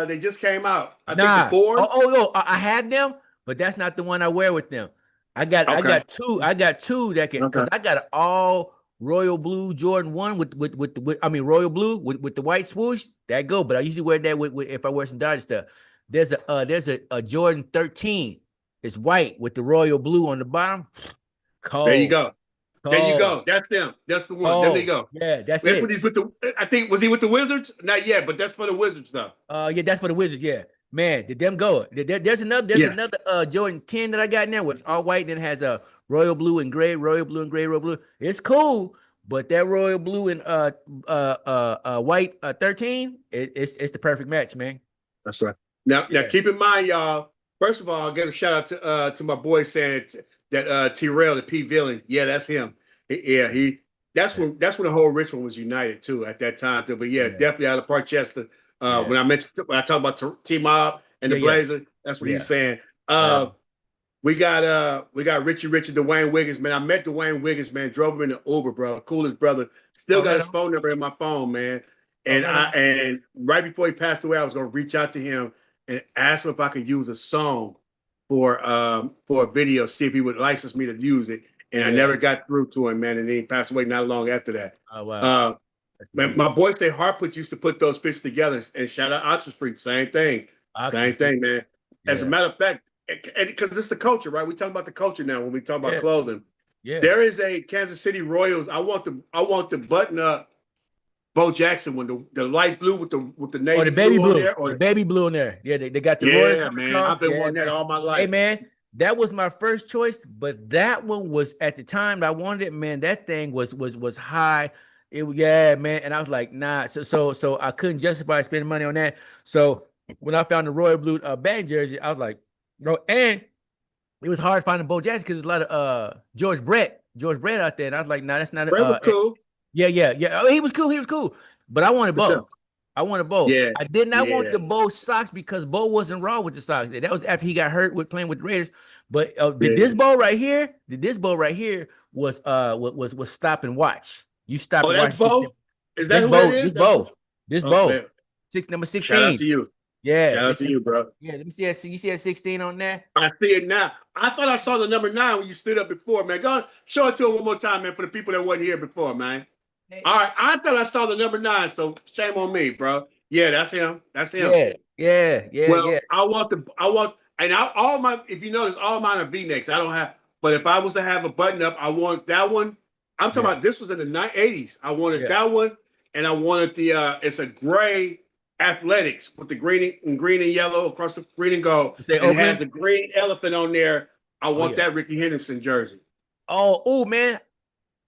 They just came out. I think the Nah. four. No, I had them, but that's not the one I wear with them. I Okay. got two. I got two that can Okay. because I got an all royal blue Jordan 1 with I mean royal blue with the white swoosh. That go, but I usually wear that with if I wear some Dodger stuff. There's a Jordan 13. It's white with the royal blue on the bottom. There you Cold, go. There you cold, go. That's them. That's the one. There they cold. go. Yeah, that's That's what it. he's with the. I think was he with the Wizards? Not yet, but that's for the Wizards though. Yeah, that's for the Wizards. Yeah, man, did them go? There's Yeah. another Jordan 10 that I got in there, which all white, then has a royal blue and gray, royal blue and gray, royal blue. It's cool, but that royal blue and white 13, it's the perfect match, man. That's right. Now Yeah, keep in mind, y'all. First of all, I'll give a shout out to my boy saying that T-Rail, the P villain. Yeah, that's him. Yeah, he. yeah, That's when the whole Richmond was united too at that time too. But yeah, yeah, definitely out of Parkchester. yeah, When I talk about T-Mob and the yeah, yeah, Blazer, that's what he's yeah. saying. Right Uh, on. we got Richard Dwayne Wiggins, man. I met Dwayne Wiggins, man. Drove him in the Uber, bro. Coolest brother. Still Oh, got right his on. phone number in my phone, man. Oh, And right on. right before he passed away, I was gonna reach out to him and ask him if I could use a song for a video, see if he would license me to use it. And I Yeah. never got through to him, man. And he passed away not long after that. Oh, wow. Uh, That's the man, deal. my boy say Harput used to put those fits together, and shout out Oxford Street, Oxford same Street. thing, man. As a Yeah. matter of fact, because it's the culture, right? We talk about the culture now when we talk about Yeah. clothing. Yeah. There is a Kansas City Royals. I want the button up Bo Jackson when the light blue with the Or the navy baby blue on blue, there. the Or baby blue in there. Yeah, they got the Royals yeah, coming man, across. I've been Yeah, wanting that man. all my Hey, life. man, that was my first choice, but that one was at the time that I wanted it, man. That thing was high. Yeah, man. And I was like, nah. So I couldn't justify spending money on that. So when I found the royal blue band jersey, I was like, bro, and it was hard finding Bo Jackson because there's a lot of George Brett out there. And I was like, nah, that's not Brett was cool. yeah. Oh, he was cool. He was cool. But I wanted For sure. Bo. I wanted Bo. Yeah, I did not want yeah, the Bo socks because Bo wasn't raw with the socks. That was after he got hurt with playing with the Raiders. But yeah. this Bo right here was stop and watch. You stop Oh, and that's watch. Bo. Is that This who that Bo, is? this That's Bo. Bo, this Oh Bo. man, Number shout out 16. to you. Yeah, Shout out to you, bro. yeah. Let me see that. You see that 16 on there? I see it now. I thought I saw the number 9 when you stood up before, man. Go on, show it to him one more time, man, for the people that wasn't here before, man. Hey, All right, I thought I saw the number 9, so shame on me, bro. Yeah, that's him. That's him. yeah. Well, and all my, if you notice, all mine are V-necks. I don't have, but if I was to have a button up, I want that one. I'm talking Yeah, about this was in the 80s. I wanted yeah. that one, and I wanted it's a gray athletics with the green and yellow across the green and gold, You say and it has Oakland? a green elephant on there. I Oh want yeah. that Ricky Henderson jersey. Oh man.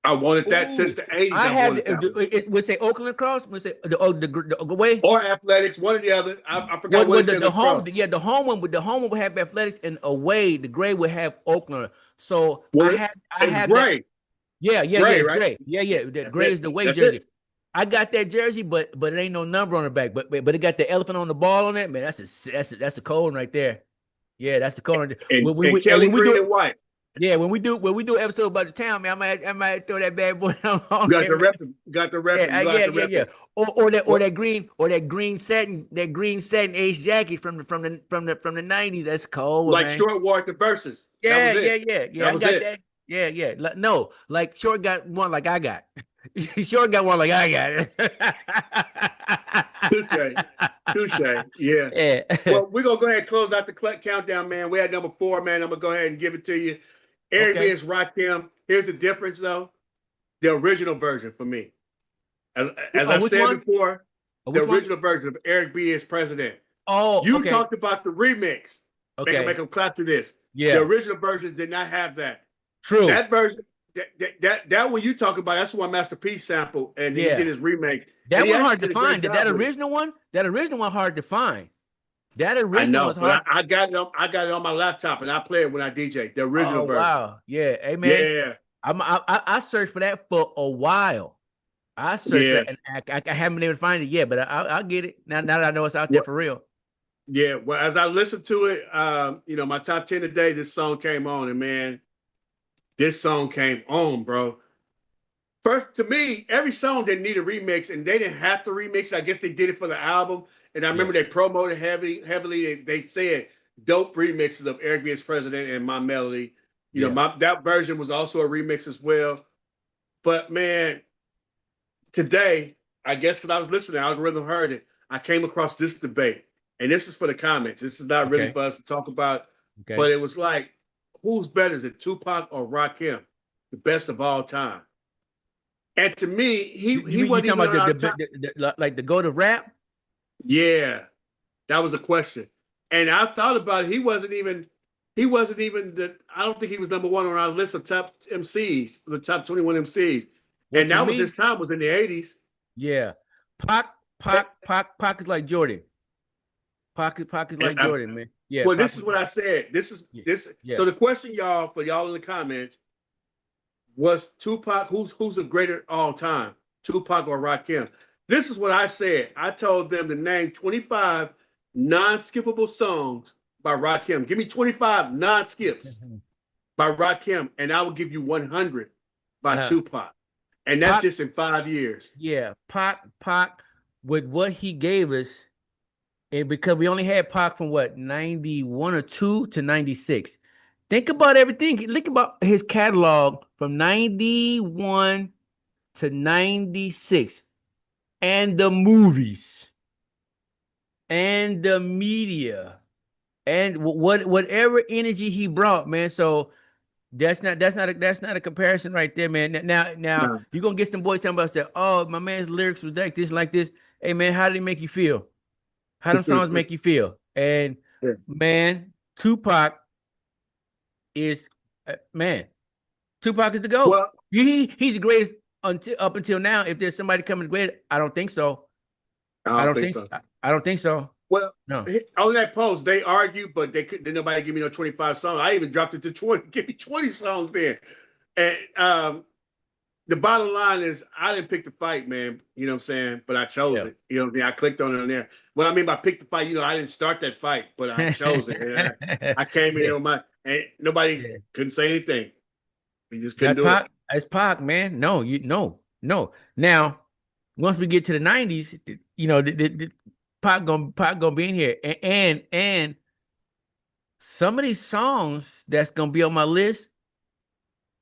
I wanted that since Ooh, the 80s. I I had wanted that one. it would say Oakland across. Would say the way. Or athletics, one or the other. I forgot What what it would says the home? across. Yeah, the home one would have athletics, and away the gray would have Oakland. So Well, I it's have that. gray. Yeah. Gray, It's right? gray. Yeah. The That's gray it. is the way That's it. jersey. I got that jersey, but it ain't no number on the back. But it got the elephant on the ball on it. Man, that's a cold one right there. Yeah, that's the cold one. And And Kelly when we green do and white. Yeah, when we do episode about the town, man, I might throw that bad boy on Got there, the man. rep. Got the rep. Yeah, You got yeah, the yeah, rep. yeah. What? Or that green satin ace jacket from the 90s. That's cold, Like man. short war at the verses. That Yeah, was yeah, it. yeah, yeah. That I was got it. that. Yeah, yeah. No, like Short got one like I got. Short got one like I Touche. Touche. Yeah. got. Yeah. Well, we're gonna go ahead and close out the countdown, man. We're at number 4, man. I'm gonna go ahead and give it to you. Eric B Okay. is Rakim. Here's the difference, though. The original version for me. As Oh, I which said one? before, Oh, the which one? original version of Eric B is president. Oh, You okay. talked about the remix. Make Okay. them clap to this. The Yeah. original version did not have that. True. That version, that one you talk about, that's one Master P sample, and he did Yeah. his remake, and That he one actually hard to did a great find. job with it. That original one hard to find. That I original know, was but hard. I got it on. I got it on my laptop, and I play it when I DJ. The original Oh version. wow. Yeah. Hey man. Yeah, I searched for that for a while. I searched for yeah, that and I haven't been able to find it yet, but I'll get it now that I know it's out there well, for real. yeah. Well, as I listened to it, my top 10 today, this song came on, and man, this song came on, bro. First, to me, every song didn't need a remix, and they didn't have to remix. I guess they did it for the album. And I Yeah. remember they promoted heavily. They said dope remixes of Eric B. as President and My Melody. Yeah. That version was also a remix as well. But man, today, I guess because I was listening, algorithm heard it. I came across this debate, and this is for the comments. This is not really Okay. for us to talk about, Okay. but it was like, who's better, is it Tupac or Rakim, the best of all time? And to me, he You wasn't talking even about on our top. like the go to rap? Yeah, that was a question. And I thought about it. He wasn't even I don't think he was number one on our list of top MCs, the top 21 MCs. Well, And to that was his me, time, was in the 80s. yeah. Pac is like Jordan. Pac is like Jordan, man. Yeah, Well, Pac this was is what I said. This is yeah, this. yeah. So the question, y'all, for y'all in the comments, was Tupac, who's a greater all time, Tupac or Rakim? This is what I said. I told them to name 25 non-skippable songs by Rakim. Give me 25 non-skips by Rakim, and I will give you 100 by Uh, Tupac. And that's Pac, just in 5 years. yeah, Pac with what he gave us, and because we only had Pac from what 91 or 2 to 96. Think about everything. Think about his catalog from 91 to 96 and the movies and the media and whatever energy he brought, man. So that's not a comparison right there, man. Now No. you're gonna get some boys talking about say, oh, my man's lyrics was like this. Hey man, how did it make you feel? How them songs make you feel? And man, Tupac is man, Tupac is the GOAT. Well, He's the greatest until up until now. If there's somebody coming great, I don't think so. I don't think so. I don't think so. Well, No. on that post, they argue, but they couldn't. Nobody give me no 25 songs. I even dropped it to 20. Give me 20 songs there. And the bottom line is, I didn't pick the fight, man. You know what I'm saying? But I chose Yeah. it. You know what I mean? I clicked on it on there. What I mean by pick the fight, I didn't start that fight, but I chose it. And I came in Yeah. on and nobody Yeah. couldn't say anything. He just couldn't That's do it. Pac. That's Pac, man. No. Now, once we get to the 90s, the Pac gonna be in here, and some of these songs that's gonna be on my list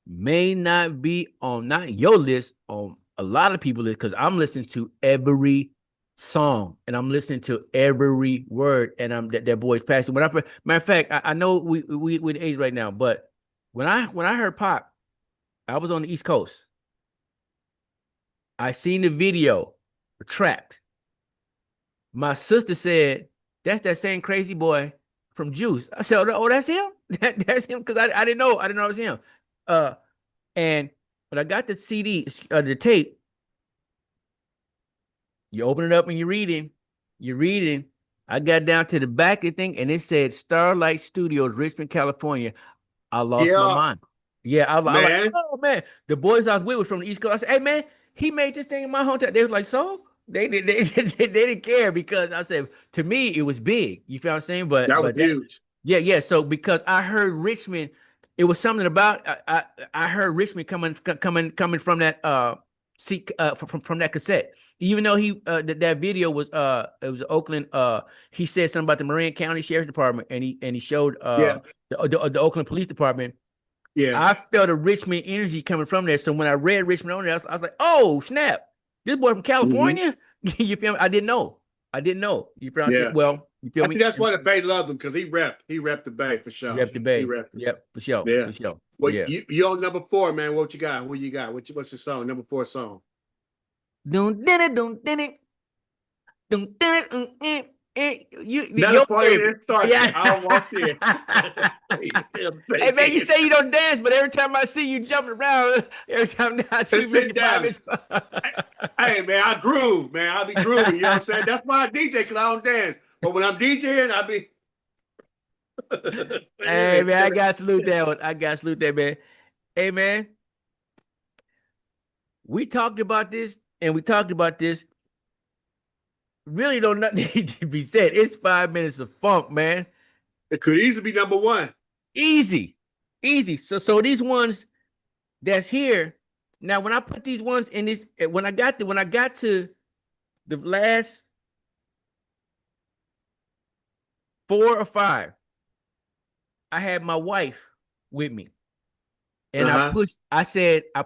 may not be on not your list, on a lot of people's list, because I'm listening to every song and I'm listening to every word, and I'm that boy's passing. Matter of fact, I know we're the age right now, but when I heard Pac, I was on the East Coast. I seen the video, Trapped. My sister said, that's that same crazy boy from Juice. I said, oh, that's him? That's him? Because I didn't know. I didn't know it was him. And when I got the CD, the tape, you open it up and you're reading. I got down to the back of the thing and it said Starlight Studios, Richmond, California. I lost my Yeah, mind. Yeah, I was like, man. oh man, the boys I was with was from the East Coast. I said, hey man, he made this thing in my hometown. They was like, so they didn't care because I said to me it was big. You feel what I'm saying? That was But that huge. yeah. So because I heard Richmond It was something about I heard Richmond coming from that from that cassette. Even though he that video was it was Oakland, he said something about the Marin County Sheriff's Department, and he showed Yeah, the Oakland Police Department. yeah, I felt a Richmond energy coming from there. So when I read Richmond on there, I was like, oh snap, this boy from hmm, California. You feel me? I didn't know. I didn't know. You feel what I'm saying? yeah. Well, you feel I think me? that's why the Bay loved him because he repped the Bay for sure. Rep the He Bay. repped it. Yep, for sure. Yeah. For sure. Well, Yeah. you on number 4, man. What you got? Who you got? What's your song? Number 4 song. Don't did it, don't did it, don't did it. Not a Your party favorite. that starts. Yeah. I walked in. Hey man, you say you don't dance, but every time I see you jumping around, every time I see you Sit making five down. minutes. Hey man, I groove, man. I be grooving. You know what I'm saying? That's why I DJ because I don't dance. But when I'm DJing, I be. Hey man, I gotta salute that one. I gotta salute that man. Hey man, we talked about this and we talked about this. Really don't nothing need to be said. It's 5 minutes of funk, man. It could easily be number 1. Easy. Easy. So these ones that's here. Now, when I put these ones in this, when I got to the last 4 or 5, I had my wife with me. And I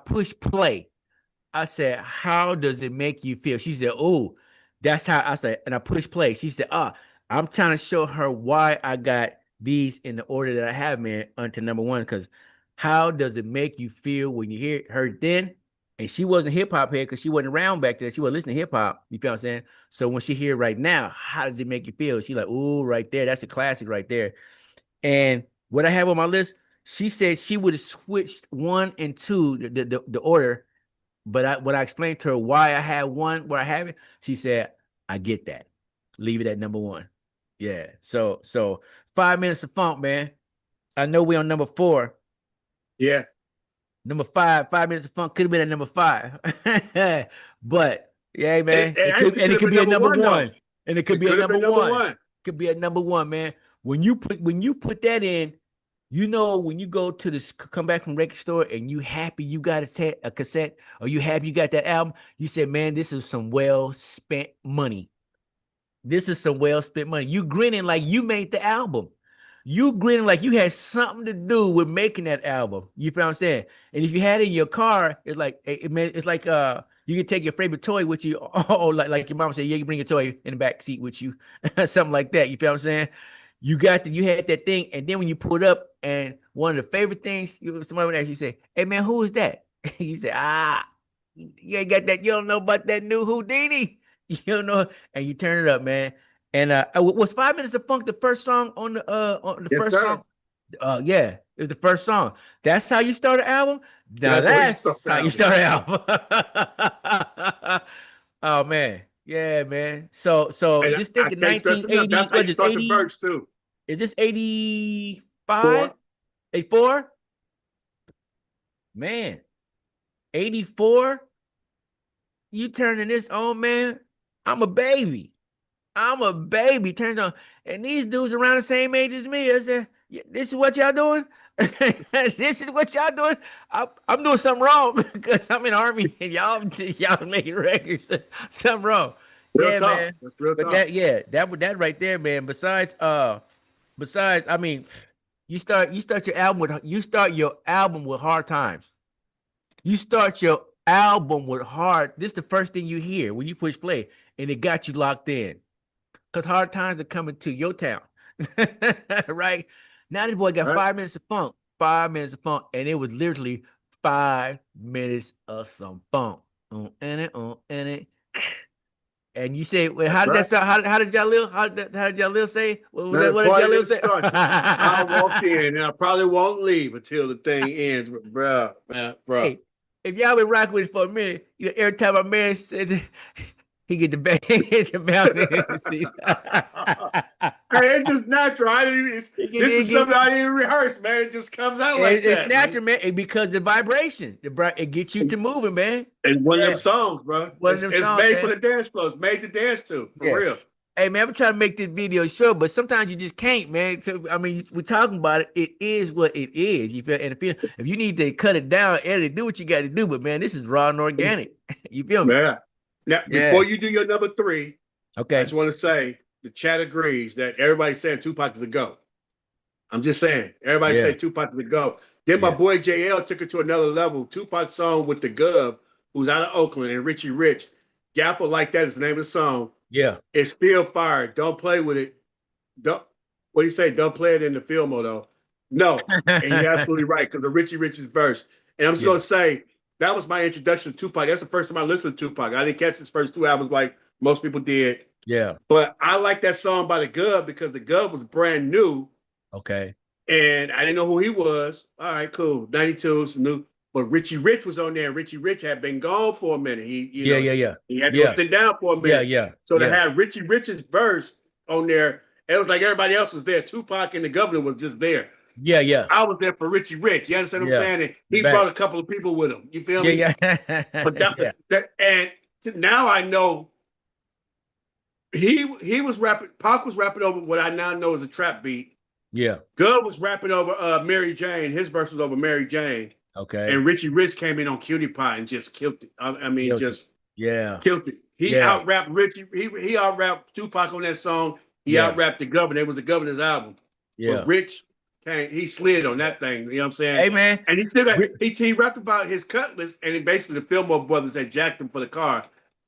pushed play. I said, how does it make you feel? She said, oh, that's how I said, and I pushed play. She said, I'm trying to show her why I got these in the order that I have, man, unto number 1. Because how does it make you feel when you hear her then? And she wasn't hip hop head because she wasn't around back then. She wasn't listening to hip hop. You feel what I'm saying? So when she hear right now, how does it make you feel? She like, ooh, right there. That's a classic right there. And what I have on my list, she said she would have switched 1 and 2, the order. But when I explained to her why I had 1 where I have it, she said, I get that. Leave it at number 1. Yeah. So 5 minutes of funk, man. I know we're on number 4. Yeah. Number 5, 5 minutes of funk could have been at number 5. But yeah, man. It It could could have been be a number number 1 though. 1. And it could It be a could have number been number 1. 1. Could be a number 1, man. When you put that in, you know, when you go to this, come back from record store and you happy you got a cassette, or you happy you got that album, you said, man, this is some well spent money. This is some well spent money. You grinning like you made the album. You grinning like you had something to do with making that album. You feel what I'm saying? And if you had it in your car, it's like it's like you can take your favorite toy with you. Oh, like your mom said, yeah, you bring your toy in the back seat with you, something like that. You feel what I'm saying? You had that thing, and then when you pull it up, and one of the favorite things, somebody would actually say, "Hey man, who is that?" You say, you ain't got that. You don't know about that new Houdini. You don't know, and you turn it up, man. And was 5 minutes of funk the first song on the Yes, first sir. song? Yeah, it was the first song. That's how you start an album. Now That's the way you start that's the how you album. start an album. Oh man, yeah, man. So And just I think of can't stress enough. 1980. That's how What you is start the 80? verse too. Is this 85? 4. 84? Man, 84? You turning this on, man? I'm a baby. I'm a baby turned on. And these dudes around the same age as me, I said, this is what y'all doing? This is what y'all doing? I'm doing something wrong because I'm in the army and y'all making records. Something wrong. Real Yeah, talk. man. That's real But talk. that right there, man. Besides, I mean, you start your album with hard times. You start your album with hard. This is the first thing you hear when you push play, and it got you locked in. Because hard times are coming to your town. Right? Now this boy got Right? 5 minutes of funk. 5 minutes of funk. And it was literally 5 minutes of some funk. In it. And you say, well, That's how did that right. sound? How did Jalil say? Now the What did party Jalil didn't say? start yet. I walked in and I probably won't leave until the thing ends. Bro, man, bro. Hey, if y'all been rocking with it for a minute, every time a man said he get the back, hit the mountain. See, Hey, it's just natural. This he is something get, I didn't rehearse, man. It just comes out like it's that, man. natural, man, because the vibration, it gets you to moving, man. It's one of them Yeah, songs, bro. one of them It's songs, made for man. the dance floor. It's made to dance to, for Yeah, real. Hey man, I'm trying to make this video short, but sometimes you just can't, man. So I mean, we're talking about it. It is what it is. You feel? And if you need to cut it down, edit it, do what you got to do. But man, this is raw and organic. You feel me? Yeah. Now, Yeah. before you do your number three, I just Okay. want to say the chat agrees that everybody's saying Tupac is the GOAT. I'm just saying, everybody say Yeah. Tupac is the GOAT. Then my Yeah. boy JL took it to another level. Tupac song with the Gov, who's out of Oakland, and Richie Rich. Gaffer Like That is the name of the song. Yeah. It's still fire. Don't play with it. Don't, what do you say? Don't play it in the film, though. No. And you're absolutely right, because the Richie Rich's verse. And I'm just Yeah. going to say, that was my introduction to Tupac. That's the first time I listened to Tupac. I didn't catch his first two albums like most people did. Yeah. But I like that song by the Gov because the Gov was brand new Okay. and I didn't know who he was. All right, cool. 92 is new. But Richie Rich was on there, and Richie Rich had been gone for a minute. Yeah. Yeah. Yeah. He had to go Yeah. sit down for a Yeah. minute. Yeah. So to Yeah. have Richie Rich's verse on there, it was like everybody else was there. Tupac and the governor was just there. Yeah. Yeah. I was there for Richie Rich. You understand what I'm Yeah. saying? And he brought Back. a couple of people with him. You feel Yeah. me? Yeah. But Yeah. and now I know he was rapping. Pac was rapping over what I now know is a trap beat. Yeah. Gov was rapping over Mary Jane. His verse was over Mary Jane. Okay. And Richie Rich came in on Cutie Pie and just killed it. I mean, Guilty. just Yeah. killed it. He Yeah. out rapped Richie. He out rapped Tupac on that song. He out Yeah. rapped the Governor. It was the Governor's album. But Yeah. Rich came. He slid on that thing. You know what I'm saying? Hey man. And he still got, Ri- he rapped about his cutlass, and basically the Fillmore brothers had jacked him for the car,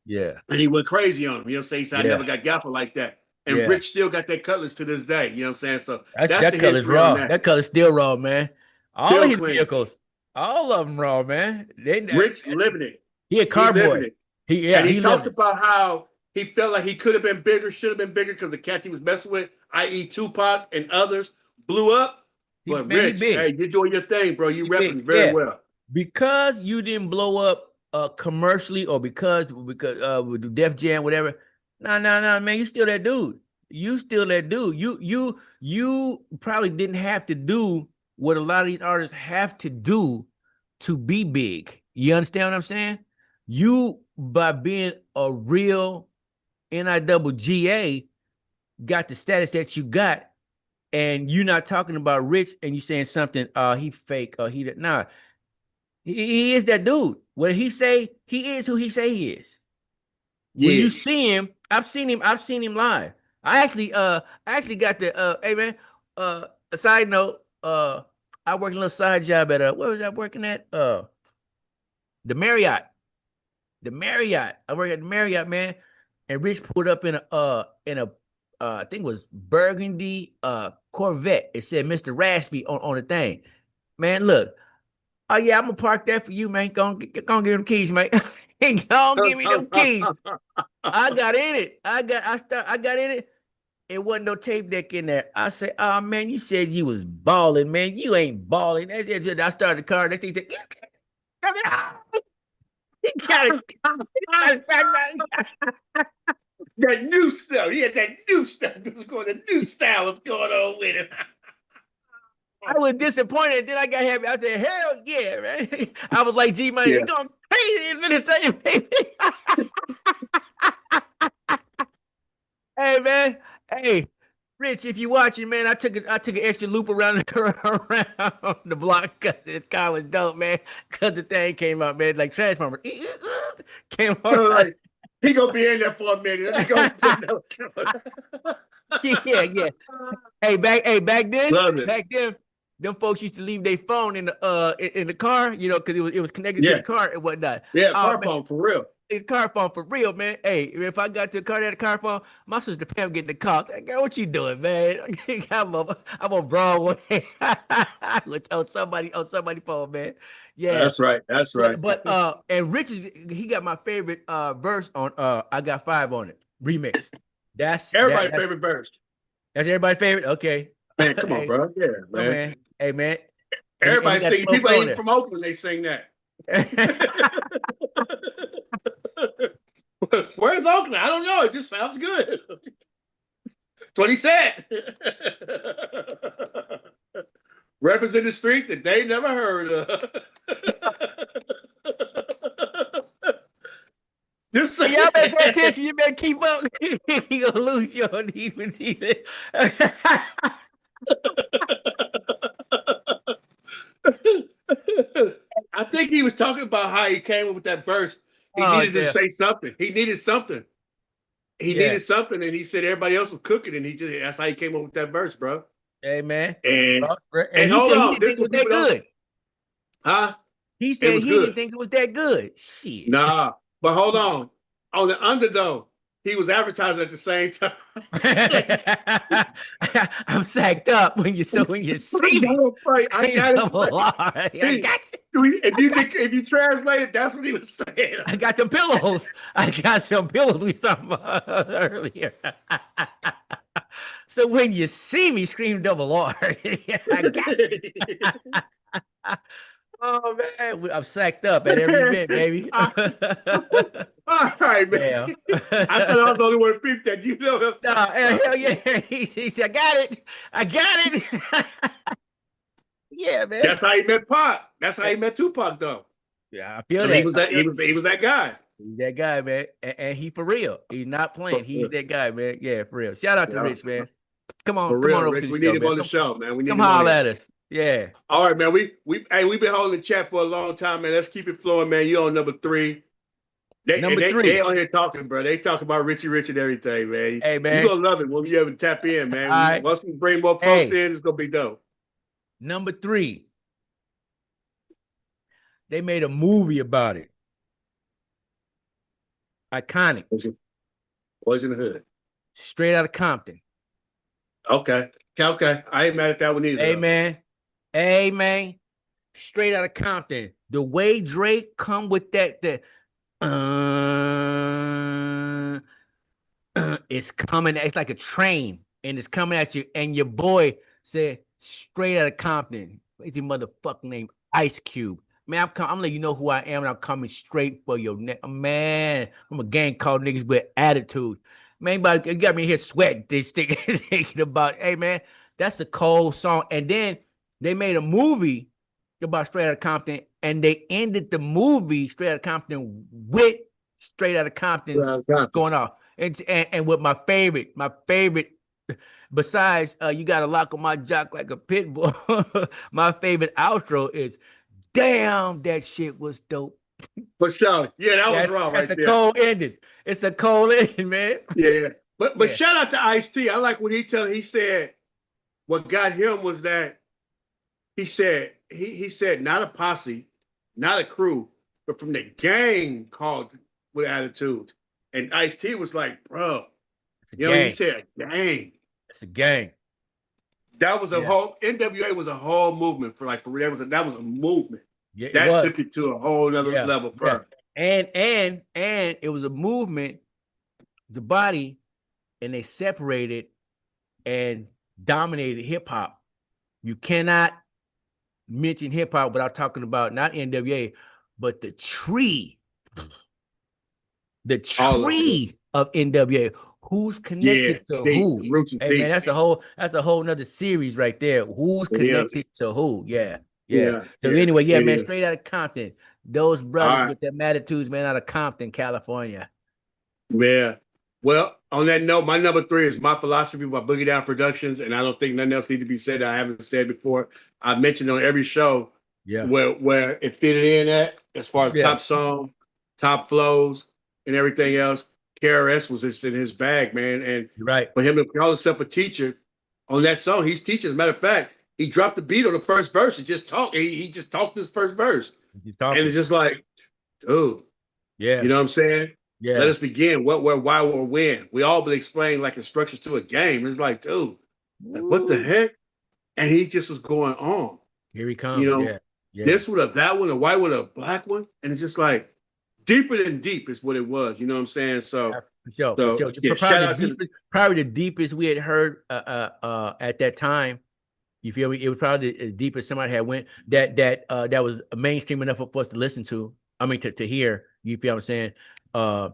Yeah. and he went crazy on him. You know what I'm saying? He said, "I never Yeah. got gaffer like that." And Yeah. Rich still got that cutlass to this day. You know what I'm saying? So That's that's that the color's history on raw. that. That color's still raw, man. All of Still his clean. vehicles, all of them raw, man. Rich living it. He a He car living boy. it. Yeah, And he he talks living it. about how he felt like he could have been bigger, should have been bigger because the cats he was messing with, i.e. Tupac and others, blew up. But He Rich, hey, big. you're doing your thing, bro. You He big. repping very Yeah. well. Because you didn't blow up commercially or because with the Def Jam, whatever. Nah, man. You still that dude. You still that dude. You probably didn't have to do what a lot of these artists have to do to be big. You understand what I'm saying? You, by being a real NIWGA, got the status that you got, and you're not talking about Rich and you saying something, he fake or he nah. He is that dude. What he say, he is who he say he is. When you Yeah. see him, I've seen him live. I actually got the hey man, a side note, I worked a little side job at where was I working at? The Marriott. The Marriott. I worked at the Marriott, man. And Rich pulled up in a I think it was burgundy Corvette. It said Mr. Raspy on the thing. Man, look. Oh yeah, I'm gonna park that for you, man. Go give them keys, man. Go give me them keys. I got in it. I got in it. It wasn't no tape deck in there. I said, oh man, you said you was balling, man. You ain't balling. I started the car. They think that he got it. That new stuff. He had that new stuff. The new style was going on with it. I was disappointed. Then I got happy. I said, hell yeah, man. I was like, G Money, Yeah. they going crazy in the thing, baby. Hey man, hey, Rich, if you watching, man, I took an extra loop around around the block because this car was dope, man. Because the thing came out, man, like Transformer. Came So out. like, he gonna be in there for a minute. Let me go. Yeah. Back Love it. them folks used to leave their phone in the car, you know, because it was connected to Yeah. the car and whatnot. Yeah, Oh, car man, phone for real. the car phone for real, man. Hey, if I got to the car that had a car phone, my sister Pam getting the call. Like, girl, what you doing, man? I'm on Broadway. on somebody phone, man. Yeah. That's right. That's right. But and Rich he got my favorite verse on I Got Five on it remix. That's Everybody's favorite verse. that's everybody's favorite. Okay. Man, come on, Hey, bro. Yeah, oh, man. man. Hey man. And he Everybody got singing. Slow People Flow ain't even from Oakland, they sing that. Where's Oakland? I don't know. It just sounds good. That's what he said. Represent the street that they never heard of. Just Hey, y'all better pay say. attention. You better keep up. You gonna lose your knees with these. I think he was talking about how he came up with that verse. He Oh needed to damn. say something. He needed something. He Yeah. needed something, and he said everybody else was cooking, and he just that's how he came up with that verse, bro. Hey man. And And he hold said he on, didn't this think it was what that people don't, good. huh? He It said was he didn't good. think it was that good. Shit. Nah, but hold on the underdog, he was advertising at the same time. I'm sacked up when you see me. I Scream got it. double R. I He, got you. if I you got think you. if you translate it, that's what he was saying. I got the pillows. I got some pillows we talked about earlier. So when you see me scream double R, I got you. Oh man, I'm sacked up at every event, baby. All right, man. Damn. I thought I was the only one to peep that. You know what I'm No, talking about. hell yeah. He said, I got it. I got it. Yeah, man. That's how he met Pac. That's how he met Tupac, though. Yeah, I feel I mean, he that. was I that feel he was that guy. he's that guy, man. And he for real. He's not playing. He's that guy, man. Yeah, for real. Shout out to Yeah, Rich, man. for Come on real, over to Rich. the We need show, him man. on the show, man. We need Come him on holler here. at us. Yeah. All right, man. We've been holding the chat for a long time, man. Let's keep it flowing, man. You on number 3. Number They 3. on here talking, bro. They talk about Richie Rich and everything, man. Hey, You man. gonna love it when you ever tap in, All man. right. Once we bring more folks Hey, in, it's gonna be dope. number 3. They made a movie about it. Iconic. Boys in the Hood. Straight out of Compton. Okay. Okay. I ain't mad at that one either, Hey, though. man. Hey, man. Straight out of Compton. The way Drake come with that it's coming. It's like a train, and it's coming at you. And your boy said, "Straight out of Compton." What's your motherfucking name? Ice Cube. Man, I'm letting you know who I am, and I'm coming straight for your neck. Man, I'm a gang called niggas with attitude. Man, but you got me here sweating, thinking about. Hey, man, that's a cold song. And then they made a movie about Straight Outta Compton, and they ended the movie Straight Outta Compton with Straight Outta Compton's going off. And with my favorite, besides you gotta lock on my jock like a pit bull, my favorite outro is damn, that shit was dope. For sure. Yeah, that was That's wrong that's right a there. cold ending. It's a cold ending, man. Yeah. But Yeah. shout out to Ice-T. I like what he said what got him was that he said not a posse, not a crew, but from the gang called with attitude. And Ice-T was like, bro, It's a you know, he gang. said gang. It's a gang. That was a Yeah. whole NWA was a whole movement for that was a movement. Yeah, it That was. took it to a whole other Yeah. level, Yeah. bro. And it was a movement, the body, and they separated and dominated hip hop. You cannot mention hip hop without talking about not NWA, but the tree All of it. of NWA. Who's Yeah, connected to deep. who? The roots is Hey man, deep. that's a whole nother series right there. Who's It is. connected to who? Yeah, yeah. Yeah, So yeah, anyway, yeah, it man, is. straight out of Compton. Those All brothers right. with their attitudes, man, out of Compton, California. Yeah. Well, on that note, my number 3 is My Philosophy by Boogie Down Productions, and I don't think nothing else needs to be said that I haven't said before. I've mentioned on every show Yeah, where it fitted in at as far as yeah. top song, top flows, and everything else. KRS was just in his bag, man. And You're right. for him to call himself a teacher on that song, he's teaching. As a matter of fact, he dropped the beat on the first verse and just talked. He just talked his first verse. He's And it's talking. just like, dude, you Yeah, know what I'm saying? Let yeah. us begin. What, where, why, or when. We all been explaining like instructions to a game. It's like, dude, like, what the Woo. heck? And he just was going on. Here he You comes. know, Yeah, yeah. this with a that one, a white with a black one. And it's just like deeper than deep is what it was. You know what I'm saying? Yeah, for sure, for sure. Yeah, shout out to the Probably the deepest we had heard at that time. You feel me? It was probably the deepest somebody had went that was mainstream enough for us to listen to. I mean, to hear. You feel what I'm saying? Uh,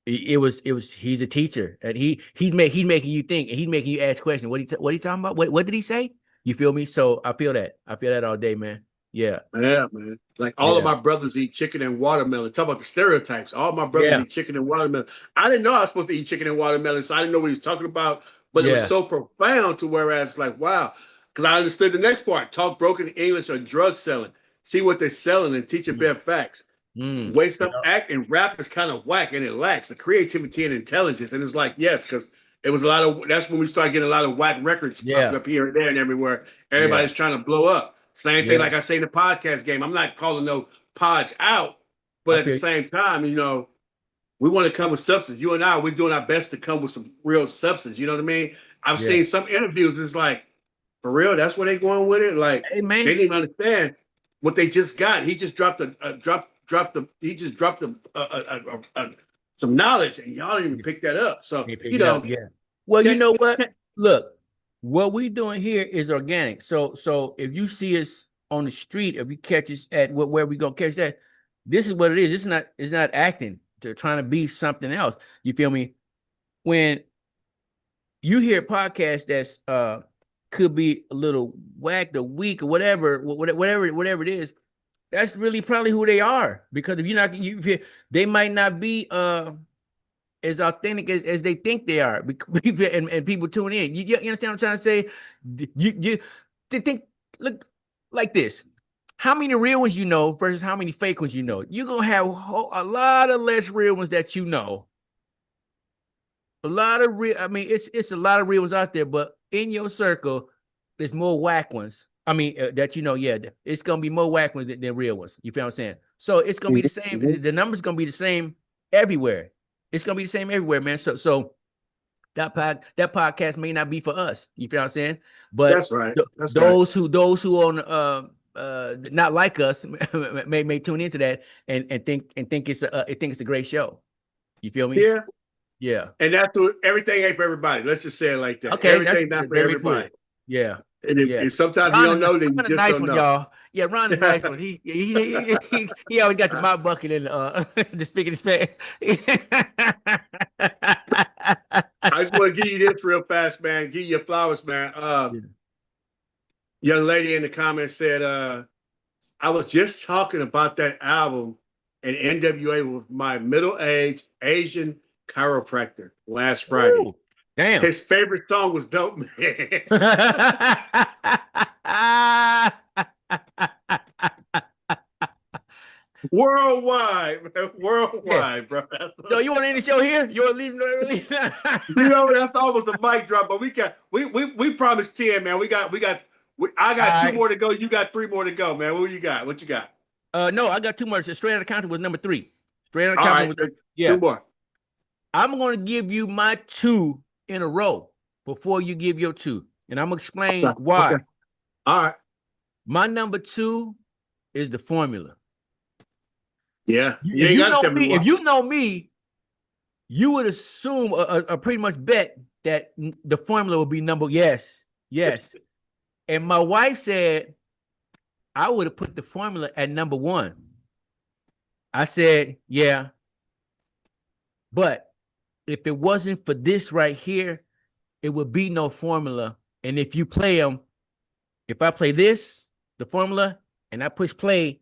it was. He's a teacher, and he's making you think, and he's making you ask questions. What he talking about? What did he say? You feel me? So I feel that. I feel that all day, man. Yeah. Yeah, man. Like all of Yeah. my brothers eat chicken and watermelon. Talk about the stereotypes. All my brothers Yeah. eat chicken and watermelon. I didn't know I was supposed to eat chicken and watermelon, so I didn't know what he was talking about. But it was Yeah. so profound to whereas, like, wow, because I understood the next part. Talk broken English or drug selling. See what they're selling and teach a Mm. bare facts. Mm. Way some Yeah. act and rap is kind of whack and it lacks the creativity and intelligence. And it's like, yes, because it was a lot of that's when we started getting a lot of whack records popping Yeah. up here and there and everywhere. Yeah. Everybody's trying to blow up. Same thing, Yeah. like I say in the podcast game. I'm not calling no pods out, but I at the feel same time, we want to come with substance. You and I, we're doing our best to come with some real substance. You know what I mean? I've yeah. seen some interviews. It's like, for real, that's where they going with it. Like Hey they man. didn't even understand what they just got. He just dropped he just dropped some knowledge, and y'all didn't even pick that up. So Can't pick it up. Yeah. Well, you can't, know what? can't, Look, what we doing here is organic. So if you see us on the street, if you catch us at where we gonna catch that, this is what it is. It's not acting to trying to be something else. You feel me? When you hear a podcast that's could be a little whacked or weak or whatever it is, that's really probably who they are. Because if you're not they might not be as authentic as they think they are, and people tune in. You understand what I'm trying to say? You think look like this. How many real ones you know versus how many fake ones you know? You're gonna have a lot of less real ones that you know. A lot of real. I mean, it's a lot of real ones out there, but in your circle, there's more whack ones. I mean, that you know, yeah, it's gonna be more whack ones than real ones. You feel what I'm saying? So it's gonna be the same. Mhm. The numbers gonna be the same everywhere. It's gonna be the same everywhere, man. So that podcast may not be for us. You feel what I'm saying? But That's right. That's right. those who on not like us may tune into that and think it's a great show. You feel me? Yeah. Yeah. And that's what everything ain't for everybody. Let's just say it like that. Okay, that's Everything's not for there we put everybody. it. Yeah, And yeah. if sometimes you Ron, don't know, then you Ron a just nice don't one, know. y'all. Yeah, Ron a nice one. He always got the mop bucket and the spigot and span. I just want to give you this real fast, man. Give you your flowers, man. Yeah. Young lady in the comments said, I was just talking about that album and NWA with my middle-aged Asian chiropractor last Friday. Ooh, damn. His favorite song was Dope Man. Worldwide, man. Yeah. Worldwide, bro. So you want to end the show here? You want to leave early? That's almost a mic drop, but we promised 10, man. I got two more to go. You got 3 more to go, man. What you got? What you got? No, I got 2 more. So Straight Outta Compton was number 3. Straight Outta All Compton right, was yeah. 2 more. I'm going to give you my 2 in a row before you give your 2. And I'm going to explain why. Okay. All right. My number 2 is The Formula. Yeah. If you know me, you would assume a pretty much bet that The Formula would be number. Yes. And my wife said I would have put The Formula at number 1. I said, yeah. But if it wasn't for this right here, it would be no Formula. And if you play them, if I play this, The Formula, and I push play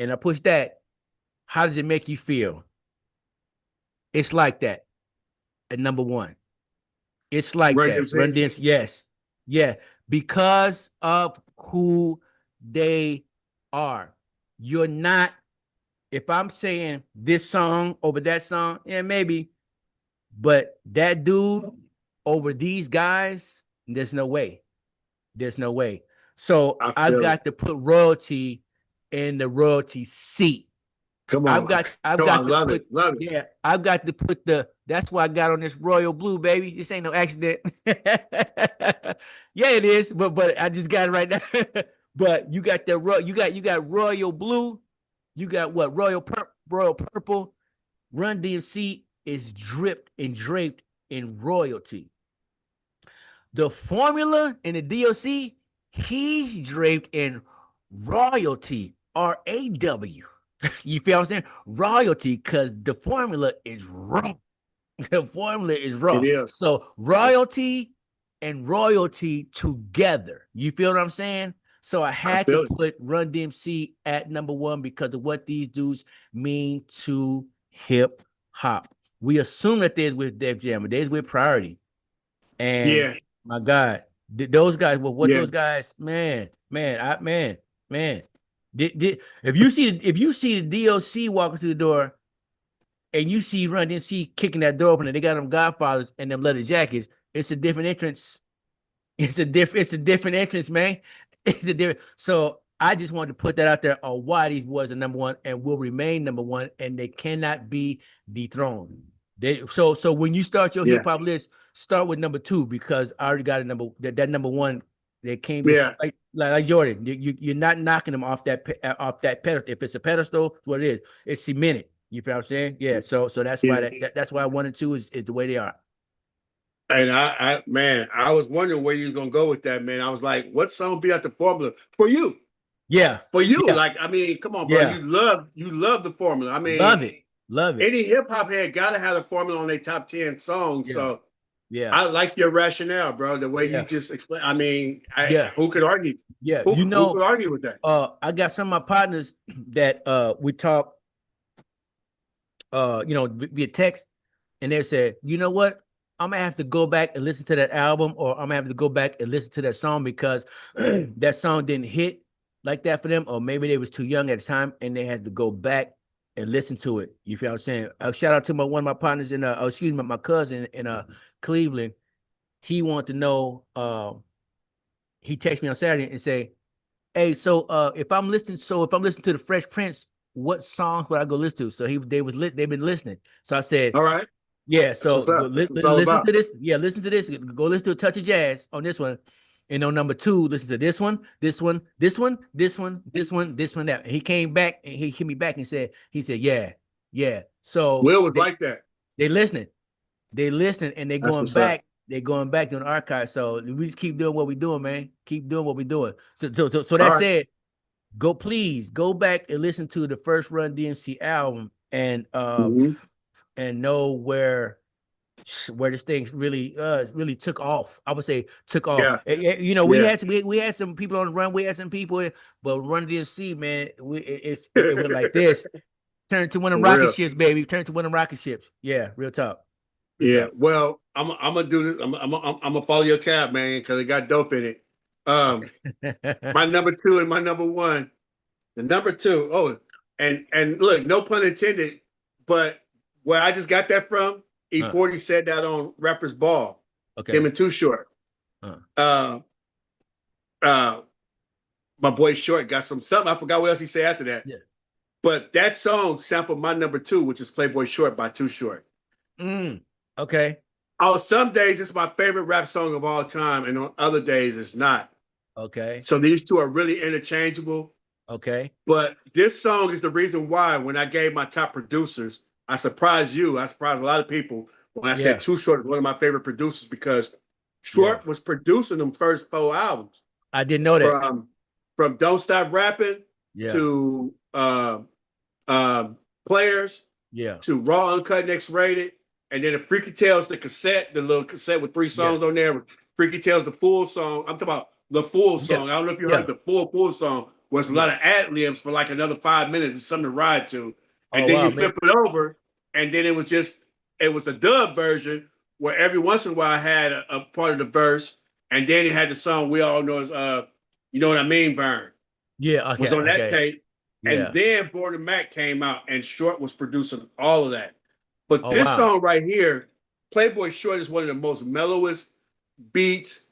and I push that, how does it make you feel? It's like that at number 1. It's like Run that. DMC? Run DMC, yes. Yeah. Because of who they are. You're not, if I'm saying this song over that song, yeah, maybe. But that dude over these guys, there's no way. There's no way. So I've got to put royalty in the royalty seat. Come on. I've got to put, yeah, I've got to put that's why I got on this royal blue, baby. This ain't no accident. Yeah, it is, but I just got it right now. But you got you got royal blue, you got what? Royal purple. Run DMC is dripped and draped in royalty. The Formula and the DLC, he's draped in royalty, RAW. You feel what I'm saying? Royalty, because the Formula is raw. The Formula is raw. So royalty and royalty together. You feel what I'm saying? So I I had to feel it. put Run DMC at number one because of what these dudes mean to hip hop. We assume that they's with Def Jam, but they's with Priority. And Yeah, my God, those guys, well, what yeah, those guys, man. If you see the DOC walking through the door and you see Run DMC kicking that door open and they got them Godfathers and them leather jackets, it's a different entrance. It's a different entrance, man. It's a different. So I just wanted to put that out there on why these boys are number one and will remain number one, and they cannot be dethroned. So when you start your yeah, hip hop list, start with number two because I already got a that number one that came yeah, like Jordan. You're not knocking them off that pedestal. If it's a pedestal, it's what it is. It's cemented. You feel what I'm saying? Yeah. So that's why yeah. that's why one and two is the way they are. And man, I was wondering where you was gonna go with that, man. I was like, what song be at the formula for you? Yeah. For you, Yeah. like, I mean, come on, bro. Yeah. You love the formula. I Love mean, it. Love it. any hip hop head gotta have a formula on their top 10 songs. Yeah. So Yeah. I like your rationale, bro. The way you Yeah. just explain. I mean, Yeah. who could argue? Yeah. Who could argue with that? I got some of my partners that we talk via text, and they said, you know what? I'm gonna have to go back and listen to that album, or I'm gonna have to go back and listen to that song because that song didn't hit like that for them, or maybe they was too young at the time and they had to go back and listen to it. You feel what I'm saying? Shout out to one of my partners in excuse me, my cousin in Cleveland. He wanted to know. He texted me on Saturday and say, "Hey, so if I'm listening to the Fresh Prince, what songs would I go listen to?" So they've been listening. So I said, All right. yeah, That's so what's go up. That's what it's all listen about. to this. Yeah, listen to this. Go listen to a touch of jazz on this one. And on number two, listen to this one, this one, this one, this one, this one, this one, that. And he came back and he hit me back and said, yeah, yeah. So Will was like that. they listening. They listening and they That's going what's up. back. They going back to the archive. So we just keep doing what we're doing, man. Keep doing what we're doing. So All that right. said, please go back and listen to the first Run DMC album Mm-hmm. and know where this thing really took off. I would say took off. Yeah. You know, Yeah. we had some people on the run. We had some people, but Run DMC, man, it went like this. Turn to one of For them rocket real. ships, baby. Turn to one of them rocket ships. Yeah, real talk. Real Yeah. talk. Well, I'm gonna do this. I'm gonna follow your cab, man, because it got dope in it. My number two and my number one. The number two. Oh, and look, no pun intended, but where I just got that from, E40 said that on Rapper's Ball. Him Okay. and Too Short. Uh, Uh, uh, my boy Short got something. I forgot what else he said after that. yeah. But that song sampled my number two, which is Playboy Short by Too Short. Okay. On some days, it's my favorite rap song of all time, and on other days, it's not. Okay. So these two are really interchangeable. Okay. But this song is the reason why when I gave my top producers, I surprised you. I surprised a lot of people when I Yeah. said Too Short is one of my favorite producers because Yeah. Short was producing them first four albums I didn't know that. from Don't Stop Rapping Yeah. to Players Yeah. to Raw Uncut and X-Rated, and then the Freaky Tales, the cassette, the little cassette with three Yeah. songs on there. Freaky Tales, the full song. I'm talking about the full Yeah. song. I don't know if you Yeah. heard the full song. Was a Yeah. lot of ad libs for like another 5 minutes, something to ride to, and Oh then you wow, man. flip it over, and then it was a dub version where every once in a while I had a part of the verse, and then it had the song we all know as you know what I mean, Vern Yeah. was Okay. on that Okay. tape. And Yeah. then Border Mac came out and Short was producing all of that. But Oh this wow. song right here, Playboy Short is one of the most mellowest beats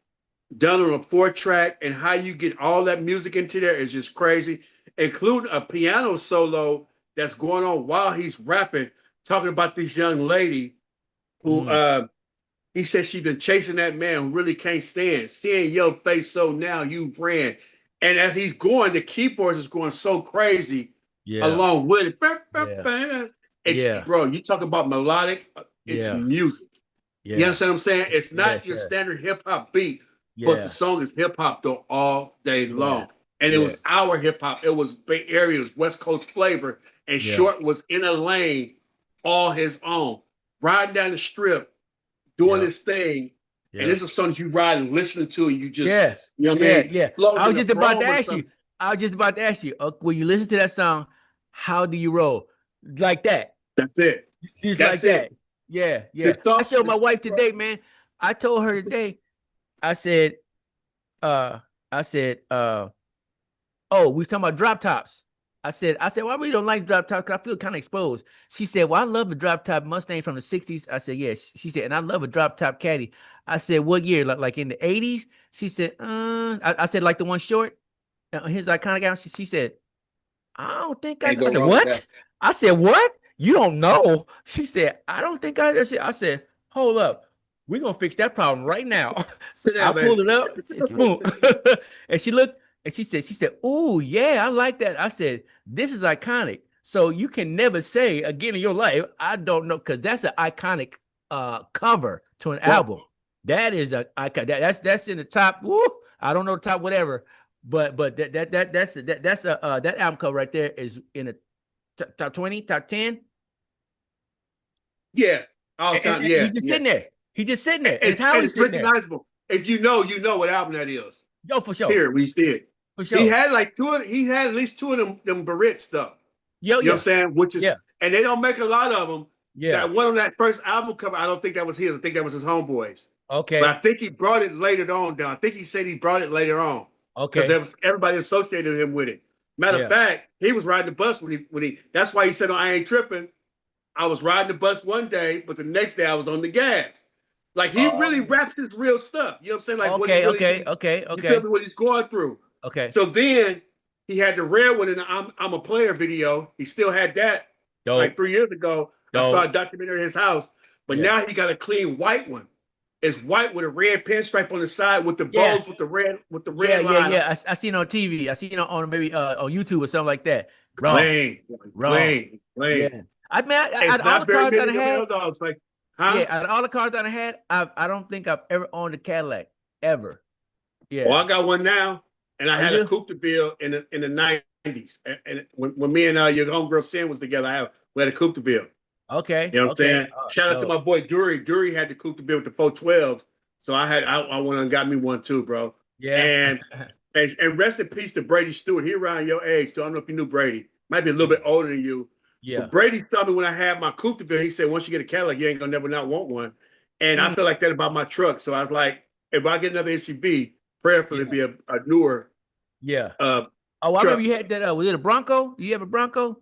done on a 4-track. And how you get all that music into there is just crazy, including a piano solo that's going on while he's rapping, talking about this young lady who he said she's been chasing that man who really can't stand. Seeing your face so now you ran. And as he's going, the keyboards is going so crazy Yeah. along with it. Yeah. It's Yeah. bro, you talk about melodic, it's Yeah. music. You Yeah. understand what I'm saying? It's not Yes. your Yeah. standard hip hop beat, but the Yeah. song is hip hop though all day Yeah. long. And it Yeah. was our hip hop. It was Bay Area, it was West Coast flavor, and Yeah. Short was in a lane all his own, riding down the strip, doing Yeah. his thing, And Yeah. this is songs you ride and listening to, and you just, Yeah. you know what I Yeah. mean, Yeah. floating I in was the just about to throne or ask you. something. I was just about to ask you, when you listen to that song, how do you roll? Like that. That's it. Just That's like that. it. Yeah. The Yeah. I song, showed the my song, wife today, man. I told her today, I said, uh, I said, oh, we was talking about drop tops. I said, well, I really don't like drop tops because I feel kind of exposed. She said, well, I love a drop top Mustang from the 60s. I said, yes. She said, and I love a drop top caddy. I said, what year? Like in the 80s? She said, I said, like the one short, his iconic album. She said, I don't think I can't know. I go said, wrong with that. what? I said, what? You don't know? She said, I don't think I said, hold up. We're gonna fix that problem right now. So Sit I down, pulled baby. it up. Boom. And she looked and she said, oh yeah, I like that. I said, this is iconic. So you can never say again in your life, I don't know, because that's an iconic cover to an Right. album. That is a icon. That's in the top. Woo, I don't know the top whatever, but that's a that album cover right there is in the top 20, top 10. Yeah. All the And, time. and he Yeah. just Yeah. sitting there. He just sitting there. It's And Howie it's sitting there. recognizable. If you know what album that is. Yo, for sure. Here, we see it. For He sure. had like he had at least two of them Barrettes though. Yo, You know what I'm yeah. saying? Which is, Yeah. and they don't make a lot of them. Yeah. That one on that first album cover, I don't think that was his. I think that was his homeboys. But I Okay. think he brought it later on down. I think he said he brought it later on because there Okay. was everybody associated him with it. Matter of Yeah. fact, he was riding the bus when he. That's why he said, "I ain't tripping." I was riding the bus one day, but the next day I was on the gas. Like he really Oh. raps his real stuff. You know what I'm saying? Like what he Okay. really Okay. be. Okay. You feel Okay. me? What he's going through. Okay. So then he had the red one in the I'm a Player video. He still had that like Dope. 3 years ago. I saw a Dope. documentary at his house, but Yeah. now he got a clean white one. It's white with a red pinstripe on the side with the Yeah. bows with the Yeah. red Yeah. line. Yeah. I seen it on TV. I seen it on maybe on YouTube or something like that. Raw. Clean, Raw. clean, clean. Yeah. I mean, out It's of all not the very cars that many I of them had, dogs. Like, yeah, huh? out of all the cars that I had, I don't think I've ever owned a Cadillac ever. Well, Yeah. I got one now, and I Oh, you had a do? Coupe de Ville in the 90s. And when me and your homegirl Sam was together, we had a Coupe de Ville. Okay. You know what I'm Okay. saying? Shout out to Dope. my boy Dury. Dury had the Coupe to be with the 412. So I went and got me one too, bro. Yeah. And and rest in peace to Brady Stewart. He around your age, so I don't know if you knew Brady. Might be a little Yeah. bit older than you. Yeah. But Brady told me when I had my Coupe de Ville, he said, once you get a Cadillac, you ain't gonna never not want one. And I Mm, feel like that about my truck. So I was like, if I get another SUV, prayerfully yeah. be a newer Yeah. uh Oh, I remember truck. you had that. Was it a Bronco? Do you have a Bronco?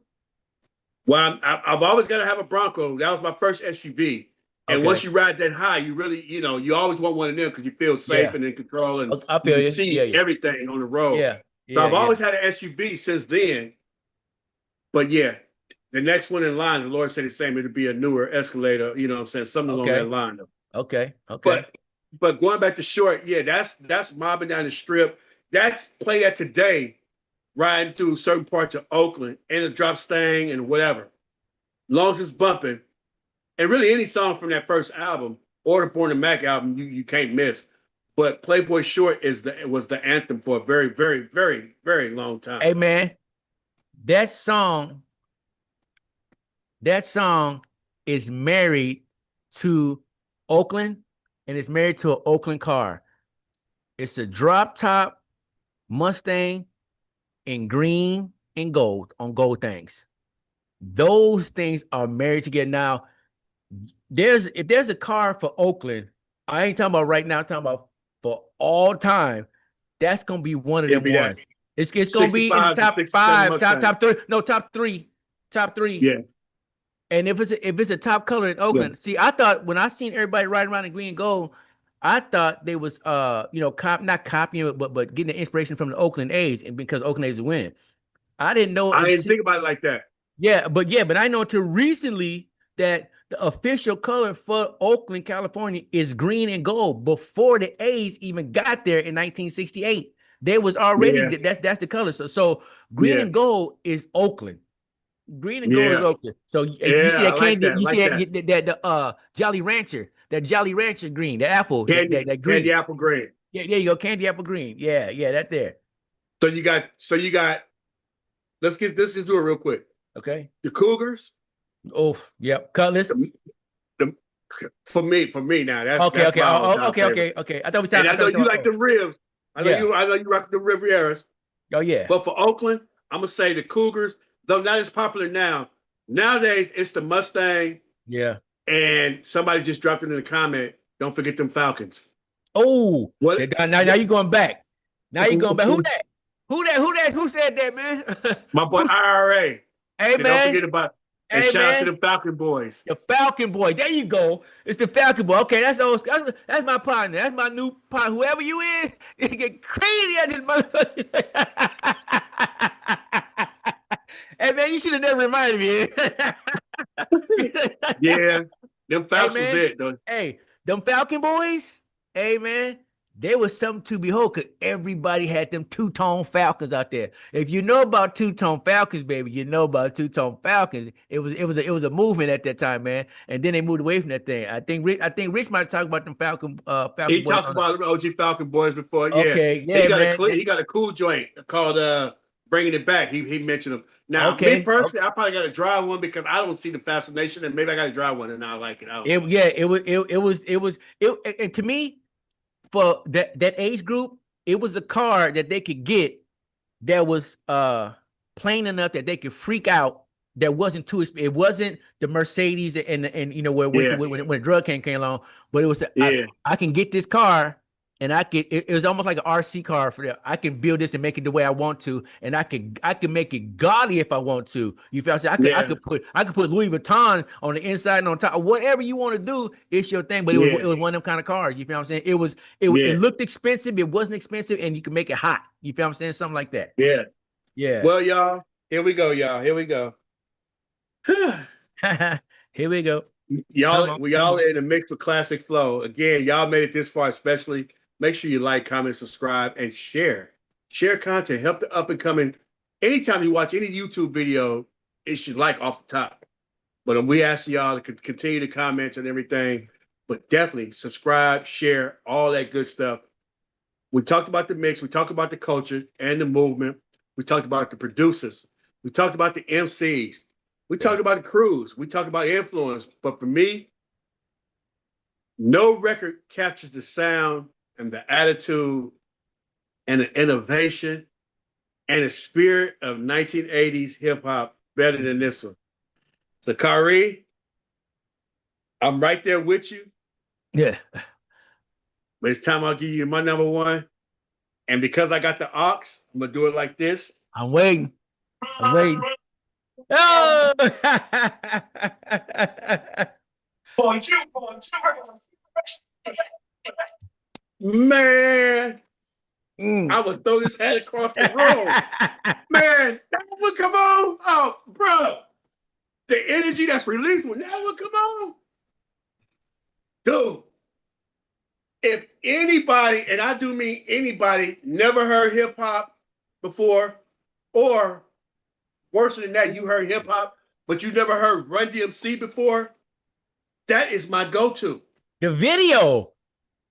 Well, I've always got to have a Bronco. That was my first SUV. And once Okay. you ride that high, you really, you always want one of them because you feel safe Yeah. and in control and I you feel can you. Yeah. see Yeah. everything on the road. Yeah. So Yeah. I've Yeah. always had an SUV since then. But yeah, the next one in line, the Lord said the same, it'd be a newer Escalator, you know what I'm saying? Something along that Okay. line. Okay. Okay. But but going back to short, yeah, that's mobbing down the strip. That's play that today, riding through certain parts of Oakland and a drop stang and whatever. Long as it's bumping, and really any song from that first album or the Born to Mac album, you can't miss. But Playboy Short was the anthem for a very, very, very, very long time. Hey man, that song, that song is married to Oakland, and it's married to an Oakland car. It's a drop top Mustang in green and gold on gold things. Those things are married together. Now, if there's a car for Oakland, I ain't talking about right now, I'm talking about for all time. That's gonna be one of It'd them be that ones. It's gonna be in the 65 to top 67 five, top Mustang. top three, no top three. Yeah, And if it's a top color in yeah. Oakland, see, I thought when I seen everybody riding around in green and gold, I thought they was not copying it, but getting the inspiration from the Oakland A's, and because Oakland A's is winning. I didn't know I didn't until think about it like that. but I know until recently that the official color for Oakland, California is green and gold before the A's even got there in 1968. They was already Yeah, that's the color. So green yeah, and gold is Oakland. Green and gold is yeah, Oakland. So you see yeah. I that like candy, that. I you see like that. that the Jolly Rancher green, the apple, that Candy green. apple green. Yeah, there you go, candy apple green. Yeah, yeah, that there. So you got. Let's just do it real quick. Okay. The Cougars, Oh, yep. Cutlass. the, the For me now, Okay, that's okay, my all-time favorite. okay. I thought we And talking. I I thought know we you talking like about. them ribs. Yeah. I know you rock the Rivieras. Oh yeah. But for Oakland, I'm gonna say the Cougars, though not as popular now. Nowadays, it's the Mustang, Yeah. and somebody just dropped it in the comment. Don't forget them Falcons. Oh, What? now you going back. Now you going back. Who that? Who that? Who that? Who said that, man? My boy Who? IRA. Hey So don't man. forget about and Hey shout out to man. the Falcon boys. The Falcon Boy. There you go. It's the Falcon Boy. Okay, that's my partner. That's my new partner. Whoever you is, you get crazy at this motherfucker. Hey man, you should have never reminded me. Yeah, them Hey Falcons was man, it though. hey, them Falcon boys, hey man, they was something to behold because everybody had them two-tone Falcons out there. If you know about two-tone Falcons, baby, you know about two-tone Falcons. It was a movement at that time, man. And then they moved away from that thing. I think Rich might talk about them Falcon He boys talked on the. about them OG Falcon boys before. Yeah, Okay, yeah, man. he got a cool joint called Bringing It Back. He mentioned them. Now, me Okay, personally, okay. I probably got to drive one because I don't see the fascination, and maybe I got to drive one and I like it. I don't It know. yeah, it was it, and to me for that age group, it was a car that they could get that was plain enough that they could freak out. That wasn't too. It wasn't the Mercedes and you know where Yeah, when drug came along, but it was yeah, I can get this car and I could. It was almost like an RC car for them. I can build this and make it the way I want to, and I can make it gaudy if I want to. You feel what I'm saying? yeah, I could put Louis Vuitton on the inside and on top. Whatever you want to do, it's your thing. But yeah, it was one of them kind of cars. You feel what I'm saying? It yeah, looked expensive. It wasn't expensive, and you can make it hot. You feel what I'm saying? Something like that. yeah. Yeah. Well, y'all, here we go, y'all. Here we go. Here we go. Y'all, Come on, we come all on. in the mix with Classic Flow. Again, y'all made it this far, especially. Make sure you like, comment, subscribe, and share. Share content. Help the up and coming. Anytime you watch any YouTube video, it should like off the top. But we ask y'all to continue to comment and everything. But definitely subscribe, share, all that good stuff. We talked about the mix. We talked about the culture and the movement. We talked about the producers. We talked about the MCs. We Yeah. talked about the crews. We talked about influence. But for me, no record captures the sound and the attitude and the innovation and the spirit of 1980s hip hop better than this one. So, Kari, I'm right there with you, Yeah. but it's time I'll give you my number one. And because I got the aux, I'm gonna do it like this. I'm waiting. I'm waiting. Oh! Man, Mm. I would throw this hat across the room. Man, that would come on. Oh, bro. The energy that's released when that would come on. Dude, if anybody, and I do mean anybody, never heard hip hop before, or worse than that, you heard hip hop, but you never heard Run DMC before, that is my go-to. The video.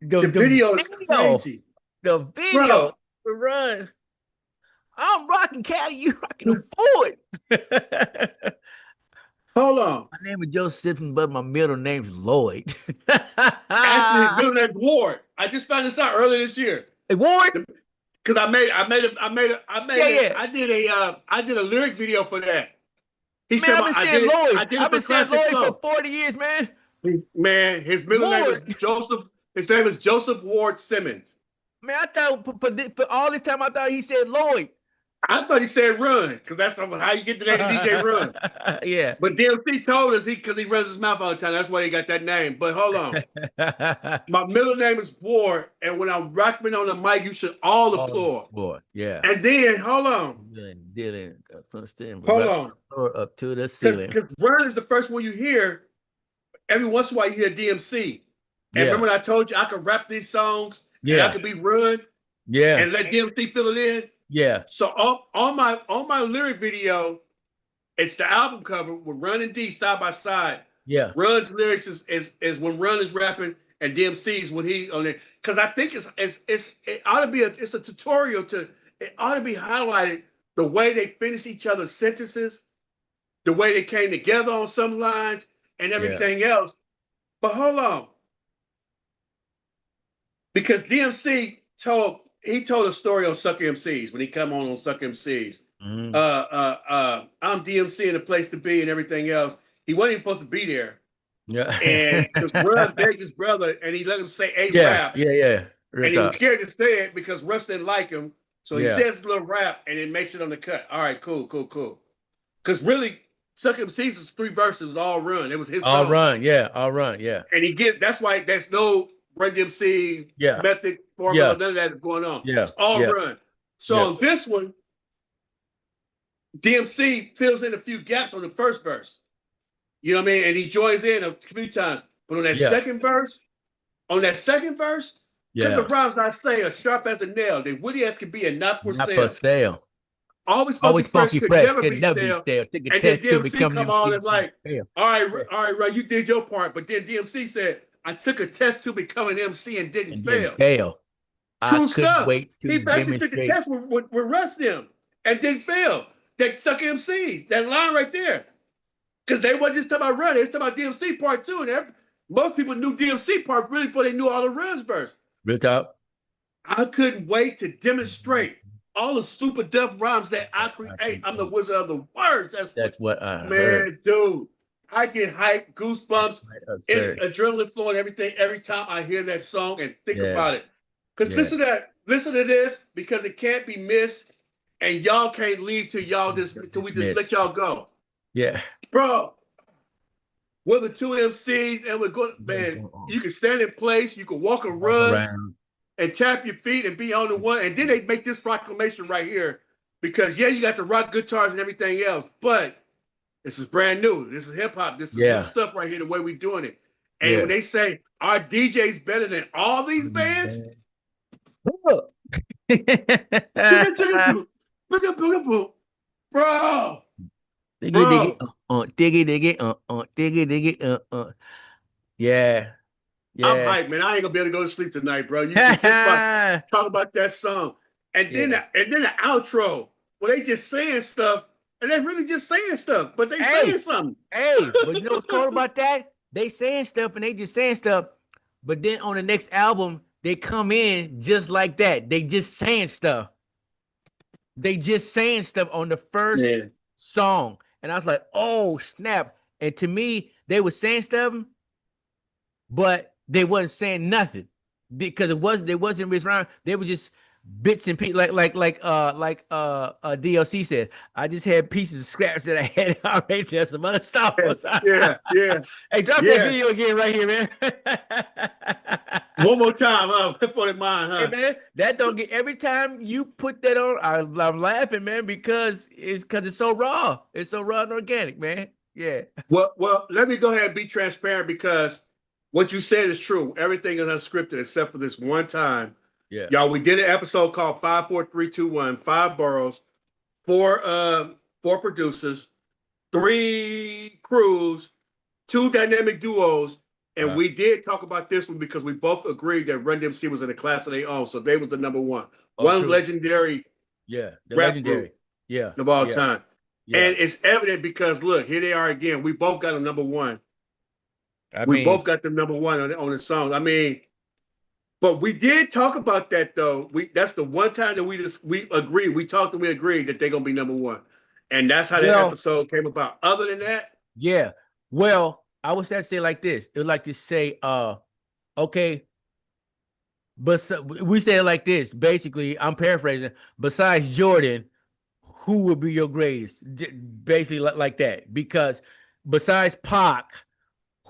The video is Video. crazy. The video. Bro, The run. I'm rocking Caddy. You rocking a Ford. hold on. My name is Joe Simpson, but my middle name's Lloyd. Actually, his middle name Ward. I just found this out earlier this year. Hey, Ward? Because Yeah, yeah. I did a lyric video for that. He Man, said I've been saying I Lloyd. did it I've for been saying Classic Lloyd for Flow. 40 years, man. Man, his middle name is Ward. Joseph. His name is Joseph Ward Simmons. Man, I thought for all this time I thought he said Lloyd. I thought he said Run, because that's how you get the name DJ Run. Yeah. But DMC told us because he runs his mouth all the time. That's why he got that name. But hold on. My middle name is Ward, and when I'm rocking on the mic, you should all applaud. Boy, yeah. And then hold on. Hold on. Up to the ceiling. Because Run is the first one you hear. Every once in a while you hear DMC. And remember when I told you I could rap these songs and I could be Run and let DMC fill it in? Yeah. So on my lyric video, it's the album cover with Run and D side by side. Yeah. Run's lyrics is when Run is rapping and DMC's when he on it. Because I think it ought to be it's a tutorial it ought to be highlighted the way they finish each other's sentences, the way they came together on some lines and everything else. But hold on, because DMC told a story on Sucker MCs when he come on Sucker MCs. Mm-hmm. I'm DMC in the place to be and everything else. He wasn't even supposed to be there. Yeah. And because Russ begged his brother and he let him say a Yeah, rap. yeah. Real And he was talk. scared to say it because Russ didn't like him. So he Yeah. says his little rap and it makes it on the cut. All right, cool. Because really, Suck MC's 3 verses was all run. It was his All song. run, yeah. And that's why there's no Run DMC method, formula, none of that is going on. Yeah. It's all run. So on this one, DMC fills in a few gaps on the first verse. You know what I mean? And he joins in a few times. But on that second verse, because the rhymes I say are sharp as a nail. They witty as can be and not for sale. Always funky fresh, could never be stale. Take a and test then to DMC become come MC. on and like, all right, you did your part. But then DMC said, I took a test to become an MC and didn't fail. True stuff. He basically took the test with Russ them and didn't fail. That Suck MCs, that line right there. Because they wasn't just talking about Run, they was talking about DMC part 2. And most people knew DMC part really before they knew all the Runs verse. Real talk. I couldn't wait to demonstrate all the super duff rhymes that I create. I'm the wizard of the words. That's what I heard. Dude, I get hyped, goosebumps, adrenaline flowing, everything every time I hear that song and think about it. Because listen to this, because it can't be missed, and y'all can't leave till we just let y'all go. Yeah. Bro, we're the 2 MCs, and we're going, man, you can stand in place, you can walk and run. And tap your feet and be on the one. And then they make this proclamation right here because, you got the rock guitars and everything else, but this is brand new. This is hip hop. This is new stuff right here, the way we're doing it. And when they say our DJ's better than all these bands, bro, yeah. I'm hyped, man. I ain't gonna be able to go to sleep tonight, bro. You can just talk about that song, and then the outro where they just saying stuff, and they really just saying stuff, but they saying something. But you know what's cool about that? They saying stuff and they just saying stuff, but then on the next album they come in just like that. They just saying stuff. They just saying stuff on the first song, and I was like, oh snap! And to me, they were saying stuff, but they wasn't saying nothing because they wasn't Rich Rhyme. They were just bits and pieces, like DLC said. I just had pieces of scraps that I had already. There's some other stuff. Yeah. Hey, drop that video again right here, man. One more time, for the mind, Hey, man, that don't get every time you put that on. I'm laughing, man, because it's so raw. It's so raw and organic, man. Yeah. Well, let me go ahead and be transparent because what you said is true. Everything is unscripted except for this one time. Yeah. Y'all, we did an episode called 5, 4, 3, 2, 1, 5 boroughs, 4 producers, 3 crews, 2 dynamic duos. And we did talk about this one because we both agreed that Run DMC was in a class of their own. So they was the number one. One legendary the legendary group of all time. Yeah. And it's evident because look, here they are again. We both got a number one. We both got the number one on the songs. I mean, but we did talk about that though. That's the one time that we agreed. We talked and we agreed that they're gonna be number one, and that's how that episode came about. Other than that, well, I would say like this. It would like to say, okay, but we say it like this. Basically, I'm paraphrasing. Besides Jordan, who would be your greatest? Basically, like that. Because besides Pac,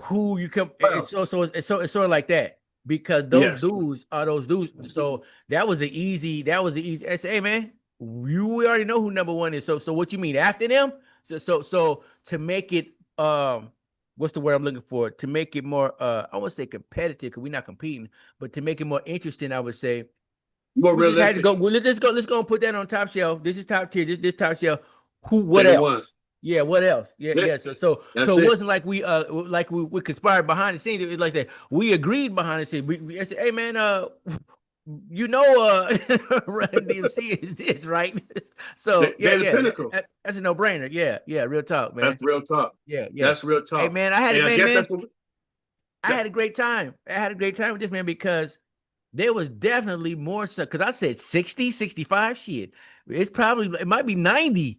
who you come, it's sort of like that because those dudes are those dudes. So that was an easy. I say, hey man, we already know who number one is. So what you mean after them? So to make it what's the word I'm looking for? To make it more I won't say competitive because we're not competing, but to make it more interesting, I would say more realistic. Let's go and put that on top shelf. This is top tier. This top shelf. What else? Yeah, what else? Yeah. So it wasn't like we conspired behind the scenes. It was like that we agreed behind the scenes. We said, hey man, Run DMC is this, right? So they're the pinnacle. That's a no-brainer. Yeah, real talk, man. That's real talk. Yeah. That's real talk. Hey man, I had to I had a great time. I had a great time with this man because there was definitely more so because I said 60, 65 shit. It might be 90.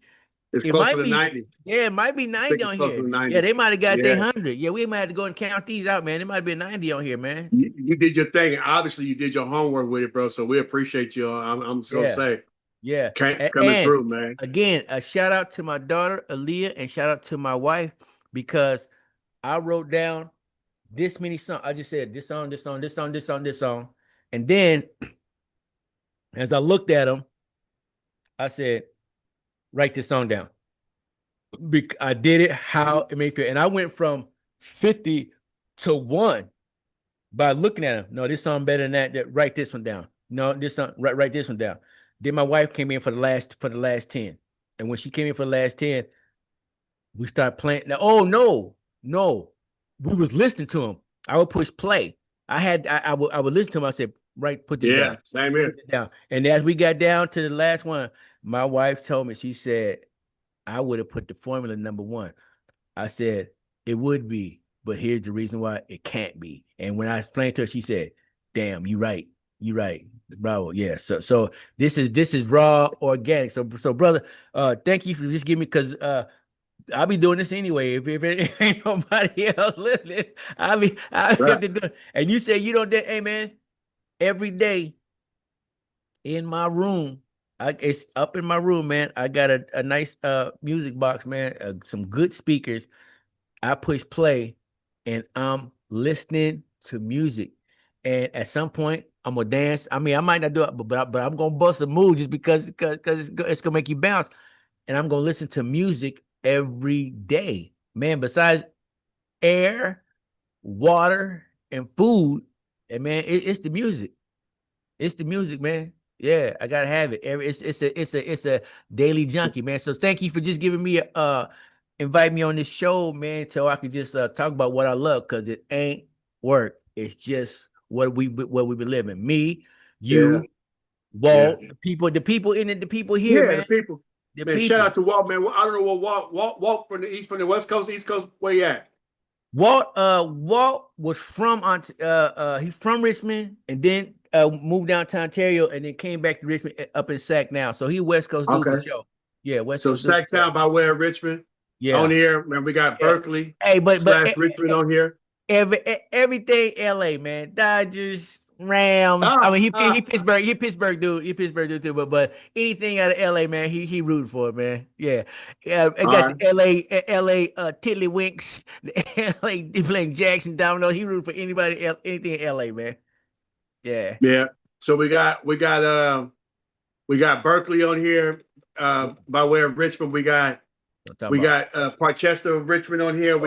It's It closer might to be, 90. yeah, it might be I think 90 it's on closer here. to Yeah, 90. they might have got their Yeah. 100. Yeah, we might have to go and count these out, man. It might have been 90 on here, man. You did your thing. Obviously, you did your homework with it, bro. So we appreciate you. I'm just gonna Yeah, say, yeah. coming And through, man. again, a shout out to my daughter, Aaliyah, and shout out to my wife because I wrote down this many songs. I just said this song, this song, this song, this song, this song. And then as I looked at them, I said, write this song down. I did it how it made me feel. And I went from 50 to 1 by looking at them. No, this song better than that. Write this one down. No, this song, write this one down. Then my wife came in for the last 10. And when she came in for the last 10, we started playing. Now, oh no. We was listening to him. I would push play. I would listen to him. I said, right, put this Yeah, down. same Put here. it down. And as we got down to the last one, my wife told me, she said, I would have put the formula number 1. I said, it would be, but here's the reason why it can't be. And when I explained to her, she said, damn, you right. You right. Bravo. Yeah. So this is raw organic. So brother, thank you for just giving me because I'll be doing this anyway. If it ain't nobody else listening, I'll Right. have to do it. And you say you don't hey man, every day in my room. It's up in my room, man. I got a nice music box, man. Some good speakers. I push play, and I'm listening to music. And at some point, I'm gonna dance. I mean, I might not do it, but I'm gonna bust a move just because it's gonna make you bounce. And I'm gonna listen to music every day, man. Besides air, water, and food, and man, it's the music. It's the music, man. Yeah, I gotta have it. It's a daily junkie, man. So thank you for just giving me invite me on this show, man, so I could just talk about what I love because it ain't work. It's just what we been living. Me, Yeah. you, Yeah. Walt, the people in it, the people here, Yeah. The man. people. The Man, shout people. out to Walt, man. Well, I don't know what Walt from the West Coast, East Coast, where you at? Walt was from he's from Richmond and then moved down to Ontario and then came back to Richmond up in Sac now. So he West Coast dude for Okay. sure. Yeah, West So Coast dude for sure. Sacktown by way of Richmond. On Yeah. here, man, we got Yeah. Berkeley Hey, but slash Richmond on here. everything LA, man. Dodgers, Rams. I Ah, mean, ah, Pittsburgh dude. He Pittsburgh dude too. But anything out of LA, man, he rooting for it, man. Yeah, yeah. I all got right. the LA Tiddlywinks, the LA playing Jackson Domino. He rooting for anything in LA, man. Yeah. Yeah. So we got Berkeley on here by way of Richmond. What I'm talking We about? got Parkchester Richmond on here. Oh,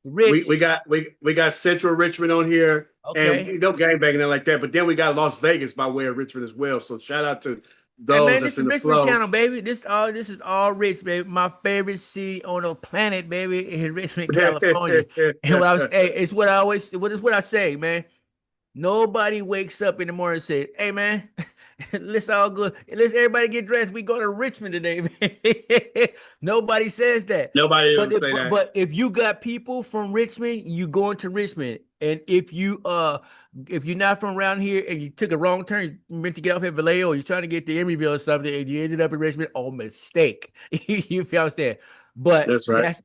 We Rich. got we got Central Richmond on here, and Okay. you know gangbanging and like that. But then we got Las Vegas by way of Richmond as well. So shout out to Hey those man, that's this in is the Richmond flow. Channel, baby. This is all rich, baby. My favorite city on the planet, baby, is Richmond, California. And what I was, hey, it's what I always, what is what I say, man. Nobody wakes up in the morning and say, "Hey, man, let's all go. Let's everybody get dressed. We go to Richmond today, man." Nobody says that. Nobody But ever say that. but if you got people from Richmond, you going to Richmond. And if you're not from around here and you took a wrong turn, you meant to get off at Vallejo or you're trying to get to Emeryville or something, and you ended up in Richmond, oh mistake. You feel what I'm saying? But That's right.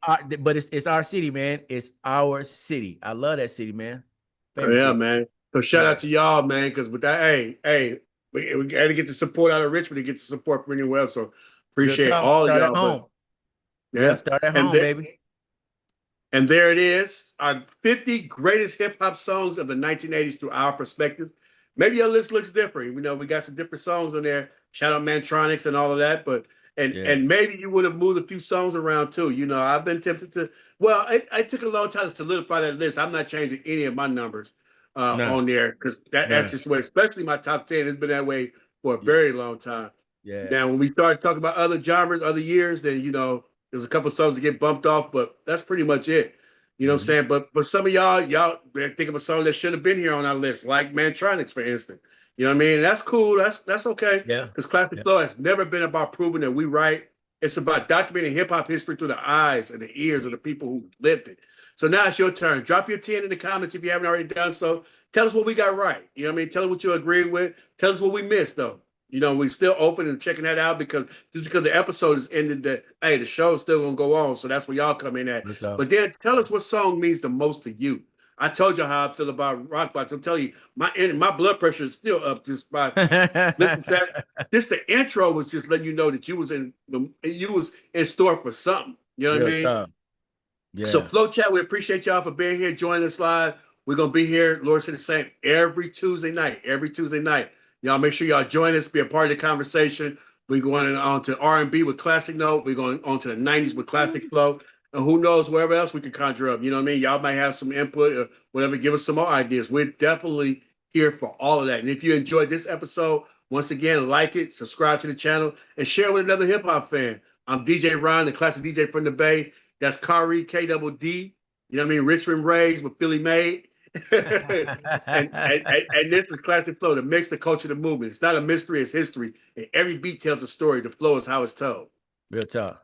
it's our city, man. It's our city. I love that city, man. Oh, Favorite yeah, city. man. So shout out Yeah. to y'all, man, because with that, we got to get the support out of Richmond to get the support from anywhere else. So Real appreciate talk. all of Start at y'all. But home. Yeah, yeah, start at and home, there, baby. and there it is. Our 50 greatest hip hop songs of the 1980s through our perspective. Maybe your list looks different. We know we got some different songs on there. Shout out Mantronics and all of that. But Yeah. and maybe you would have moved a few songs around too. You know, I've been tempted to. Well, I took a long time to solidify that list. I'm not changing any of my numbers No, on there because that's no. just the way. Especially my top 10 has been that way for a Yeah. very long time. Yeah. Now, when we start talking about other genres, other years, then you know there's a couple songs that get bumped off, but that's pretty much it. You know what I'm Mhm. saying? But some of y'all think of a song that should have been here on our list, like Mantronics, for instance. You know what I mean? That's cool. That's okay. Yeah. Because Classic Yeah. Flow has never been about proving that we right. It's about documenting hip hop history through the eyes and the ears of the people who lived it. So now it's your turn. Drop your 10 in the comments if you haven't already done so. Tell us what we got right. You know what I mean? Tell us what you agree with. Tell us what we missed, though. You know, we're still open and checking that out because just because the episode is ended, the show's still gonna go on. So that's where y'all come in at. But then tell us what song means the most to you. I told you how I feel about rock box. I'm telling you, my blood pressure is still up just by listen to that. Just the intro was just letting you know that you was in store for something. You know what I Real mean? talk. So Yeah. Flow Chat, we appreciate y'all for being here, joining us live. We're gonna be here, Lord said the same, every Tuesday night. Every Tuesday night. Y'all make sure y'all join us, be a part of the conversation. We're going on to R&B with Classic Note. We're going on to the 90s with Classic Flow. And who knows, wherever else we can conjure up. You know what I mean? Y'all might have some input or whatever. Give us some more ideas. We're definitely here for all of that. And if you enjoyed this episode, once again, like it, subscribe to the channel, and share with another hip hop fan. I'm DJ Ron, the classic DJ from the Bay. That's Kari, K-double-D. You know what I mean? Richmond Rays with Philly Made. and this is Classic Flow, the mix, the culture, the movement. It's not a mystery, it's history. And every beat tells a story. The flow is how it's told. Real talk.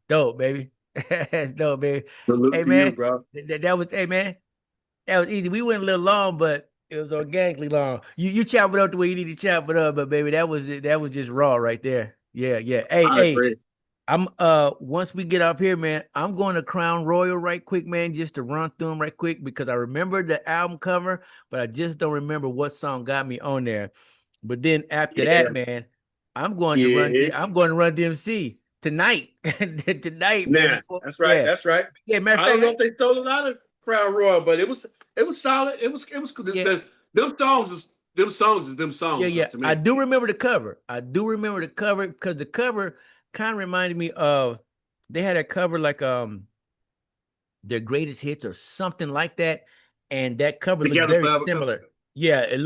Dope, baby. That's dope, baby. Salute Hey, to you, man. bro. That was, hey, man. That was easy. We went a little long, but it was organically long. You chop it up the way you need to chop it up, but baby, that was it. That was just raw right there. Yeah, yeah. Hey, I hey. agree. I'm once we get up here, man, I'm going to Crown Royal right quick, man, just to run through them right quick because I remember the album cover, but I just don't remember what song got me on there. But then after Yeah. that, man, I'm going to run. Yeah. I'm going to run DMC tonight. Tonight, man. Nah, Before, that's right. yeah, That's right. yeah. Matter I of don't know fact, if they stole it out of Crown Royal, but it was solid. It was good. yeah, Them yeah, songs yeah. to I me. do remember the cover. I do remember the cover because the cover kind of reminded me of. They had a cover like their greatest hits or something like that, and that cover looked Together very forever. Cover. similar. Yeah, Yeah. it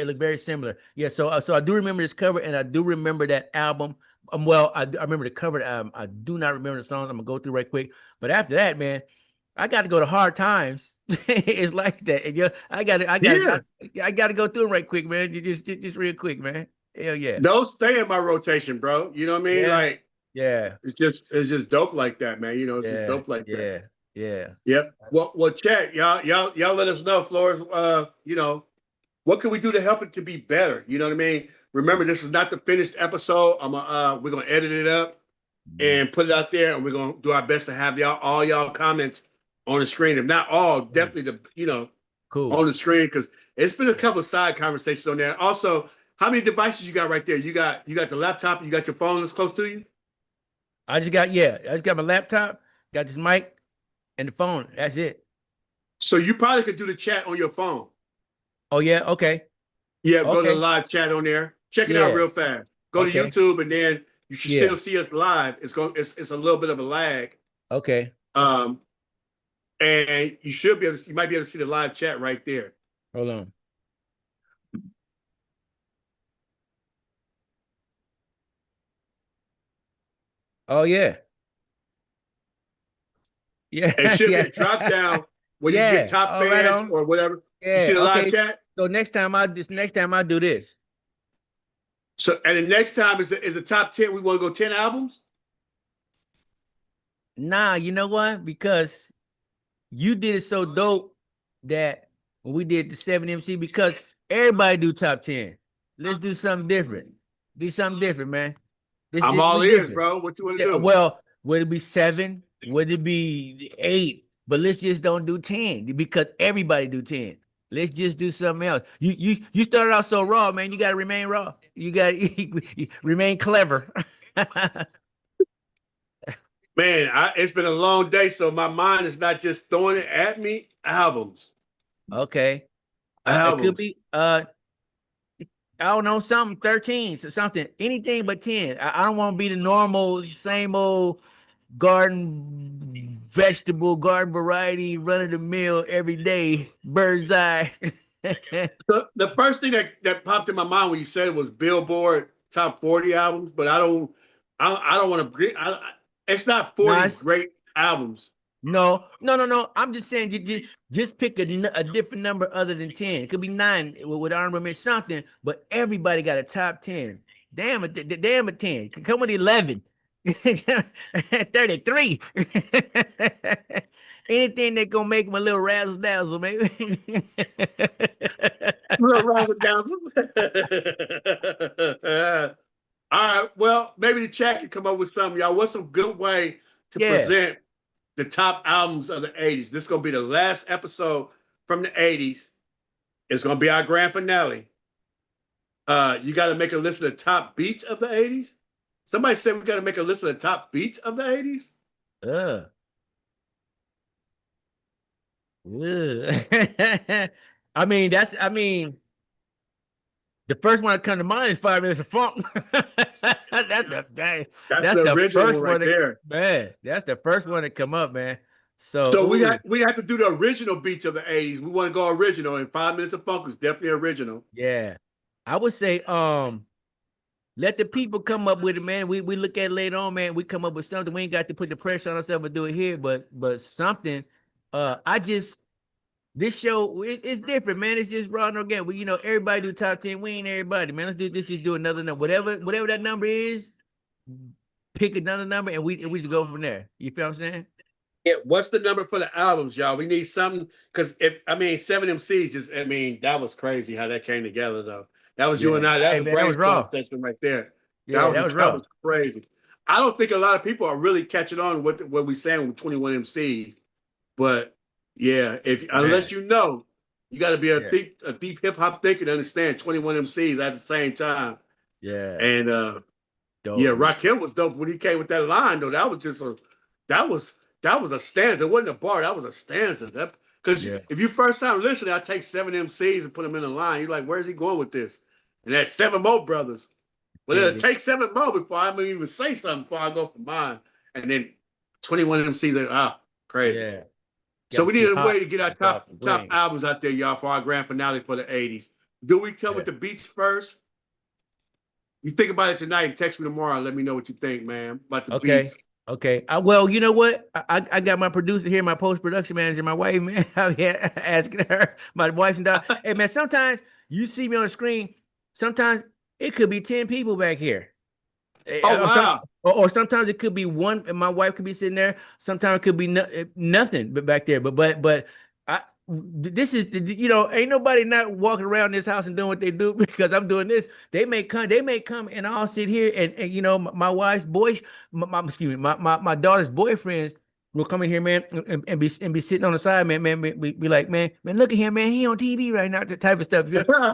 looked very similar. Yeah, so I do remember this cover, and I do remember that album. Well, I remember the cover of the album. I do not remember the songs. I'm gonna go through right quick. But after that, man, I got to go to Hard Times. It's like that. And, Yeah. I got to go through them right quick, man. Just real quick, man. Hell yeah, Those stay in my rotation, bro. You know what I mean? yeah, Like yeah, it's just dope like that, man. You know, it's just yeah, dope like that. yeah, yeah. Yep. Well, chat, y'all let us know, Flores. What can we do to help it to be better? You know what I mean? Remember, this is not the finished episode. We're gonna edit it up Mhm. and put it out there, and we're gonna do our best to have all y'all comments on the screen. If not all, Cool, definitely cool. on the screen because it's been a couple of side conversations on there. Also, how many devices you got right there? You got the laptop, you got your phone that's close to you. I just got my laptop, got this mic, and the phone. That's it. So you probably could do the chat on your phone. Oh yeah, okay, Yeah, go to the okay, live chat on there. Check it out yeah, real fast. Go to okay, YouTube and then you should yeah, still see us live. It's a little bit of a lag. okay. Um, and you might be able to see the live chat right there. Hold on. Oh yeah, It yeah, should be yeah, a drop down where you can get yeah. top All right fans on. or whatever. You see Yeah, the live okay. chat? So next time I do this. So and the next time is the top 10. We want to go 10 albums. Nah, you know what? Because you did it so dope that when we did the 7MC, because everybody do top 10. Let's do something different. Do something different, man. I'm We all ears, different. bro. What you want to Yeah, do? well, would it be 7? Would it be 8? But let's just don't do 10 because everybody do 10. Let's just do something else. You started out so raw, man. You gotta remain raw. You gotta remain clever. Man, it's been a long day, so my mind is not just throwing it at me. Albums, Okay. It could albums. be I don't know, something 13, so something, anything but 10. I don't want to be the normal, same old garden variety, run of the mill every day, bird's eye. The first thing that popped in my mind when you said it was Billboard top 40 albums, but I don't want to. It's not 40 Nice. great albums. No. I'm just saying, just pick a different number other than 10. It could be 9 with honorable mention something, but everybody got a top 10. Damn it, damn a 10. Come with 11. 33. Anything that gonna make him a little razzle dazzle, maybe. Little razzle dazzle. All right. Well, maybe the chat can come up with something, y'all. What's some good way to Yeah. present the top albums of the 80s? This is gonna be the last episode from the 80s. It's gonna be our grand finale. You got to make a list of the top beats of the 80s. Somebody said we got to make a list of the top beats of the 80s. Uh. I mean, the first one that come to mind is 5 Minutes of Funk. That's That's the the original first one right one that, there. man. That's the first one to come up, man. So, So ooh, we have to do the original beats of the 80s. We want to go original, and 5 Minutes of Funk is definitely original. yeah. I would say, let the people come up with it, man. We look at it later on, man. We come up with something. We ain't got to put the pressure on ourselves and do it here, but something. I just This show it's different, man. It's just raw and organic. We, everybody do top 10. We ain't everybody, man. Let's do this. Just do another number. Whatever that number is, pick another number, and we just go from there. You feel what I'm saying? Yeah. What's the number for the albums, y'all? We need something because seven MCs just. That was crazy how that came together, though. That was you Yeah. and I. That's Hey, a man, that was brainstorm raw. session right there. Yeah, that was That raw. was crazy. I don't think a lot of people are really catching on what we saying with 21 MCs, but yeah, if Man. unless you know, you got to be Yeah. a deep hip hop thinker to understand 21 MCs at the same time. Yeah. And yeah, Dope, man. Rakim was dope when he came with that line though. That was just that was that was a stanza. It wasn't a bar. That was a stanza. That because Yeah. if you first time listening, I take seven MCs and put them in a line. You're like, where's he going with this? And that's seven more brothers. But Yeah. it'll Yeah. take seven more before I even say something before I go for mine. And then 21 MCs are crazy. Yeah. So Got we to see need a way hot to get our and far from top green. albums out there, y'all, for our grand finale for the 80s. Do we tell Yeah. with the beats first? You think about it tonight and text me tomorrow and let me know what you think, man, about the Okay. beats. Okay. Well, you know what? I got my producer here, my post production manager, my wife, man. I'm here asking her, my wife and daughter. Hey, man, sometimes you see me on the screen. Sometimes it could be 10 people back here. Oh, wow. Or sometimes it could be one, and my wife could be sitting there. Sometimes it could be nothing but back there. But I this is ain't nobody not walking around this house and doing what they do because I'm doing this. They may come and I'll sit here and my wife's boy, excuse me, my daughter's boyfriends will come in here, man, and be sitting on the side, man, be like, man, look at him, man, he on TV right now, that type of stuff.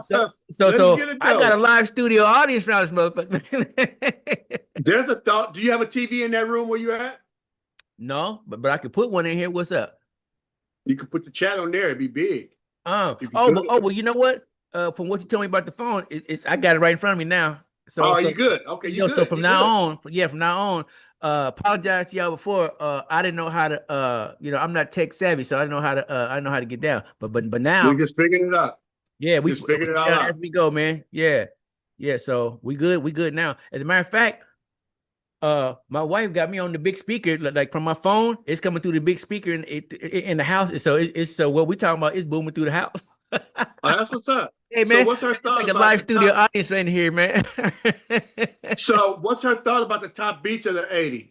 So so Let's so get a I got a dose. live studio audience around this motherfucker. There's a thought. Do you have a TV in that room where you're at? No, but I could put one in here. What's up? You can put the chat on there. It'd be big. If you could. Well, you know what? From what you told me about the phone, I got it right in front of me now. Oh, So you good? Okay, you so good. from You now good. on, from now on, apologize to y'all before. I didn't know how to I'm not tech savvy, so I didn't know how to get down. But We now, just figured it out. yeah, we Just figured it all down as out. we go, man. Yeah. Yeah, so we good now. As a matter of fact, my wife got me on the big speaker, like from my phone. It's coming through the big speaker in the house. So it's so what we talking about is booming through the house. Oh, that's what's up. Hey So man, what's her it's thought like a about live the studio top? audience in here, man. So what's her thought about the top beats of the 80s?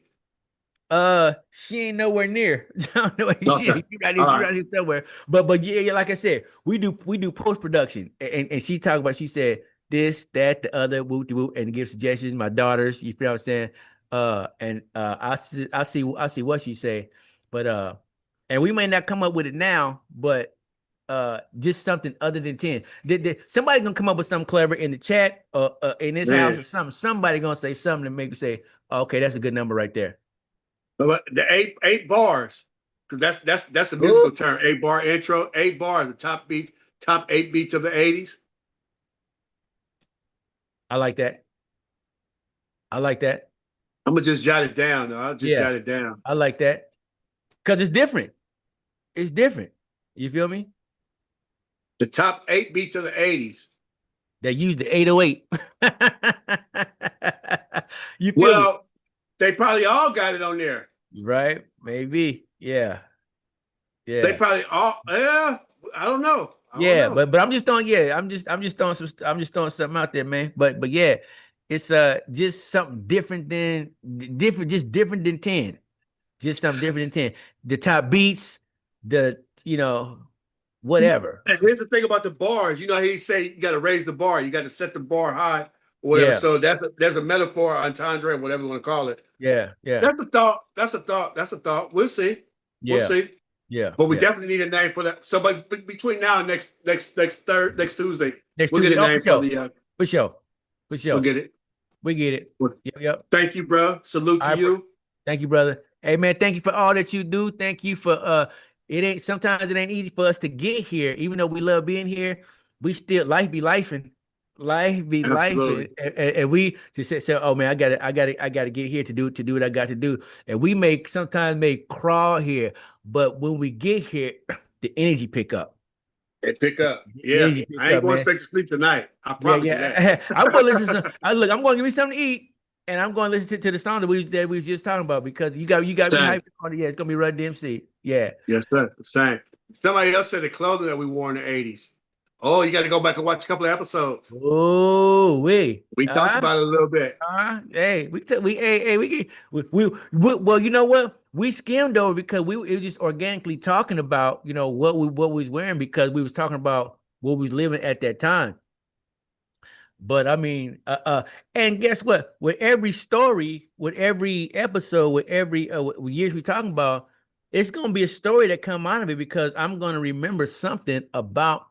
She ain't nowhere near. I don't know where she Okay. is. All She right. right here somewhere. But yeah, like I said, we do post production, and she talked about. She said this, that, the other, whoop de whoop, and give suggestions. My daughters, you feel what I'm saying? And I see what she say, but and we may not come up with it now, but just something other than 10. Somebody gonna come up with something clever in the chat or in this house Man. or something. Somebody gonna say something to make you say, okay, that's a good number right there. But the eight bars, because that's a musical Ooh. term. 8 bar intro. 8 bars, the top 8 beats of the 80s. I like that. I like that. I'm gonna just jot it down. Though. I'll just Yeah, jot it down. I like that because it's different. It's different. You feel me? The top 8 beats of the 80s. They use the 808. You feel me? Well, they probably all got it on there. Right? Maybe. Yeah. They Yeah. probably all. Yeah. I don't know. I don't Yeah. know. But I'm just throwing. Yeah. I'm just throwing something out there, man. But yeah. it's just something different than just different than 10. Just something different than 10. The top beats, the whatever. And here's the thing about the bars. You know, he say you got to raise the bar. You got to set the bar high or whatever. Yeah, So there's a metaphor, entendre, whatever you want to call it. yeah, yeah, That's a thought. That's a thought. That's a thought. We'll see. We'll yeah, see. yeah, But we yeah. definitely need a name for that. So, but between now and next Tuesday, Next we'll get Tuesday. a Oh, for name for sure. the. For sure. For We'll sure. get it. We get it. Well, Yep, yep. thank you, bro. Salute All to right, bro. you. Thank you, brother. Hey man, thank you for all that you do. Thank you for it ain't sometimes it ain't easy for us to get here, even though we love being here. We still life be lifing. Life be lifing. Absolutely. And we just say, oh man, I gotta get here to do what I got to do. And we sometimes may crawl here, but when we get here, the energy pick up. And pick up. The Yeah. energy pick I ain't up, going man. straight to sleep tonight. I Yeah, promise you that. yeah. I'm gonna listen to look, I'm gonna give me something to eat, and I'm gonna listen to the song that we was just talking about because you got me Same. hyped on it. Yeah, it's gonna be Run DMC. Yeah. Yes, sir. Same. Somebody else said the clothing that we wore in the 80s. Oh, you got to go back and watch a couple of episodes. Oh, We talked about it a little bit. hey, well, you know what? We skimmed over because it was just organically talking about, what we was wearing because we was talking about what we was living at that time. But I mean, and guess what? With every story, with every episode, with every years we talking about, it's gonna be a story that come out of it because I'm gonna remember something about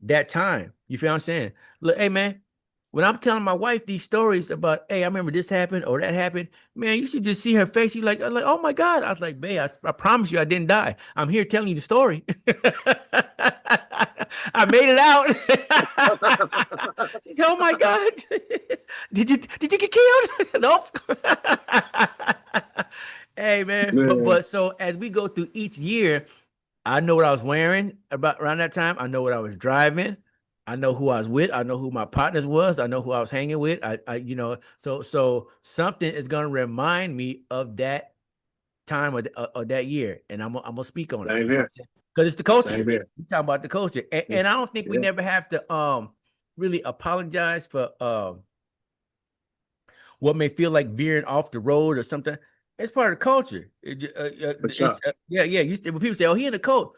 that time. You feel what I'm saying? Look, hey man, when I'm telling my wife these stories about, hey, I remember this happened or that happened, man, you should just see her face. You like, oh my God. I was like, babe, I promise you I didn't die. I'm here telling you the story. I made it out. She said, oh my God. Did you get killed? Nope. Hey man, Man, but so as we go through each year, I know what I was wearing about around that time. I know what I was driving. I know who I was with. I know who my partners was. I know who I was hanging with. So something is gonna remind me of that time of that year, and I'm gonna speak on it. same You know what here. I'm saying? Because it's the culture. Same here. We talking about the culture, Yeah. and I don't think we Yeah. never have to really apologize for what may feel like veering off the road or something. It's part of the culture. For sure. Yeah. When people say, "Oh, he in the cult,"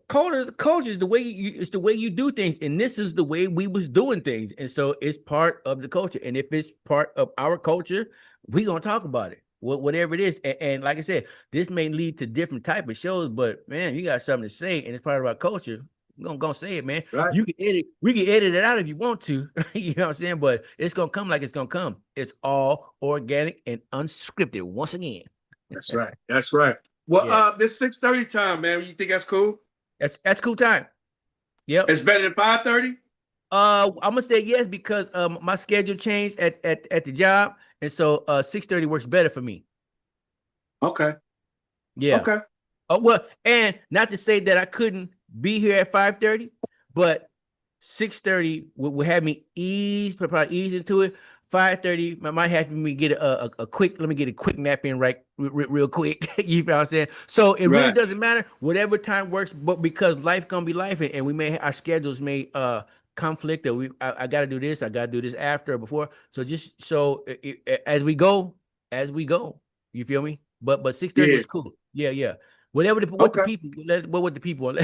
culture is the way it's the way you do things, and this is the way we was doing things, and so it's part of the culture. And if it's part of our culture, we gonna talk about it, whatever it is. And like I said, this may lead to different type of shows, but man, you got something to say, and it's part of our culture. I'm gonna say it, man. Right. You can edit, we can edit it out if you want to, you know what I'm saying? But it's gonna come like it's gonna come. It's all organic and unscripted once again. That's right. That's right. Well, Yeah, this 6:30 time, man. You think that's cool? that's cool time. Yep. It's better than 5:30? I'm gonna say yes because my schedule changed at the job, and so 6:30 works better for me. Okay. Yeah. Okay. Well, and not to say that I couldn't be here at 5:30, but 6:30 would have me probably ease into it. 5:30 might have me get a quick. Let me get a quick nap in real quick. You know what I'm saying? So it really Right. doesn't matter. Whatever time works, but because life gonna be life, and we may our schedules may conflict. Or I got to do this. I got to do this after or before. So just so as we go, you feel me? But 6:30 Yeah. is cool. Yeah. Whatever what the Okay. people what the people want,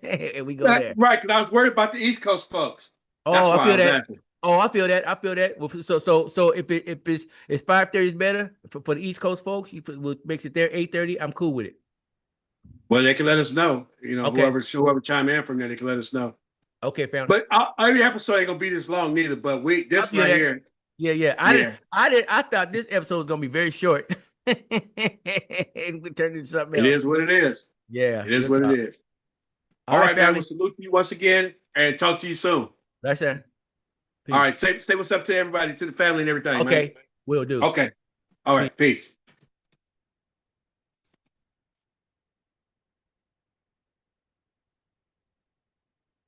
and we go Right. there. Because I was worried about the East Coast folks. That's Oh, I why I feel was that. asking. Oh, I feel that. I feel that. Well, so if 5:30 is better for the East Coast folks, makes it there 8:30. I'm cool with it. Well, they can let us know. Okay. Whoever chime in from there, they can let us know. Okay, family. But every episode ain't gonna be this long neither. But I this feel right that. here, Yeah. yeah, I thought this episode was gonna be very short. And we turned into something it else. is what it is. Yeah, It is real what it talk. is. All All right, right, man. We'll family. salute you once again and talk to you soon. That's it. All Peace. right, say what's up to everybody, to the family and everything, man. Okay, will do. Okay. All Peace. right, peace.